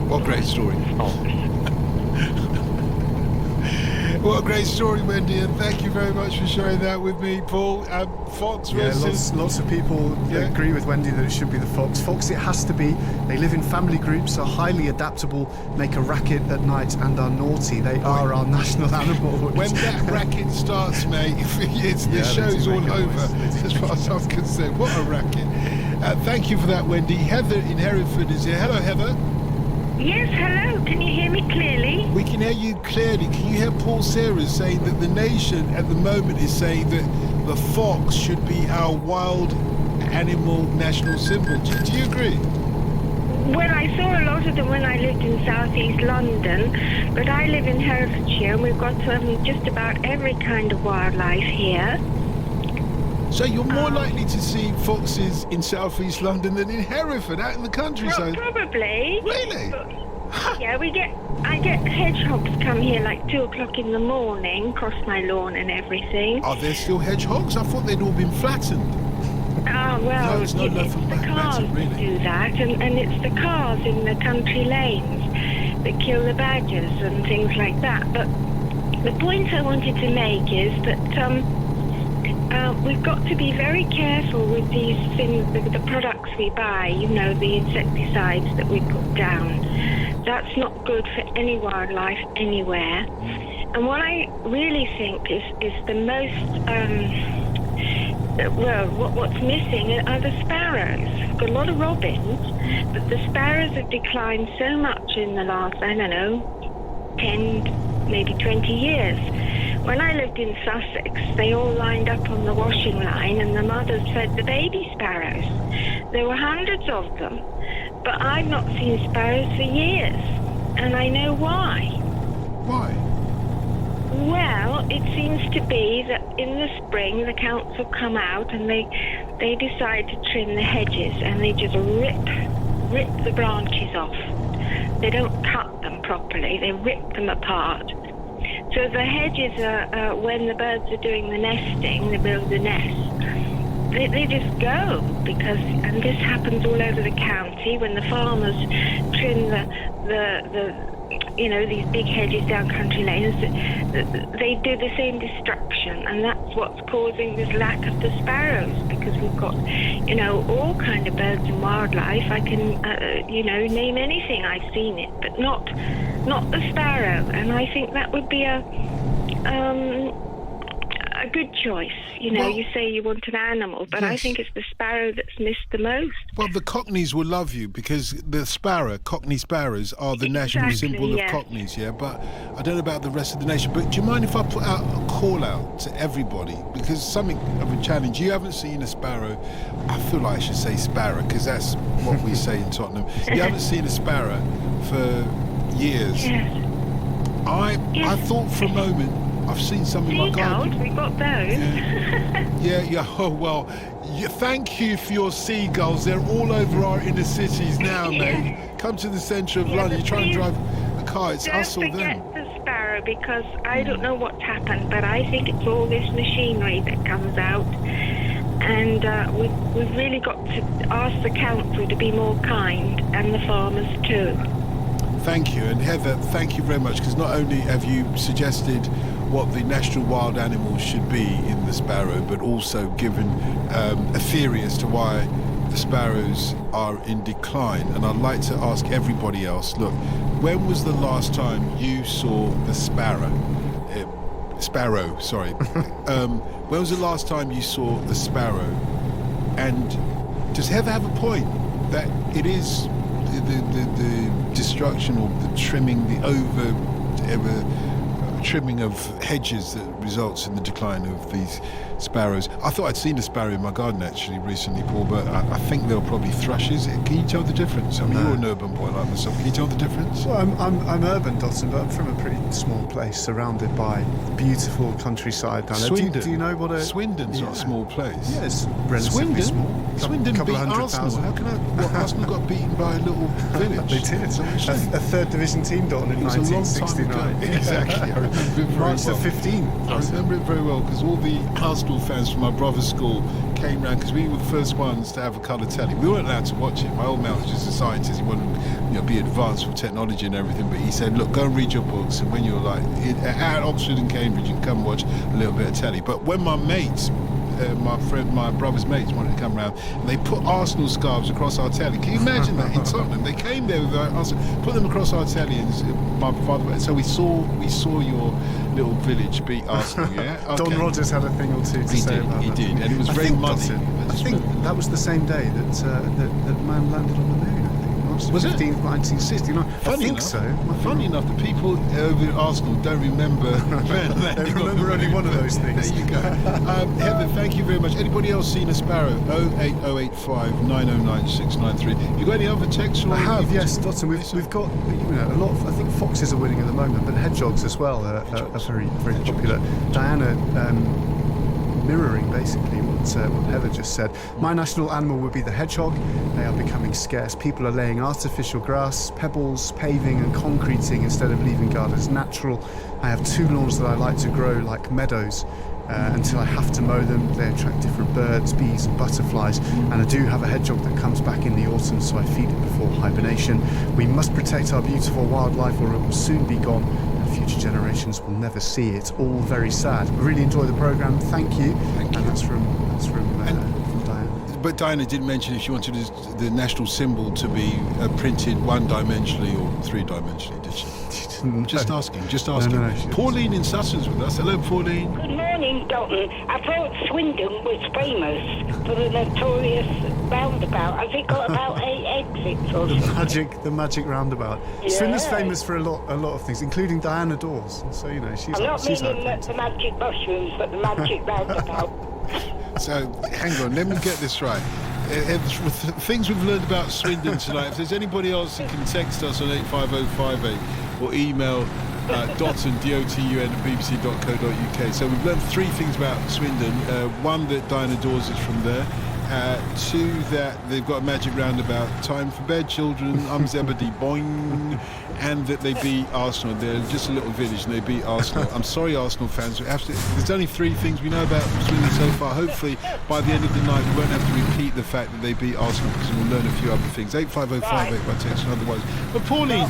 What a great story. What a great story, Wendy, and thank you very much for sharing that with me, Paul. Fox versus... lots of people agree with Wendy that it should be the fox. Fox, it has to be. They live in family groups, are highly adaptable, make a racket at night, and are naughty. They are our national animal. When that racket starts, mate, the show's all over, as far as I'm concerned. What a racket. Thank you for that, Wendy. Heather in Hereford is here. Hello, Heather. Yes, hello. Can you hear me clearly? We can hear you clearly. Can you hear Paul Sears saying that the nation at the moment is saying that the fox should be our wild animal national symbol? Do you agree? Well, I saw a lot of them when I lived in southeast London, but I live in Herefordshire and we've got just about every kind of wildlife here. So you're more likely to see foxes in southeast London than in Hereford, out in the countryside? Well, probably. Really? Yeah, I get hedgehogs come here like 2 o'clock in the morning, cross my lawn and everything. Are there still hedgehogs? I thought they'd all been flattened. Well, no, it's not it's the cars that do that, and it's the cars in the country lanes that kill the badgers and things like that. But the point I wanted to make is that we've got to be very careful with these things, the products we buy, you know, the insecticides that we put down. That's not good for any wildlife anywhere. And what I really think is the most... what's missing are the sparrows. We've got a lot of robins, but the sparrows have declined so much in the last, 10, maybe 20 years. When I lived in Sussex, they all lined up on the washing line and the mothers fed the baby sparrows. There were hundreds of them, but I've not seen sparrows for years, and I know why. Why? Well, it seems to be that in the spring the council come out and they decide to trim the hedges and they just rip the branches off. They don't cut them properly, they rip them apart. So the hedges are when the birds are doing the nesting, they build the nest, they just go because, and this happens all over the county when the farmers trim the these big hedges down country lanes, they do the same destruction, and that's what's causing this lack of the sparrows, because we've got, all kind of birds and wildlife. I can, name anything, I've seen it, but not the sparrow, and I think that would be a good choice. You say you want an animal, but yes. I think it's the sparrow that's missed the most. Well, the Cockneys will love you because the Cockney sparrows are the national symbol of Cockneys, yeah? But I don't know about the rest of the nation. But do you mind if I put out a call out to everybody? Because something of a challenge. You haven't seen a sparrow. I feel like I should say sparrow because that's what we say in Tottenham. You haven't seen a sparrow for years. Yes. I thought for a moment, I've seen some in my garden. We got those. Yeah. Oh, well, thank you for your seagulls. They're all over our inner cities now, mate. Come to the centre of London. You try and drive a car, it's us or them. Don't forget the sparrow, because I don't know what's happened, but I think it's all this machinery that comes out. And we've really got to ask the council to be more kind, and the farmers too. Thank you. And Heather, thank you very much, because not only have you suggested what the national wild animals should be in the sparrow, but also given a theory as to why the sparrows are in decline. And I'd like to ask everybody else, look, when was the last time you saw the sparrow? When was the last time you saw the sparrow? And does Heather have a point that it is the destruction or the trimming, trimming of hedges that results in the decline of these sparrows? I thought I'd seen a sparrow in my garden actually recently, Paul, but I think they were probably thrushes. Can you tell the difference? I mean, you're an urban boy like myself. Can you tell the difference? Well, I'm urban, Dotson, but I'm from a pretty small place surrounded by beautiful countryside down there. Swindon. Do you know what a... Swindon's not a small place. Yeah, it's relatively small. Swindon beat Arsenal. How can Arsenal got beaten by a little village? They did. A third division team, Dalton, in 1969. Exactly. I remember it very March well. the 15th. I remember it very well because all the Arsenal fans from my brother's school came round because we were the first ones to have a colour telly. We weren't allowed to watch it. My old man was just a scientist. He wanted to be advanced with technology and everything, but he said, look, go and read your books, and when you're at Oxford and Cambridge, you can come watch a little bit of telly. But when my mates, my brother's mates wanted to come round, and they put Arsenal scarves across our telly. Can you imagine that in Tottenham? They came there with Arsenal, put them across our telly, and my father. So we saw your little village beat Arsenal. Yeah, okay. Don Rogers had a thing or two to say about that. He did, and it was very muddy. I think that was the same day that man landed on the moon. I think. I'm not was Was it? 15th, 1969. I think enough, so. Funny enough, the people over at Arsenal don't remember. They remember only one of those things. There you go. Heather, thank you very much. Anybody else seen a sparrow? 08085 909 693. You got any other texts? I have, yes, Dotton. We've got a lot of. I think foxes are winning at the moment, but hedgehogs as well are very very popular. Diana. Mirroring basically what Heather just said. My national animal would be the hedgehog. They are becoming scarce. People are laying artificial grass, pebbles, paving and concreting instead of leaving gardens natural. I have 2 lawns that I like to grow like meadows until I have to mow them. They attract different birds, bees and butterflies, and I do have a hedgehog that comes back in the autumn, so I feed it before hibernation. We must protect our beautiful wildlife or it will soon be gone. Future generations will never see it. All very sad. I really enjoy the programme. Thank you. And that's from Diana. But Diana did mention if she wanted the national symbol to be printed one-dimensionally or three-dimensionally, did she? Just asking. No, Pauline in Sussex with us. Hello, Pauline. Good morning, Dalton. I thought Swindon was famous for the notorious roundabout. Has it got about 8 exits or something? The magic roundabout. Yeah. Swindon's famous for a lot of things, including Diana Dawes. So she's. I'm not meaning the magic mushrooms, but the magic roundabout. So, hang on, let me get this right. Things we've learned about Swindon tonight, if there's anybody else that can text us on 85058 or email Dotun, D-O-T-U-N, at bbc.co.uk. So we've learned 3 things about Swindon. 1, that Diana Dawes is from there. 2, that they've got a magic roundabout. Time for bed, children. Zebedee, boing. And that they beat Arsenal. They're just a little village and they beat Arsenal. I'm sorry, Arsenal fans. There's only 3 things we know about Swindon so far. Hopefully, by the end of the night, we won't have to repeat the fact that they beat Arsenal because we'll learn a few other things. 85058 by text and otherwise. But Pauline,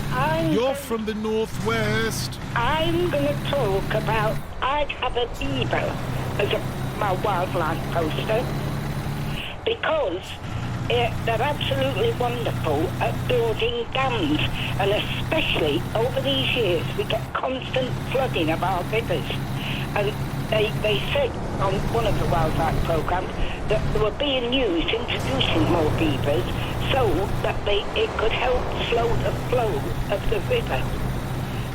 you're from the northwest. I'm going to talk about I'd have a beaver as my wildlife poster because they're absolutely wonderful at building dams, and especially over these years we get constant flooding of our rivers, and they said on one of the wildlife programmes that they were being used introducing more beavers so that it could help slow the flow of the river.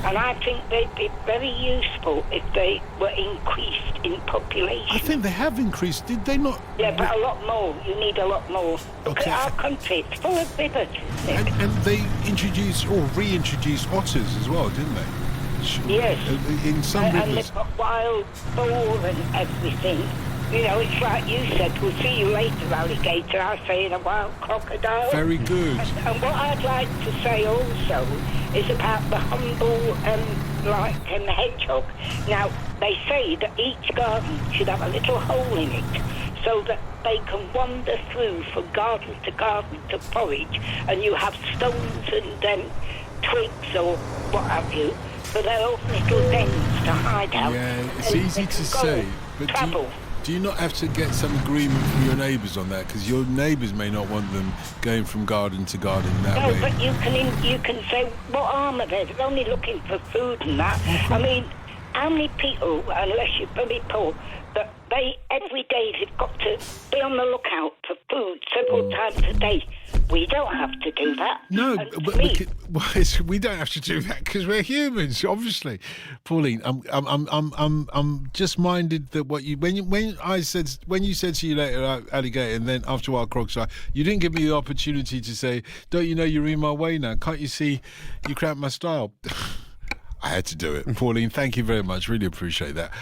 And I think they'd be very useful if they were increased in population. I think they have increased, did they not? Yeah, but a lot more. You need a lot more. Look Okay. at our country. It's full of rivers. And they introduced or reintroduced otters as well, didn't they? Yes. In some And rivers. they've got wild boar and everything. It's like you said, we'll see you later, alligator. I say in a wild crocodile. Very good. And what I'd like to say also is about the humble hedgehog. Now, they say that each garden should have a little hole in it so that they can wander through from garden to forage, and you have stones and twigs or what have you, for their own little dens to hide out. Yeah, it's And easy they to can go, say, but travel. do you not have to get some agreement from your neighbours on that? Because your neighbours may not want them going from garden to garden that No, way. but you can say, what harm are they? They're only looking for food and that. I mean, how many people, unless you're very poor, that they every day they've got to be on the lookout for food several times a day. We don't have to do that. No, And to but me, we don't have to do that because we're humans, obviously. Pauline, I'm just minded that when you said see you later, alligator, and then after a while, crocodile, you didn't give me the opportunity to say, don't you know you're in my way now? Can't you see you cramp my style? I had to do it. Pauline, thank you very much. Really appreciate that.